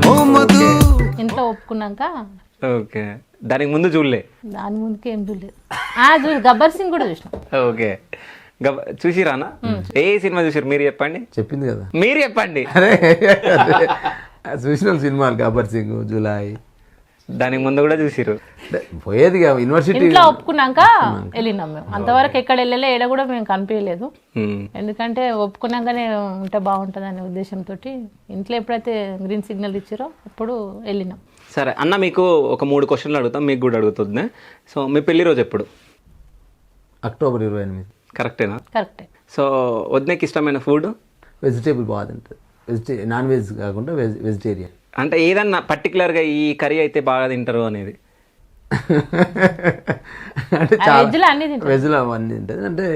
ఓ మధు. ఇంట్లో ఒప్పుకున్నాక. ఓకే. దానికి ముందు చూడలే? దాని ముందుకి ఏం చూడలేదు. గబ్బర్ సింగ్ కూడా చూసినాం. ఓకే. చూసిరానా? ఏ సినిమా చూసారు మీరు చెప్పండి. చెప్పింది కదా, మీరు చెప్పండి. అరే చూసిన సినిమాలు గబ్బర్ సింగ్, జులై. దానికి ముందు కూడా చూసిరు? పోయేది యూనివర్సిటీ. ఇంట్లో ఒప్పుకున్నాక వెళ్ళినాం మేము. అంతవరకు ఎక్కడ వెళ్ళలే, ఏడ కూడా మేము కనిపించలేదు. ఎందుకంటే ఒప్పుకున్నాకనే ఉంటే బాగుంటుంది అనే ఉద్దేశంతో ఇంట్లో ఎప్పుడైతే గ్రీన్ సిగ్నల్ ఇచ్చారో అప్పుడు వెళ్ళినాం. సరే అన్న, మీకు ఒక 3 questions అడుగుతాం, మీకు కూడా అడుగుతుంది. సో మీ పెళ్లి రోజు ఎప్పుడు? అక్టోబర్ 28. కరెక్టేనా? కరెక్టే. సో వదినకి ఇష్టమైన ఫుడ్? వెజిటేబుల్ బాగా తింటుంది. నాన్ వెజ్ కాకుండా వెజిటేరియన్. అంటే ఏదన్నా పర్టికులర్గా ఈ కర్రీ అయితే బాగా తింటారు అనేది? అంటే వెజ్లో అన్ని తింటుంది. అంటే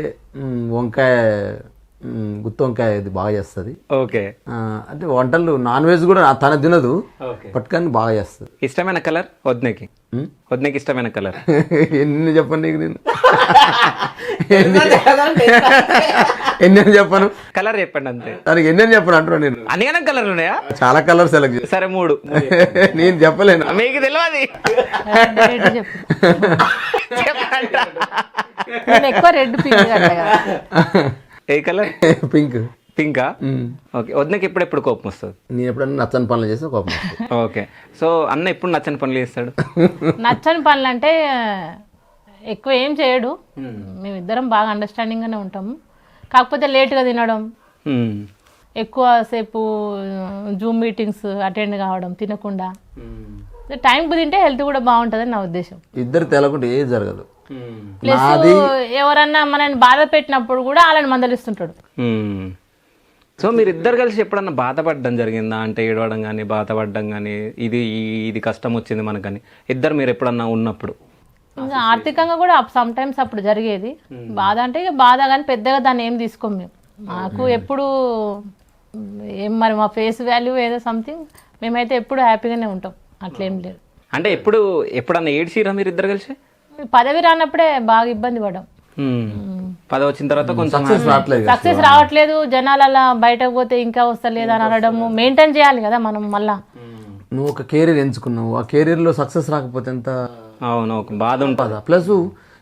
వంకాయ, గుత్తి వంకాయ ఇది బాగా చేస్తుంది. ఓకే. అంటే వంటలు నాన్ వెజ్ కూడా తన తినదు, పట్టుకొని బాగా చేస్తుంది. ఇష్టమైన కలర్ వదినకి? వదినకి ఇష్టమైన కలర్ ఎన్ని చెప్పండి నీకు నేను? ఎన్ని చెప్పను కలర్ చెప్పండి అంతే. దానికి ఎన్ని చెప్పను అంటున్నాను నేను. అన్ని కలర్లు ఉన్నాయా? చాలా కలర్ సెలెక్ట్ చేసి సరే 3. నేను చెప్పలేను. మీకు తెలియదు రెడ్ చెప్పు. నేను ఎక్కువ రెడ్ పింక్ కదా. ఏ కలర్? పింక్. పింకా? ఓకే. వదినకి ఎప్పుడెప్పుడు కోపం వస్తుంది? నేను ఎప్పుడన్నా నచ్చని పనులు చేస్తే కోపం వస్తుంది. ఓకే. సో అన్న ఎప్పుడు నచ్చని పనులు చేస్తాడు? నచ్చని పనులు అంటే ఎక్కువ ఏం చేయడు. మేమిద్దరం బాగా అండర్స్టాండింగ్ గానే ఉంటాము. కాకపోతే లేట్గా తినడం, ఎక్కువ సేపు జూమ్ మీటింగ్స్ అటెండ్ కావడం, తినకుండా. టైంకి తింటే హెల్త్ కూడా బాగుంటుందని నా ఉద్దేశం. ఇద్దరు తెలకుంటే ఏది జరగదు. ప్లస్ ఎవరన్నా మనల్ని బాధ పెట్టినప్పుడు కూడా వాళ్ళని మందలిస్తుంటాడు. సో మీరు ఇద్దరు కలిసి ఎప్పుడన్నా బాధపడడం జరిగిందా? అంటే ఏడవడం కానీ బాధపడడం కానీ, ఇది కష్టం వచ్చింది మనకని ఇద్దరు మీరు ఎప్పుడన్నా ఉన్నప్పుడు? ఇంకా ఆర్థికంగా కూడా సమ్ టైమ్స్ అప్పుడు జరిగేది. బాధ అంటే ఇక బాధ, కానీ పెద్దగా దాన్ని ఏం తీసుకోం మేము. మాకు ఎప్పుడు ఏం మరి మా ఫేస్ వాల్యూ ఏదో సంథింగ్, మేమైతే ఎప్పుడు హ్యాపీగానే ఉంటాం, అట్లేం లేదు. అంటే ఎప్పుడన్నా ఏడ్చిరా మీరు ఇద్దరు కలిసి? పదవి రానప్పుడే బాగా ఇబ్బంది పడ్డాం. పదవి వచ్చిన తర్వాత కొంచెం సక్సెస్ రావట్లేదు, జనాలలా బయటకు పోతే ఇంకా వస్తలేదు అని అనడము, మెయింటైన్ చేయాలి కదా మనం. మళ్ళా నువ్వు ఒక కెరీర్ ఎంచుకున్నావు, ఆ కెరీర్ లో సక్సెస్ రాకపోతే ఎంత అవును ఒక బాధ ఉంటుంది. ప్లస్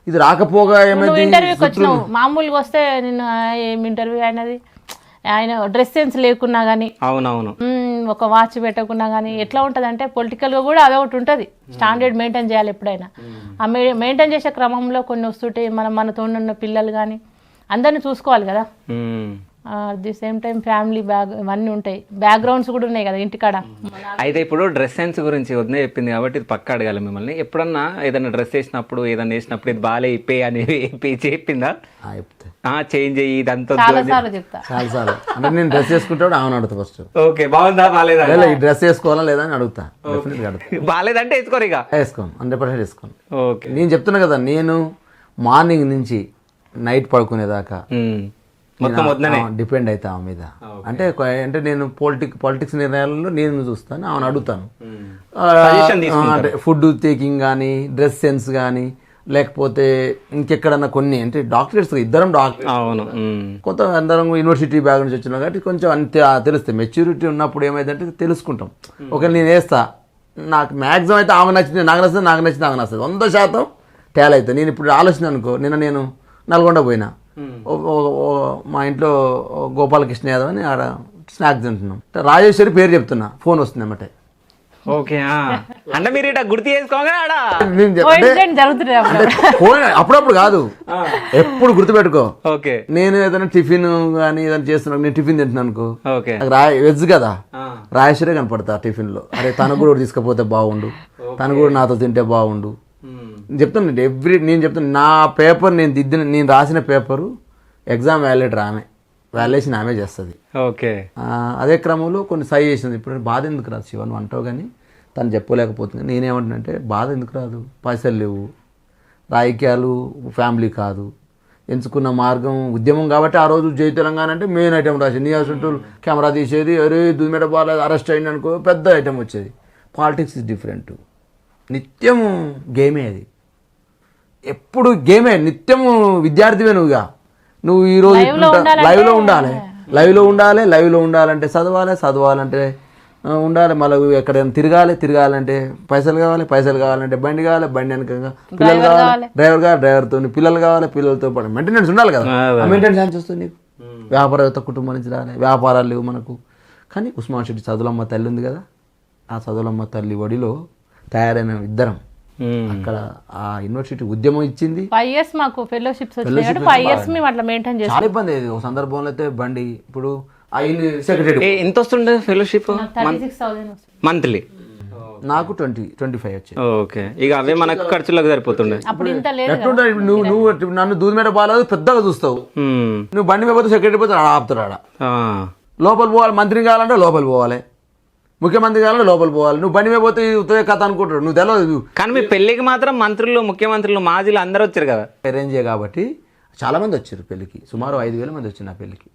ఇది రాకపోగా నువ్వు ఇంటర్వ్యూకి వచ్చినావు, మామూలుగా వస్తే నిన్ను ఏం ఇంటర్వ్యూ అయినది, ఆయన డ్రెస్ సెన్స్ లేకున్నా కానీ, అవునవును, ఒక వాచ్ పెట్టకున్నా కానీ ఎట్లా ఉంటుంది అంటే పొలిటికల్గా కూడా అదే ఒకటి ఉంటుంది. స్టాండర్డ్ మెయింటైన్ చేయాలి ఎప్పుడైనా. ఆ మెయింటైన్ చేసే క్రమంలో కొన్ని వస్తుంటే మనతో ఉన్న పిల్లలు కానీ అందరిని చూసుకోవాలి కదా. At the same time family ఇవన్నీ ఉంటాయి, బ్యాక్గ్రౌండ్స్ కూడా ఉన్నాయి కదా ఇంటికాడ. అయితే ఇప్పుడు డ్రెస్ సెన్స్ గురించి వదిలే చెప్పింది కాబట్టి ఇది పక్క అడగాలి మిమ్మల్ని. ఎప్పుడన్నా ఏదైనా డ్రెస్ వేసినప్పుడు ఏదైనా వేసినప్పుడు ఇది బాలే ఇప్పే అనేది చెప్పిందా? చేంజ్ అయ్యి ఇదంతా చాలా సార్లు చెప్తా. చాలా సార్లు అంటే నేను డ్రెస్ వేసుకుంటాడు ఆమెను అడుగుతా ఫస్ట్. ఓకే బాగుందా బాలేదా, ఈ డ్రెస్ వేసుకోవాలా లేదా అని అడుగుతా. బాలేదంటే వేసుకోరు, ఇక వేసుకోను, 100% వేసుకోను. ఓకే. నేను చెప్తున్నా కదా, నేను మార్నింగ్ నుంచి నైట్ పడుకునేదాకా డిపెండ్ అవుతా ఆమె మీద. అంటే నేను పాలిటిక్స్ నిర్ణయాలలో నేను చూస్తాను, ఆమెను అడుగుతాను. అంటే ఫుడ్ టేకింగ్ కానీ, డ్రెస్ సెన్స్ కానీ, లేకపోతే ఇంకెక్కడన్నా కొన్ని అంటే డాక్టర్స్ ఇద్దరం డాక్టర్, అవును, కొంత అందరం యూనివర్సిటీ బ్యాగ్ నుంచి వచ్చినాం కాబట్టి కొంచెం అంతే తెలుస్తాయి. మెచ్యూరిటీ ఉన్నప్పుడు ఏమైందంటే తెలుసుకుంటాం. ఒకవేళ నేను వేస్తా, నాకు మ్యాక్సిమం అయితే ఆమె నచ్చింది నాకు నచ్చింది, నాకు నచ్చింది ఆమె నచ్చింది, 100% తేలా అవుతుంది. నేను ఇప్పుడు ఆలోచన అనుకో, నేను నల్గొండ పోయినా, మా ఇంట్లో గోపాలకృష్ణ యాదవ్ అని ఆడ స్నాక్స్ తింటున్నాం, రాజేశ్వరి పేరు చెప్తున్నా, ఫోన్ వస్తుంది అన్నమాట. ఓకే. అంటే మీరు ఇట్లా గుర్తు చేసుకోగా ఫోన్ అప్పుడప్పుడు కాదు, ఎప్పుడు గుర్తుపెట్టుకో. ఓకే. నేను ఏదైనా టిఫిన్ కానీ ఏదైనా చేస్తున్నా, నేను టిఫిన్ తింటున్నాను అనుకో, ఓకే, వెజ్ కదా, రాజేశ్వరే కనపడతా టిఫిన్ లో. అరే తను కూడా తీసుకపోతే బాగుండు, తను కూడా నాతో తింటే బాగుండు చెప్తాను. నేను చెప్తాను, నా పేపర్ నేను రాసిన పేపరు ఎగ్జామ్ వాల్యుయేషన్ ఆమె చేస్తుంది. ఓకే. అదే క్రమంలో కొన్ని సై చేసింది. ఇప్పుడు బాధ ఎందుకు రాదు శివ నువ్వు అంటావు, కానీ తను చెప్పలేకపోతుంది. నేనేమంటున్నానంటే బాధ ఎందుకు రాదు, పైసలు లేవు, రాజకీయాలు ఫ్యామిలీ కాదు, ఎంచుకున్న మార్గం ఉద్యమం కాబట్టి ఆ రోజు జై తెలంగాణ అంటే మెయిన్ ఐటెం రాసేది. నీ అసలు కెమెరా తీసేది, అరే దుమ్మెడ బాగాలేదు అరెస్ట్ అయింది అనుకో, పెద్ద ఐటెం వచ్చేది. Politics is different. నిత్యము గేమే, అది ఎప్పుడు గేమే, నిత్యము విద్యార్థివే నువ్వుగా. నువ్వు ఈరోజు లైవ్లో ఉండాలంటే చదవాలంటే ఉండాలి, మళ్ళీ ఎక్కడైనా తిరగాలంటే పైసలు కావాలంటే బండి వెనక పిల్లలు కావాలి, డ్రైవర్తో పిల్లలు కావాలి, పిల్లలతో పాటు మెయింటెనెన్స్ ఉండాలి కదా. ఆ మెయింటెనెన్స్ ఏం చేస్తుంది నీకు? వ్యాపారవేత్త కుటుంబం నుంచి రాలే, వ్యాపారాలు లేవు మనకు. కానీ ఉస్మాన్ షెట్టి చదువులమ్మ తల్లి ఉంది కదా, ఆ చదువులమ్మ తల్లి ఒడిలో తయారైన ఇద్దరం. అక్కడ ఆ యూనివర్సిటీ ఉద్యమం ఇచ్చింది. 5 years మాకు ఫెలోషిప్స్ వచ్చాయి. 5 years మేము అట్లా మెయింటైన్ చేస్తాం. చాలా ఇబ్బంది అయ్యేది. ఒక సందర్భంలో అయితే బండి ఇప్పుడు సెక్రటరీ ఎంత వస్తుండే ఫెలోషిప్? 36,000 మంత్లీ. నాకు 25 వచ్చాయి. ఓకే. ఇక అవే మనకు ఖర్చులకు సరిపోతుండే. అప్పుడు ఇంత లేదు. నువ్వు నన్ను దూది మీద బాగాలేదు పెద్దగా చూస్తావు, నువ్వు బండి మీద పోతే సెక్రటరీ పోతే ఆపుతాడు ఆడ. లోపల పోవాలి, మంత్రి కావాలంటే లోపల పోవాలి, ముఖ్యమంత్రి కావాలంటే లోపల పోవాలి. నువ్వు బండి మీద పోతే ఉత్తరే కథ అనుకుంటాడు, నువ్వు తెలియదు. కానీ మీ పెళ్లికి మాత్రం మంత్రులు, ముఖ్యమంత్రులు, మాజీలు అందరూ వచ్చారు కదా. అరేంజ్ కాబట్టి చాలా మంది వచ్చారు పెళ్లికి. సుమారు 5,000 మంది వచ్చారు నా పెళ్లికి.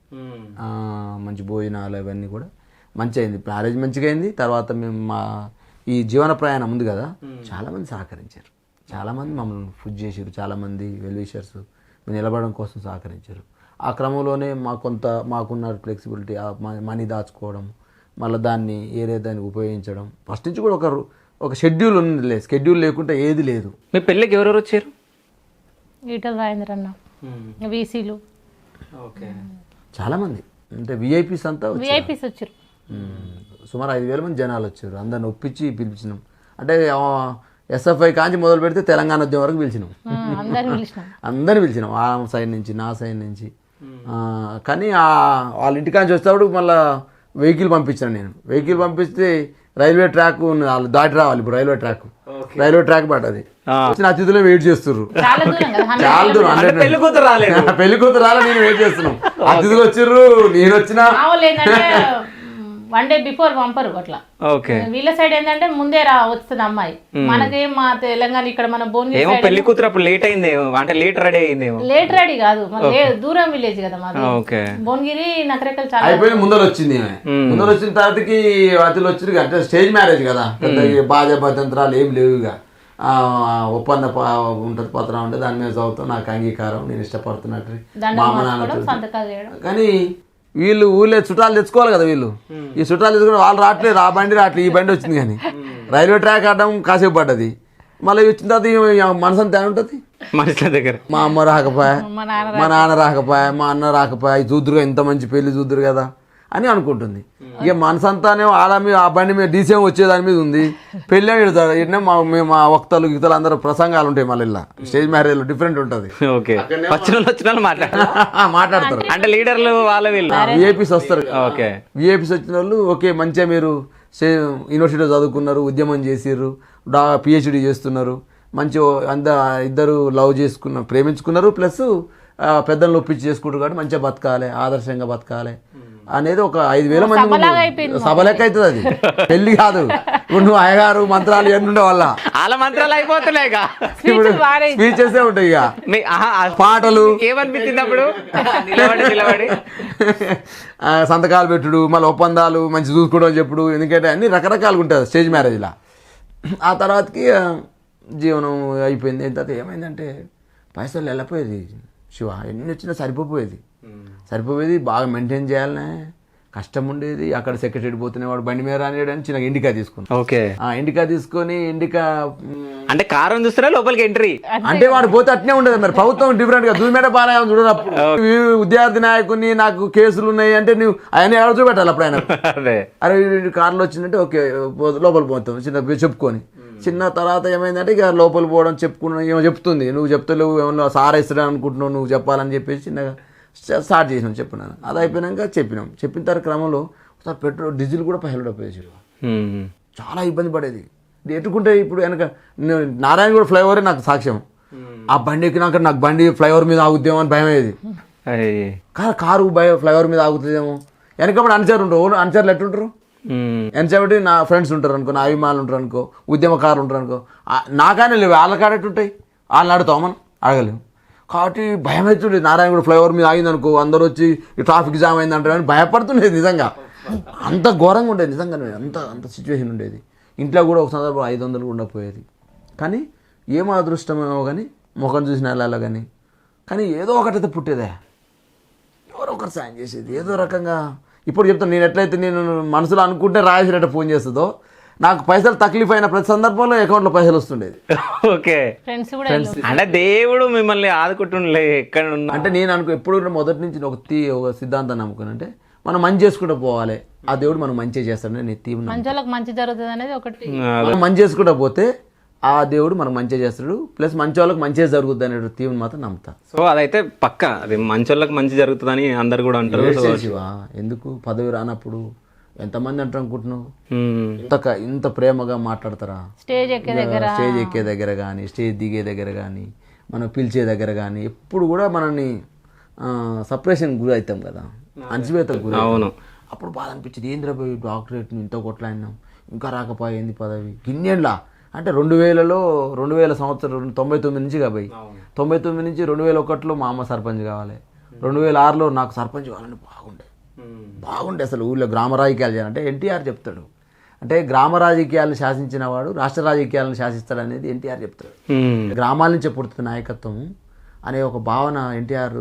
మంచి భోజనాలు అవన్నీ కూడా మంచి అయింది. మ్యారేజ్ మంచిగా అయింది. తర్వాత మేము మా ఈ జీవన ప్రయాణం ఉంది కదా, చాలామంది సహకరించారు, చాలామంది మమ్మల్ని ఫుడ్ చేసారు, చాలామంది వెల్ విషర్స్ నిలబడడం కోసం సహకరించారు. ఆ క్రమంలోనే మాకున్న ఫ్లెక్సిబిలిటీ మనీ దాచుకోవడం, మళ్ళీ దాన్ని దానికి ఉపయోగించడం. ఫస్ట్ నుంచి కూడా ఒక షెడ్యూల్ ఉంది. షెడ్యూల్ లేకుంటే ఏది లేదు. మీ పెళ్ళికి ఎవరెవరు వచ్చారు? ఈటల రాజేంద్ర అన్న, వీసీలు, ఓకే, చాలామంది అంటే విఐపీస్ అంతా వచ్చారు. విఐపీస్ వచ్చారు. సుమారు 5,000 మంది జనాలు వచ్చారు. అందరిని ఒప్పించి పిలిచినాం. అంటే ఎస్ఎఫ్ఐ కాంచి మొదలు పెడితే తెలంగాణ ఉద్యమం వరకు పిలిచినాం. అందరిని పిలిచినాం, ఆ సైడ్ నుంచి నా సైడ్ నుంచి. కానీ వాళ్ళ ఇంటికాంచి వచ్చేటప్పుడు మళ్ళీ వెహికల్ పంపించాను నేను. వెహికల్ పంపిస్తే రైల్వే ట్రాక్ వాళ్ళు దాటి రావాలి. ఇప్పుడు రైల్వే ట్రాక్ పడ్డది. వచ్చిన అతిథులే వెయిట్ చేస్తుర్రు. చాలా దూరం. పెళ్లి కూతురు రాలేదు. పెళ్లి కూతురు రాలే, నేను వెయిట్ చేస్తున్నాం. అతిథులు వచ్చిర్రు, నేను వచ్చినా. వన్ డే బిఫోర్ పంపరు అట్లా. ఓకే, వీళ్ళ సైడ్ ఏంటంటే ముందే వస్తుంది అమ్మాయి. మనకేం మా తెలంగాణ ఇక్కడ మన ఏమో పెళ్లి కూతురు అప్పుడు లేట్ అయింది, అంటే లేట్ రెడీ అయింది. లేట్ రెడీ కాదు, దూరం విలేజ్ కదా మాది. భువనగిరి నకరేకల్ చాలా అయిపోయి ముందర వచ్చింది. ముందర వచ్చిన తర్వాతకి అతిథులు వచ్చి అంటే స్టేజ్ మ్యారేజ్ కదా, బాధ్య భద్రంతరాలు ఏం లేవు. ఇక ఒప్పంద ఉంటుంది, పత్రం ఉంటే దాని మీద చదువుతాం, నాకు అంగీకారం, నేను ఇష్టపడుతున్నట్టు మా అమ్మ నాన్న. కానీ వీళ్ళు ఊళ్ళో చుట్టాలు తెచ్చుకోవాలి కదా. వీళ్ళు ఈ చుట్టాలు తెచ్చుకుని వాళ్ళు రావట్లేదు, ఆ బండి రావట్లేదు, ఈ బండి వచ్చింది. కానీ రైల్వే ట్రాక్ ఆడడం కాసేపు పడ్డది. మళ్ళీ వచ్చిన తర్వాత మనసు అంతా ఉంటుంది మనుషుల దగ్గర. మా అమ్మ రాకపోయా, మా నాన్న రాకపోయా, మా అన్న రాకపోయా, చూద్దురుగా ఇంత మంచి పెళ్లి చూద్దురు కదా అని అనుకుంటుంది. ఇక మనసంతానే ఆ బండి మీద డీసీఎం వచ్చేదాని మీద ఉంది. పెళ్ళి ఇట్లా మా వక్తలు గీతలు అందరూ ప్రసంగాలు ఉంటాయి. మళ్ళీ ఇలా స్టేజ్ మ్యారేజ్ లో డిఫరెంట్ ఉంటుంది. మాట్లాడతారు అంటే లీడర్లు వాళ్ళ వీళ్ళు విఐపీస్ వస్తారు. ఓకే, విఐపీస్ వచ్చిన వాళ్ళు ఓకే మంచిగా మీరు యూనివర్సిటీలో చదువుకున్నారు, ఉద్యమం చేసిర్రు, పిహెచ్డి చేస్తున్నారు, మంచి ఇద్దరు లవ్ చేసుకున్నారు, ప్రేమించుకున్నారు, ప్లస్ పెద్దలను ఒప్పించి చేసుకుంటారు కాబట్టి మంచిగా బతకాలి, ఆదర్శంగా బతకాలి అనేది ఒక 5,000 మంది సభ లెక్క అవుతుంది. అది పెళ్లి కాదు. ఇప్పుడు నువ్వు అయ్యగారు మంత్రాలు ఎన్ని ఉండే వాళ్ళ మంత్రాలు అయిపోతున్నాయి. ఇప్పుడు స్పీచెస్ ఉంటాయి, ఇక పాటలు, ఏమనిపించింది అప్పుడు సంతకాలు పెట్టుడు, మళ్ళీ ఒప్పందాలు మంచి చూసుకోవడం చెప్పుడు. ఎందుకంటే అన్ని రకరకాలుగా ఉంటుంది స్టేజ్ మ్యారేజ్లా. ఆ తర్వాతకి జీవనం అయిపోయింది. తర్వాత ఏమైందంటే పైసలు వెళ్ళిపోయేది శివ, ఎన్ని వచ్చినా సరిపోయేది. బాగా మెయింటైన్ చేయాలనే కష్టం ఉండేది. అక్కడ సెక్రటరీ పోతున్నవాడు బండి మీద రానియడానికి చిన్న ఇండికా తీసుకుని, ఓకే ఇండికా తీసుకొని అంటే కారం చూస్తారా లోపలికి ఎంట్రీ అంటే వాడు పోతే అట్నే ఉండదు. మరి ప్రభుత్వం డిఫరెంట్ గా దూమేట పాలన చూడనప్పుడు విద్యార్థి నాయకుని నాకు కేసులు ఉన్నాయి అంటే నువ్వు ఆయన ఎవరు చూపెట్టాలి. అప్పుడు ఆయన అరే కార్లో వచ్చిందంటే ఓకే లోపల పోతాం చిన్న చెప్పుకొని. చిన్న తర్వాత ఏమైందంటే ఇక లోపల పోవడం చెప్పుకున్నా ఏమో చెప్తుంది, నువ్వు చెప్తలేవు ఏమన్నా సార్ ఇస్తాడు అనుకుంటున్నావు, నువ్వు చెప్పాలని చెప్పేసి చిన్నగా స్టార్ట్ చేసినాం. చెప్పినాను. అది అయిపోయినాక చెప్పిన తర్వాత క్రమంలో ఒకసారి పెట్రోల్ డీజిల్ కూడా పైసలు చాలా ఇబ్బంది పడేది. ఎట్టుకుంటే ఇప్పుడు వెనక నారాయణ కూడా ఫ్లైఓవరే నాకు సాక్ష్యం. ఆ బండి ఎక్కినాక నాకు బండి ఫ్లైఓవర్ మీద ఆగుద్దేమో అని భయం అయ్యేది. కారు ఫ్లైఓవర్ మీద ఆగుతుందేమో. వెనకప్పుడు అనుచరులు ఉంటారు. అనుచరులు ఎట్టుంటారు, ఎన్సెవెంటీ నా ఫ్రెండ్స్ ఉంటారు అనుకో, నా అభిమానులు ఉంటారు అనుకో, ఉద్యమకారులు ఉంటారు అనుకో. నాకనే లేవు, వాళ్ళ కాడెట్టుంటాయి, వాళ్ళని అడుగుతాం మనం, అడగలేము. కాబట్టి భయం అవుతుండే. నారాయణగూడ ఫ్లైఓవర్ మీద ఆగిందనుకో, అందరూ వచ్చి ట్రాఫిక్ జామ్ అయిందంటారు అని భయపడుతుండేది. నిజంగా అంత ఘోరంగా ఉండేది. నిజంగానే అంత సిచ్యువేషన్ ఉండేది. ఇంట్లో కూడా ఒక సందర్భం 500 ఉండకపోయేది. కానీ ఏమో అదృష్టమేమో కానీ ముఖం చూసిన వెళ్ళాలి కానీ ఏదో ఒకటైతే పుట్టేదే, ఎవరో ఒకరు సాయం చేసేది ఏదో రకంగా. ఇప్పుడు చెప్తాను, నేను ఎట్లయితే నేను మనసులో అనుకుంటే రాయేసినట్టు ఫోన్ చేస్తుందో, నాకు పైసలు తక్లీఫ్ అయిన ప్రతి సందర్భంలో అకౌంట్లో పైసలు వస్తుండేది. ఓకే, అంటే దేవుడు మిమ్మల్ని ఆదుకుంటుండే ఎక్కడ అంటే నేను ఎప్పుడు మొదటి నుంచి ఒక సిద్ధాంతాన్ని నమ్ముకుని, అంటే మనం మంచి చేసుకుంటూ పోవాలి, ఆ దేవుడు మనం మంచిగా చేస్తాడని నేను తీవ్ర మంచి జరుగుతుంది అనేది ఒకటి. మనం మంచి చేసుకుంటూ పోతే ఆ దేవుడు మనకు మంచిగా చేస్తాడు, ప్లస్ మంచి వాళ్ళకి మంచిగా జరుగుతుంది అనే తీవ్ర మాత్రం నమ్ముతా. సో అదైతే పక్క, అది మంచి వాళ్ళకి మంచి జరుగుతుందని అందరు కూడా అంటారు. ఎందుకు పదవి రానప్పుడు ఎంతమంది అంటారు అనుకుంటున్నావు? ఇంత ప్రేమగా మాట్లాడతారా? స్టేజ్ ఎక్కే దగ్గర కానీ, స్టేజ్ దిగే దగ్గర కానీ, మనం పిలిచే దగ్గర కానీ ఎప్పుడు కూడా మనల్ని సపరేషన్ గురి అవుతాం కదా, అణచివేతకు గురి. అవును, అప్పుడు బాధ అనిపించింది. ఏంద్రపోయి డాక్టరేట్ని ఇంత కొట్లాడినాం, ఇంకా రాకపోయింది పదవి గిన్నెలా. అంటే 2000 సంవత్సరం 99 నుంచి కాబట్టి 99 నుంచి 2001లో మా అమ్మ సర్పంచ్ కావాలి, 2006లో నాకు సర్పంచ్ కావాలని బాగుండే అసలు ఊళ్ళో గ్రామ రాజకీయాలు చేయాలంటే ఎన్టీఆర్ చెప్తాడు. అంటే గ్రామ రాజకీయాలను శాసించిన వాడు రాష్ట్ర రాజకీయాలను శాసిస్తాడు అనేది ఎన్టీఆర్ చెప్తాడు. గ్రామాల నుంచే పుడుతుంది నాయకత్వం. అనే ఒక భావన ఎన్టీఆర్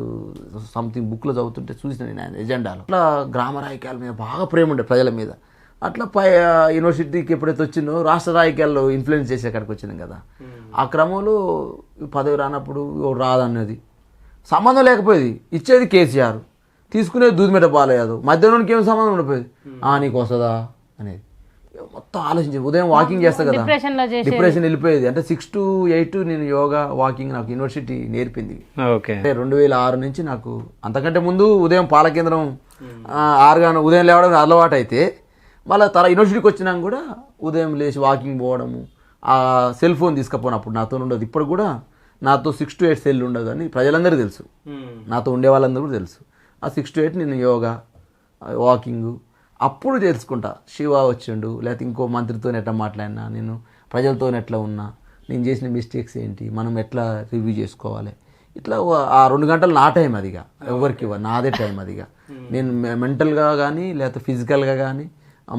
సంథింగ్ బుక్లో చదువుతుంటే చూసిన నేను ఆయన ఎజెండాలో. అట్లా గ్రామ రాజకీయాల మీద బాగా ప్రేమ ఉండే ప్రజల మీద. అట్లా యూనివర్సిటీకి ఎప్పుడైతే వచ్చిందో రాష్ట్ర రాజకీయాల్లో ఇన్ఫ్లుయెన్స్ చేసే అక్కడికి వచ్చింది కదా. ఆ క్రమంలో పదవి రానప్పుడు రాదన్నది సంబంధం లేకపోయేది. ఇచ్చేది కేసీఆర్, తీసుకునేది దూదిమెట బాలయ్యాదు, మధ్యలోనికి ఏం సంబంధం ఉండిపోయేది. నీకు వస్తుందా అనేది మొత్తం ఆలోచించి ఉదయం వాకింగ్ చేస్తా కదా, డిప్రెషన్ వెళ్ళిపోయేది. అంటే 6 to 8 నేను యోగా వాకింగ్ నాకు యూనివర్సిటీ నేర్పింది. ఓకే. 2006 నుంచి నాకు అంతకంటే ముందు ఉదయం పాలకేంద్రం 6 ఉదయం లేవడం అలవాటు అయితే మళ్ళీ యూనివర్సిటీకి వచ్చినాక కూడా ఉదయం లేచి వాకింగ్ పోవడము, ఆ సెల్ ఫోన్ తీసుకుపోయినప్పుడు నాతో ఉండదు. ఇప్పుడు కూడా నాతో 6 to 8 సెల్ ఉండదు అని ప్రజలందరూ తెలుసు, నాతో ఉండే వాళ్ళందరూ కూడా తెలుసు. ఆ 6 to 8 నేను యోగా వాకింగ్ అప్పుడు తెలుసుకుంటా. శివ వచ్చిండు, లేకపోతే ఇంకో మంత్రితో ఎట్లా మాట్లాడినా, నేను ప్రజలతో ఎట్లా ఉన్నా, నేను చేసిన మిస్టేక్స్ ఏంటి, మనం ఎట్లా రివ్యూ చేసుకోవాలి. ఇట్లా ఆ 2 గంటలు నా టైం అదిగా, ఎవరికి నాదే టైం అదిగా. నేను మెంటల్గా కానీ లేకపోతే ఫిజికల్గా కానీ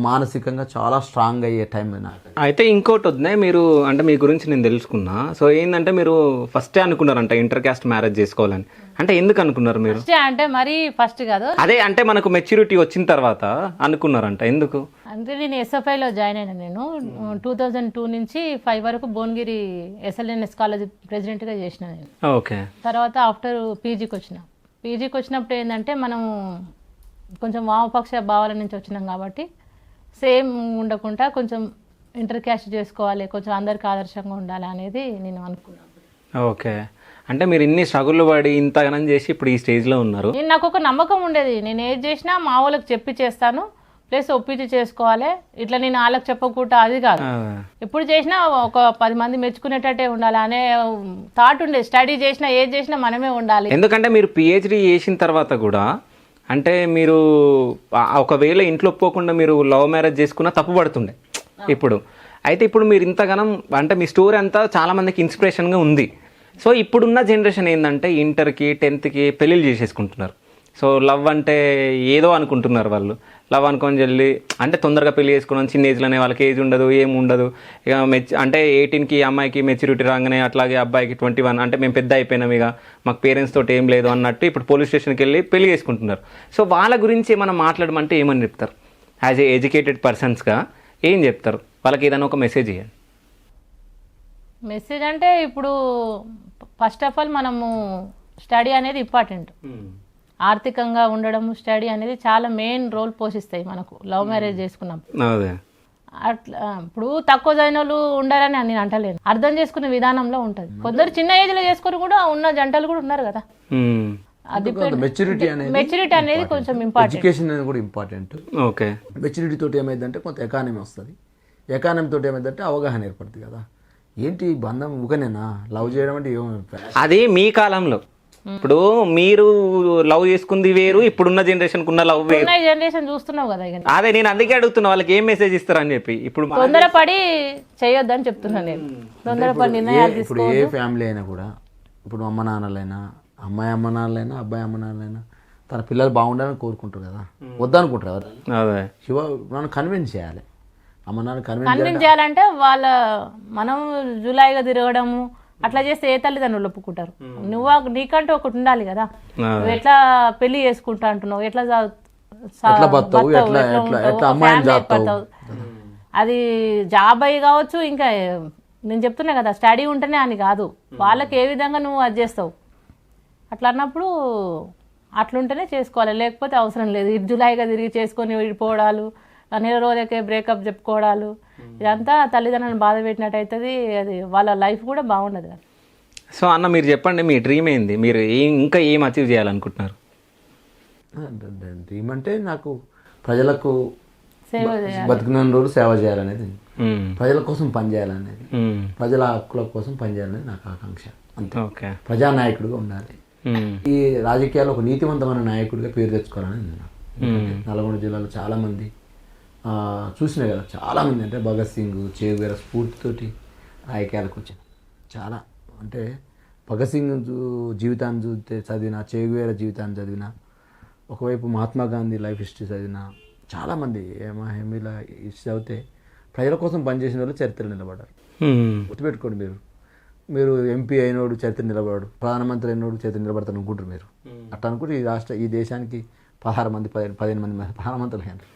మానసికంగా చాలా స్ట్రాంగ్ అయ్యే టైం నాకు. అయితే ఇంకోటి వద్దే, మీరు అంటే మీ గురించి నేను తెలుసుకున్నా. సో ఏంటంటే మీరు ఫస్టే అనుకున్నారంట ఇంటర్ క్యాస్ట్ మ్యారేజ్ చేసుకోవాలని. అంటే ఎందుకు అనుకున్నారు మీరు? అంటే మరీ ఫస్ట్ కాదు, అదే అంటే మనకు మెచ్యూరిటీ వచ్చిన తర్వాత అనుకున్నారంట. ఎందుకు అంటే నేను ఎస్ఎఫ్ఐలో జాయిన్ అయినా. నేను 2002 నుంచి 5 వరకు భువనగిరి SLNS కాలేజ్ ప్రెసిడెంట్గా చేసిన నేను. ఓకే. తర్వాత ఆఫ్టర్ పీజీకి వచ్చినప్పుడు ఏంటంటే మనం కొంచెం వామపక్ష భావాల నుంచి వచ్చినాం కాబట్టి సేమ్ ఉండకుండా కొంచెం ఇంటర్ క్యాస్ట్ చేసుకోవాలి, కొంచెం అందరికి ఆదర్శంగా ఉండాలి అనేది నేను అనుకున్నాను. ఓకే. అంటే మీరు ఇన్ని స్ట్రగుల్ పడి ఇంతగానం చేసి ఇప్పుడు ఈ స్టేజ్లో ఉన్నారు. నాకు ఒక నమ్మకం ఉండేది, నేను ఏది చేసినా మా వాళ్ళకి చెప్పి చేస్తాను, ప్లస్ ఒప్పించి చేసుకోవాలి. ఇట్లా నేను వాళ్ళకి చెప్పకుండా అది కాదు, ఎప్పుడు చేసినా ఒక 10 మంది మెచ్చుకునేటట్టే ఉండాలి అనే థాట్ ఉండేది. స్టడీ చేసినా ఏది చేసినా మనమే ఉండాలి. ఎందుకంటే మీరు PhD చేసిన తర్వాత కూడా అంటే మీరు ఒకవేళ ఇంట్లో ఒప్పుకోకుండా మీరు లవ్ మ్యారేజ్ చేసుకున్నా తప్పు పడుతుండే ఇప్పుడు. అయితే ఇప్పుడు మీరు ఇంతగానం అంటే మీ స్టోరీ అంతా చాలా మందికి ఇన్స్పిరేషన్గా ఉంది. సో ఇప్పుడున్న జనరేషన్ ఏంటంటే ఇంటర్కి 10th పెళ్ళిళ్ళు చేసేసుకుంటున్నారు. సో లవ్ అంటే ఏదో అనుకుంటున్నారు వాళ్ళు. లవ్ అనుకొని వెళ్ళి అంటే తొందరగా పెళ్లి చేసుకున్నాం, చిన్న ఏజ్లోనే, వాళ్ళకి ఏజ్ ఉండదు, ఏమి ఉండదు. ఇక అంటే 18కి అమ్మాయికి మెచ్యూరిటీ రాగానే అట్లాగే అబ్బాయికి 21 అంటే మేము పెద్ద అయిపోయినాం, ఇక మాకు పేరెంట్స్ తోటి ఏం లేదు అన్నట్టు ఇప్పుడు పోలీస్ స్టేషన్కి వెళ్ళి పెళ్లి చేసుకుంటున్నారు. సో వాళ్ళ గురించి ఏమైనా మాట్లాడమంటే ఏమని చెప్తారు? యాజ్ ఏ ఎడ్యుకేటెడ్ పర్సన్స్గా ఏం చెప్తారు వాళ్ళకి? ఏదైనా ఒక మెసేజ్ ఇవ్వండి. మెసేజ్ అంటే ఇప్పుడు ఫస్ట్ ఆఫ్ ఆల్ మనము స్టడీ అనేది ఇంపార్టెంట్. ఆర్థికంగా ఉండడం, స్టడీ అనేది చాలా మెయిన్ రోల్ పోషిస్తాయి మనకు లవ్ మ్యారేజ్ చేసుకున్నప్పుడు. అట్లా ఇప్పుడు తక్కువ చదివిన వాళ్ళు ఉండాలని నేను అంటలేను, అర్థం చేసుకునే విధానంలో ఉంటుంది. కొందరు చిన్న ఏజ్ లో చేసుకుని కూడా ఉన్న జంటలు కూడా ఉన్నారు కదా. అది మెచ్యూరిటీ అనేది కొంచెం ఇంపార్టెంట్. ఎడ్యుకేషన్ అనేది కూడా ఇంపార్టెంట్. ఓకే. మెచ్యూరిటీ తోటి ఏమైందంటే కొంత ఎకానమీ వస్తుంది, ఎకానమీ తోటి ఏమైందంటే అవగాహన ఏర్పడుతుంది కదా. ఏంటి బంధం ఊకనేనా, లవ్ చేయడం అంటే అది మీ కాలంలో. ఇప్పుడు మీరు లవ్ చేసుకుంది వేరు, ఇప్పుడున్న జనరేషన్ కున్న లవ్ వేరు. జనరేషన్ చూస్తున్నావు కదా, అదే నేను అందుకే అడుగుతున్నా వాళ్ళకి ఏం మెసేజ్ ఇస్తారని చెప్పి. ఇప్పుడు తొందరపడి చేయొద్దని చెప్తున్నా నేను. తొందరపడి నిర్ణయాలు ఇప్పుడు ఏ ఫ్యామిలీ అయినా కూడా, ఇప్పుడు అమ్మ నాన్నలైనా, అమ్మాయి అమ్మ నాన్నలైనా, అబ్బాయి అమ్మ నాన్నలైనా తన పిల్లలు బాగుండాలని కోరుకుంటారు కదా, వద్దనుకుంటారు ఎవరు. అదే శివ మనం కన్విన్స్ చేయాలి, అమ్మ నాన్న కన్విన్స్ చేయాలంటే వాళ్ళ మనం జులాయిగా తిరగడము అట్లా చేస్తే ఏ తల్లిదండ్రులు ఒప్పుకుంటారు? నీకంటూ ఒకటి ఉండాలి కదా. నువ్వు ఎట్లా పెళ్లి చేసుకుంటా అంటున్నావు, ఎట్లా అది జాబ్ అయ్యి కావచ్చు, ఇంకా నేను చెప్తున్నా కదా స్టడీ ఉంటేనే అని కాదు, వాళ్ళకి ఏ విధంగా నువ్వు అది చేస్తావు. అట్లా అన్నప్పుడు అట్లుంటేనే చేసుకోవాలి, లేకపోతే అవసరం లేదు. జులాయిగా తిరిగి చేసుకొని విడిపోవడాలు, నెల రోజులకే బ్రేకప్ చెప్పుకోవడాలు, ఇదంతా తల్లిదండ్రులను బాధ పెట్టినట్టు అవుతుంది. అది వాళ్ళ లైఫ్ కూడా బాగుండదు కదా. సో అన్న మీరు చెప్పండి, మీ డ్రీమ్ ఏంది? మీరు ఇంకా ఏం అచీవ్ చేయాలనుకుంటున్నారు? డ్రీమ్ అంటే నాకు ప్రజలకు బతుకున్న రోజు సేవ చేయాలనేది, ప్రజల కోసం పనిచేయాలనేది, ప్రజల హక్కుల కోసం పనిచేయాలనేది నాకు ఆకాంక్ష. అంతే. ఓకే. ప్రజానాయకుడిగా ఉండాలి, ఈ రాజకీయాల్లో ఒక నీతివంతమైన నాయకుడిగా పేరు తెచ్చుకోవాలని నేను. నల్గొండ జిల్లాలో చాలామంది చూసినా కదా, చాలామంది అంటే భగత్ సింగ్, చేగువేరా స్ఫూర్తితోటి రాజకీయాలకు వచ్చాను. చాలా అంటే భగత్ సింగ్ జీవితాన్ని చూస్తే చదివిన, చేగువేరా జీవితాన్ని చదివిన, ఒకవైపు మహాత్మా గాంధీ లైఫ్ హిస్టరీ చదివిన, చాలామంది హెమీల హిస్టరీ చదివితే ప్రజల కోసం పనిచేసిన వాళ్ళు చరిత్రలు నిలబడ్డారు. గుర్తుపెట్టుకోండి మీరు, మీరు ఎంపీ అయినోడు చరిత్ర నిలబడాడు, ప్రధానమంత్రి అయినోడు చరిత్ర నిలబడతాను అనుకుంటారు మీరు. అట్లా అనుకుంటే ఈ దేశానికి 15 మంది 15 మంది ప్రధానమంత్రులు అయినారు.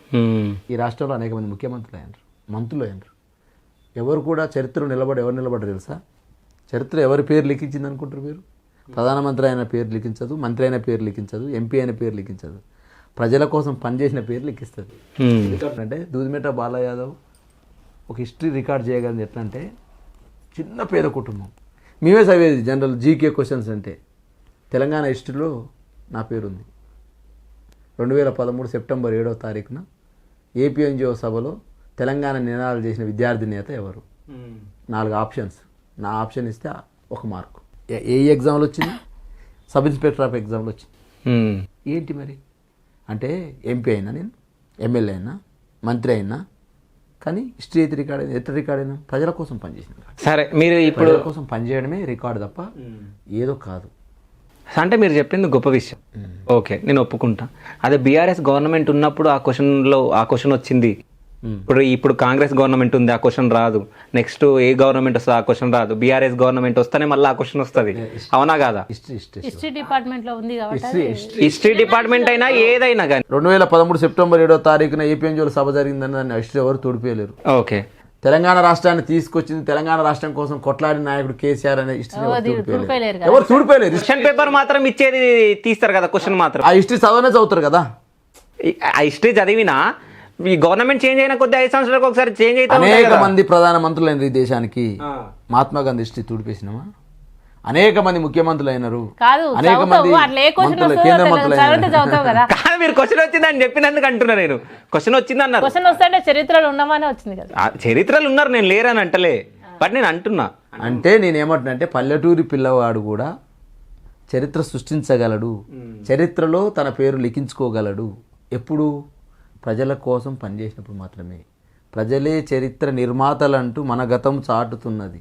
ఈ రాష్ట్రంలో అనేక మంది ముఖ్యమంత్రులు అయినారు, మంత్రులు అయినారు. ఎవరు కూడా చరిత్రలో ఎవరు నిలబడరు తెలుసా? చరిత్ర ఎవరి పేరు లిఖించింది అనుకుంటారు మీరు? ప్రధానమంత్రి అయిన పేరు లిఖించదు, మంత్రి అయిన పేరు లిఖించదు, ఎంపీ అయిన పేరు లిఖించదు. ప్రజల కోసం పనిచేసిన పేరు లిఖిస్తుంది. అంటే దూదిమెట్ల బాలయ్య యాదవ్ ఒక హిస్టరీ రికార్డ్ చేయగలిగింది. ఎట్లా అంటే చిన్న పేద కుటుంబం. మేమే చదివేది జనరల్ జీకే క్వశ్చన్స్ అంటే తెలంగాణ హిస్టరీలో నా పేరుంది. 2013 సెప్టెంబర్ 7వ తారీఖున ఏపీఎన్జిఓ సభలో తెలంగాణ నినాదాలు చేసిన విద్యార్థి నేత ఎవరు? 4 ఆప్షన్స్. నా ఆప్షన్ ఇస్తే 1 మార్కు. ఏ ఎగ్జామ్లో వచ్చింది? సబ్ ఇన్స్పెక్టర్ ఆఫ్ ఎగ్జామ్లో వచ్చింది. ఏంటి మరి అంటే ఎంపీ అయినా, నేను ఎమ్మెల్యే అయినా, మంత్రి అయినా, కానీ హిస్టరీ అయితే రికార్డ్ అయినా ప్రజల కోసం పనిచేసిన. సరే, మీరు ఇప్పుడు ప్రజల కోసం పనిచేయడమే రికార్డు తప్ప ఏదో కాదు. అంటే మీరు చెప్పింది గొప్ప విషయం, ఓకే, నేను ఒప్పుకుంటా. అదే బీఆర్ఎస్ గవర్నమెంట్ ఉన్నప్పుడు ఆ క్వశ్చన్ వచ్చింది. ఇప్పుడు కాంగ్రెస్ గవర్నమెంట్ ఉంది, ఆ క్వశ్చన్ రాదు. నెక్స్ట్ ఏ గవర్నమెంట్ వస్తుంది, ఆ క్వశ్చన్ రాదు. బీఆర్ఎస్ గవర్నమెంట్ వస్తేనే మళ్ళీ ఆ క్వశ్చన్ వస్తుంది. అవునా కాదా? హిస్టరీ డిపార్ట్మెంట్ లో ఉంది కాబట్టి హిస్టరీ డిపార్ట్మెంట్ అయినా ఏదైనా కానీ 2013 సెప్టెంబర్ 7వ తారీఖున ఏపీఎన్జిఓలో సభ జరిగిందని దాన్ని హిస్టరీ ఎవరు తోడిపోయలేరు. ఓకే, తెలంగాణ రాష్ట్రాన్ని తీసుకొచ్చింది, తెలంగాణ రాష్ట్రం కోసం కొట్లాడిన నాయకుడు కేసీఆర్ అనే హిస్టరీ తోడిపోయలేరు ఎవరు చూడిపోయలేరు. క్వశ్చన్ పేపర్ మాత్రం ఇచ్చేది తీస్తారు కదా, క్వశ్చన్ మాత్రం. ఆ హిస్టరీ చదువుతారు కదా. ఆ హిస్టరీ చదివినా ఈ గవర్నమెంట్ చేంజ్ అయిన కొద్ది 5 సంవత్సరాలకు ఒకసారి చేంజ్ అయితే అనేక మంది ప్రధానమంత్రులు అయినారు ఈ దేశానికి. మహాత్మా గాంధీ హిస్టరీ తూడిపేసినామా? అనేక మంది ముఖ్యమంత్రులు అయినారు, అనేక మంది కేంద్ర మంత్రులు అయినారు. కానీ మీరు క్వశ్చన్ వచ్చిందని చెప్పినందుకు అంటున్నా నేను. క్వశ్చన్ వచ్చింది అన్నారు. క్వశ్చన్ వస్తే చరిత్రలో ఉన్నామనే వచ్చింది కదా. చరిత్రలు ఉన్నారు, నేను లేరని అంటలే, బట్ నేను అంటున్నా. అంటే నేనేమంటున్నా అంటే పల్లెటూరి పిల్లవాడు కూడా చరిత్ర సృష్టించగలడు, చరిత్రలో తన పేరు లిఖించుకోగలడు. ఎప్పుడు? ప్రజల కోసం పనిచేసినప్పుడు మాత్రమే. ప్రజలే చరిత్ర నిర్మాతలంటూ మన గతం చాటుతున్నది.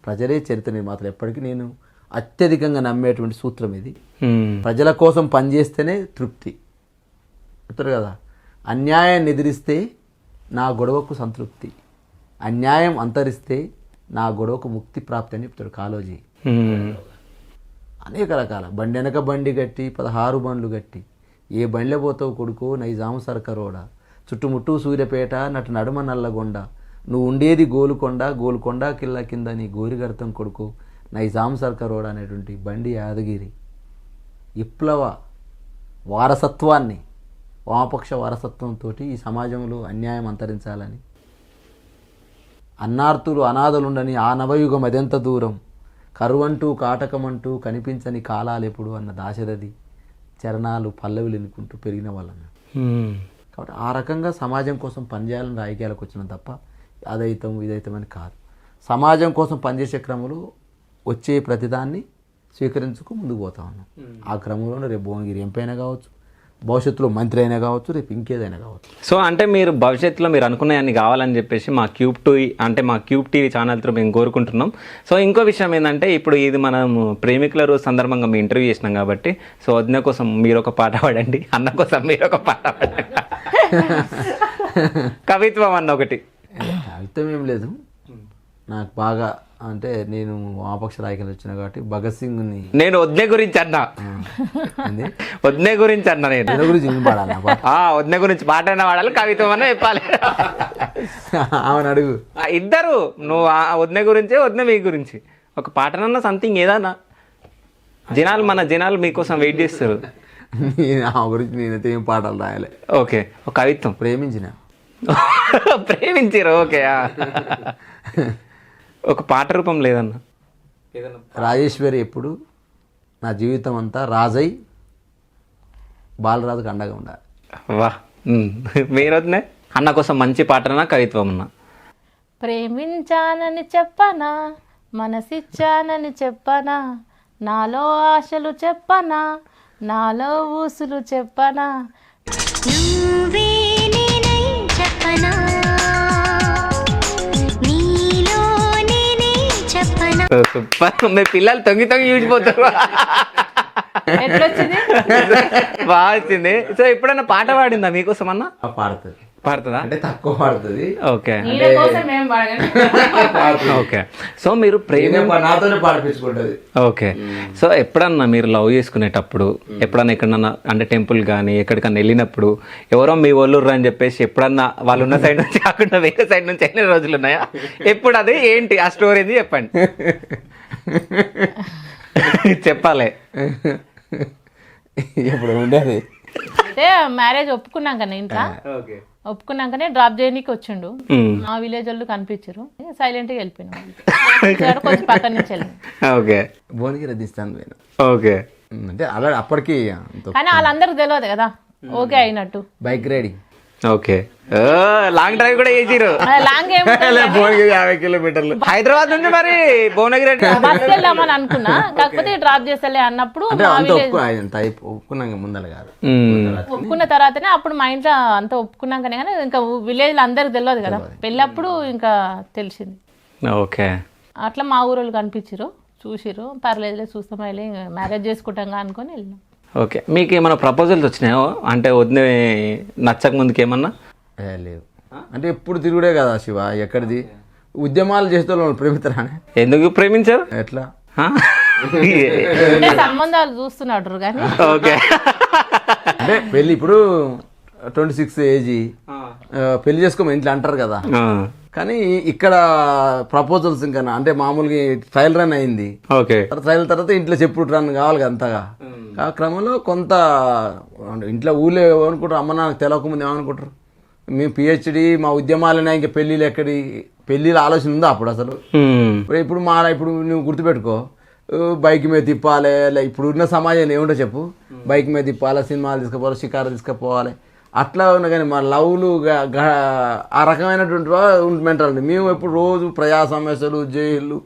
ప్రజలే చరిత్ర నిర్మాతలు. ఎప్పటికీ నేను అత్యధికంగా నమ్మేటువంటి సూత్రం ఇది. ప్రజల కోసం పనిచేస్తేనే తృప్తి. చెప్తారు కదా, అన్యాయాన్ని ఎదిరిస్తే నా గొడవకు సంతృప్తి, అన్యాయం అంతరిస్తే నా గొడవకు ముక్తి ప్రాప్తి అని చెప్తాడు కాళోజీ. అనేక రకాల బండి వెనక బండి గట్టి 16 బండ్లు గట్టి ఏ బండ్లే పోతావు కొడుకో నైజాం సర్కరోడ, చుట్టుముట్టు సూర్యపేట నటు నడుమ నల్లగొండ, నువ్వు ఉండేది గోలుకొండ కిల్ల కింద నీ గోరిగర్తం కొడుకో నైజాం సర్కరోడ అనేటువంటి బండి యాదగిరి విప్లవ వారసత్వాన్ని, వామపక్ష వారసత్వంతో ఈ సమాజంలో అన్యాయం అంతరించాలని, అన్నార్తులు అనాథలుండని ఆ నవయుగం అదెంత దూరం, కరువంటూ కాటకమంటూ కనిపించని కాలాలెప్పుడు అన్న దాశరథి చరణాలు పల్లవిలు ఎన్నుకుంటూ పెరిగిన వాళ్ళని. కాబట్టి ఆ రకంగా సమాజం కోసం పనిచేయాలని రాజకీయాలకు వచ్చిన తప్ప అదైతం ఇదైతం అని కాదు. సమాజం కోసం పనిచేసే క్రమంలో వచ్చే ప్రతిదాన్ని స్వీకరించుకు ముందుకు పోతా ఉన్నాం. ఆ క్రమంలోనే రేపు భువనగిరి ఎంపీ అయినా కావచ్చు, భవిష్యత్తులో మంత్రి అయినా కావచ్చు, రేపు ఇంకేదైనా కావచ్చు. సో అంటే మీరు భవిష్యత్తులో మీరు అనుకున్నాయన్ని కావాలని చెప్పేసి మా క్యూబ్ టీవీ ఛానల్తో మేము కోరుకుంటున్నాం. సో ఇంకో విషయం ఏంటంటే, ఇప్పుడు ఇది మనం ప్రేమికుల రోజు సందర్భంగా మీ ఇంటర్వ్యూ చేసినాం కాబట్టి, సో వదిన కోసం మీరు ఒక పాట పాడండి, అన్న కోసం మీరు ఒక పాట పాడండి. కవిత్వం అన్న ఒకటి. కవిత్వం ఏం లేదు నాకు బాగా, అంటే నేను వామపక్ష రాజకీయాలు వచ్చిన కాబట్టి భగత్ సింగ్ని నేను వదిన గురించి అన్నా, వదిన గురించి అన్నా, నేను గురించి పాడాలి. వదిన గురించి పాట అయినా పాడాలి, కవిత్వం అన్నా చెప్పాలి. అవును అడుగు. ఇద్దరు, నువ్వు వదిన గురించి, వదిన మీ గురించి ఒక పాటనన్నా సంథింగ్ ఏదన్నా. మన జనాలు మీకోసం వెయిట్ చేస్తారు. ఆ గురించి నేనైతే ఏం పాటలు రాయాలి. ఓకే, ఒక కవిత్వం. ప్రేమించారు, ఓకే. ఒక పాట రూపం లేదన్నా. రాజేశ్వరి ఎప్పుడు నా జీవితం అంతా రాజై బాలరాజుకు అండగా ఉండాలి. వా, మీరు వదినే అన్న కోసం మంచి పాటనా కవిత్వం అన్నా? ప్రేమించానని చెప్పనా, మనసిచ్చానని చెప్పనా, నాలో ఆశలు చెప్పనా, నాలో ఊసులు చెప్పనా, నువ్వే నేనై చెప్పనా, నీలో నేనే చెప్పనా. సూపర్, మీ పిల్లలు తొంగి చూసిపోతారు. ఎట్లొచ్చింది? బాగా వచ్చింది. సో ఎప్పుడన్నా పాట పాడిందా మీకోసం అన్న? పాడుతుంది. పడుతుందా? అంటే తక్కువ పడుతుంది. ఓకే ఈయన కోసం ఏం పాడగానే ఓకే. సో మీరు ప్రేమ నాతోనే పాడిపించుకుంటది. ఓకే. సో ఎప్పుడన్నా మీరు లవ్ చేసుకునేటప్పుడు ఎప్పుడన్నా ఎక్కడన్నా అంటే టెంపుల్ కానీ ఎక్కడికన్నా వెళ్ళినప్పుడు ఎవరో మీ వాళ్ళు అని చెప్పేసి ఎప్పుడన్నా వాళ్ళు ఉన్న సైడ్ నుంచి కాకుండా వేరే సైడ్ నుంచి వెళ్ళిన రోజులు ఉన్నాయా? ఎప్పుడు అది ఏంటి ఆ స్టోరీ ఏంది చెప్పండి. చెప్పాలి. ఇప్పుడు ఉండేది అయితే మ్యారేజ్ ఒప్పుకున్నాకనే ఇంట్లో ఒప్పుకున్నాకనే డ్రాప్ చేయడానికి వచ్చిండు. మా విలేజ్ వాళ్ళు కనిపించారు, సైలెంట్ గా వెళ్ళిపోయినాం. కొంచెం పక్కన నుంచి వెళ్ళినాం. ఓకే. భువనగిరి తీస్తాను నేను. ఓకే. అంటే అలా అప్పటికి కానీ వాళ్ళందరికి తెలియదు కదా ఓకే అయినట్టు. Bike riding. Okay. Long drive కూడా చేసిరు. లాంగ్ ఏం భువనగిరి 50 కిలోమీటర్లు. హైదరాబాద్ నుంచి మరి భువనగిరి బస్ వెళ్దామని అనుకున్నా, కాకపోతే డ్రాప్ చేస్తలే అన్నప్పుడు అంటే మా అంత విలేజ్ ఒప్పుకున్నాక ముందర కాదు. ఒప్పుకున్న తర్వాతనే అప్పుడు మా ఇంట్లో అంత ఒప్పుకున్నాకనే కానీ ఇంకా విలేజ్ లో అందరికి తెలియదు కదా, పెళ్ళప్పుడు ఇంకా తెలిసింది. ఓకే. అట్లా మా ఊరోళ్ళు కనిపించారు, చూసిరు, పర్లేదులే చూస్తాం వెళ్ళి మ్యారేజ్ చేసుకుంటాం అనుకొని వెళ్ళినాం. ఓకే. మీకు ఏమైనా ప్రపోజల్స్ వచ్చినాయో అంటే వదిన నచ్చక ముందుకు ఏమన్నా? లేవు. అంటే ఎప్పుడు తిరుగుడే కదా శివ, ఎక్కడిది ఉద్యమాలు చేస్తే వాళ్ళు ప్రేమిస్తారానే. ఎందుకు ప్రేమించారు? ఎట్లా అంటే సంబంధాలు చూస్తున్నాడు కానీ. ఓకే. అంటే పెళ్ళి ఇప్పుడు 26 ఏజ్ పెళ్లి చేసుకోమని ఇంట్లో అంటారు కదా, కానీ ఇక్కడ ప్రపోజల్స్ ఇంకా అంటే మామూలుగా ట్రయల్ రన్ అయింది. ఓకే. ట్రయల్ తర్వాత ఇంట్లో చెప్పుడు రన్ కావాలి కదా అంతగా. ఆ క్రమంలో కొంత ఇంట్లో ఊళ్ళో ఏమనుకుంటారు, అమ్మ నాకు తెలియకముందు ఏమనుకుంటారు, మేము పిహెచ్డి మా ఉద్యమాలనే ఇంకా పెళ్ళిళ్ళు ఎక్కడి పెళ్ళిళ్ళ ఆలోచన ఉందా అప్పుడు అసలు? ఇప్పుడు ఇప్పుడు నువ్వు గుర్తుపెట్టుకో, బైక్ మీద తిప్పాలి, ఇప్పుడు ఉన్న సమాజంలో ఏముంటో చెప్పు, బైక్ మీద తిప్పాలి, సినిమాలు తీసుకుపోవాలి, షికారు తీసుకుపోవాలి, అట్లా ఉన్నా. కానీ మా లవ్లు ఆ రకమైనటువంటి మెంటాలిటీ. మేము ఎప్పుడు రోజు ప్రజా సమస్యలు, జైళ్ళు,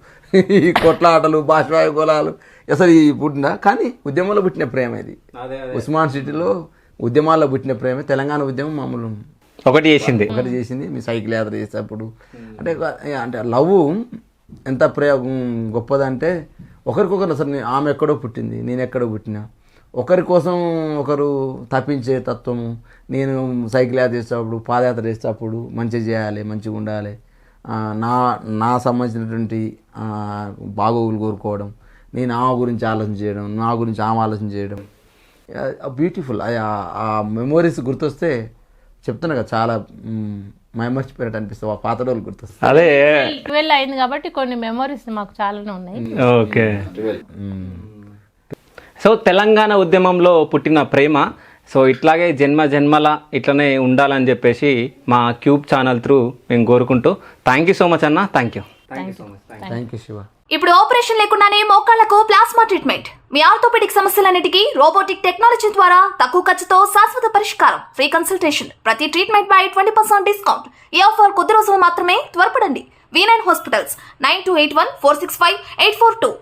ఈ కొట్లాటలు, భాషవాయు గోళాలు అసలు ఈ పుట్టిన. కానీ ఉద్యమంలో పుట్టిన ప్రేమ ఇది. ఉస్మాన్ సిటీలో ఉద్యమాల్లో పుట్టిన ప్రేమ. తెలంగాణ ఉద్యమం మామూలు ఒకటి చేసింది. మీ సైకిల్ యాత్ర చేసేటప్పుడు అంటే అంటే లవ్ ఎంత గొప్పదంటే ఒకరికొకరు అసలు ఆమె ఎక్కడో పుట్టింది, నేను ఎక్కడో పుట్టినా, ఒకరి కోసం ఒకరు తప్పించే తత్వము. నేను సైకిల్ యాత్ర చేసేటప్పుడు, పాదయాత్ర చేసేటప్పుడు మంచిగా చేయాలి, మంచిగా ఉండాలి, నా సంబంధించినటువంటి బాగోగులు కోరుకోవడం, నేను ఆమె గురించి ఆలోచన చేయడం, నా గురించి ఆమె ఆలోచన చేయడం, బ్యూటిఫుల్. ఆ మెమోరీస్ గుర్తొస్తే చెప్తున్నా కదా, చాలా మైమర్చిపోయినట్టు అనిపిస్తుంది. ఆ పాత రోజులు గుర్తొస్తాయి. అదే 12 అయింది కాబట్టి కొన్ని మెమోరీస్ మాకు చాలానే ఉన్నాయి. ఓకే. సో తెలంగాణ ఉద్యమంలో పుట్టిన ప్రేమ సో ఇట్లాగే జన్మల ఇట్లనే ఉండాలని చెప్పేసి మా క్యూబ్ ఛానల్ త్రూ మేము కోరుకుంటూ థ్యాంక్ యూ సో మచ్ అన్న. Thank you Shiva. ఇప్పుడు ఆపరేషన్ లేకుండానే మోకాళ్లకు ప్లాస్మా ట్రీట్మెంట్. మీ ఆర్థోపెడిక్ సమస్యలన్నిటికీ రోబోటిక్ టెక్నాలజీ ద్వారా తక్కువ ఖర్చుతో శాశ్వత పరిష్కారం. Free consultation. ప్రతి ట్రీట్మెంట్ పై 20% డిస్కౌంట్. ఈ ఆఫర్ కొద్ది రోజులు మాత్రమే. త్వరపడండి. V9 hospitals 9281465842.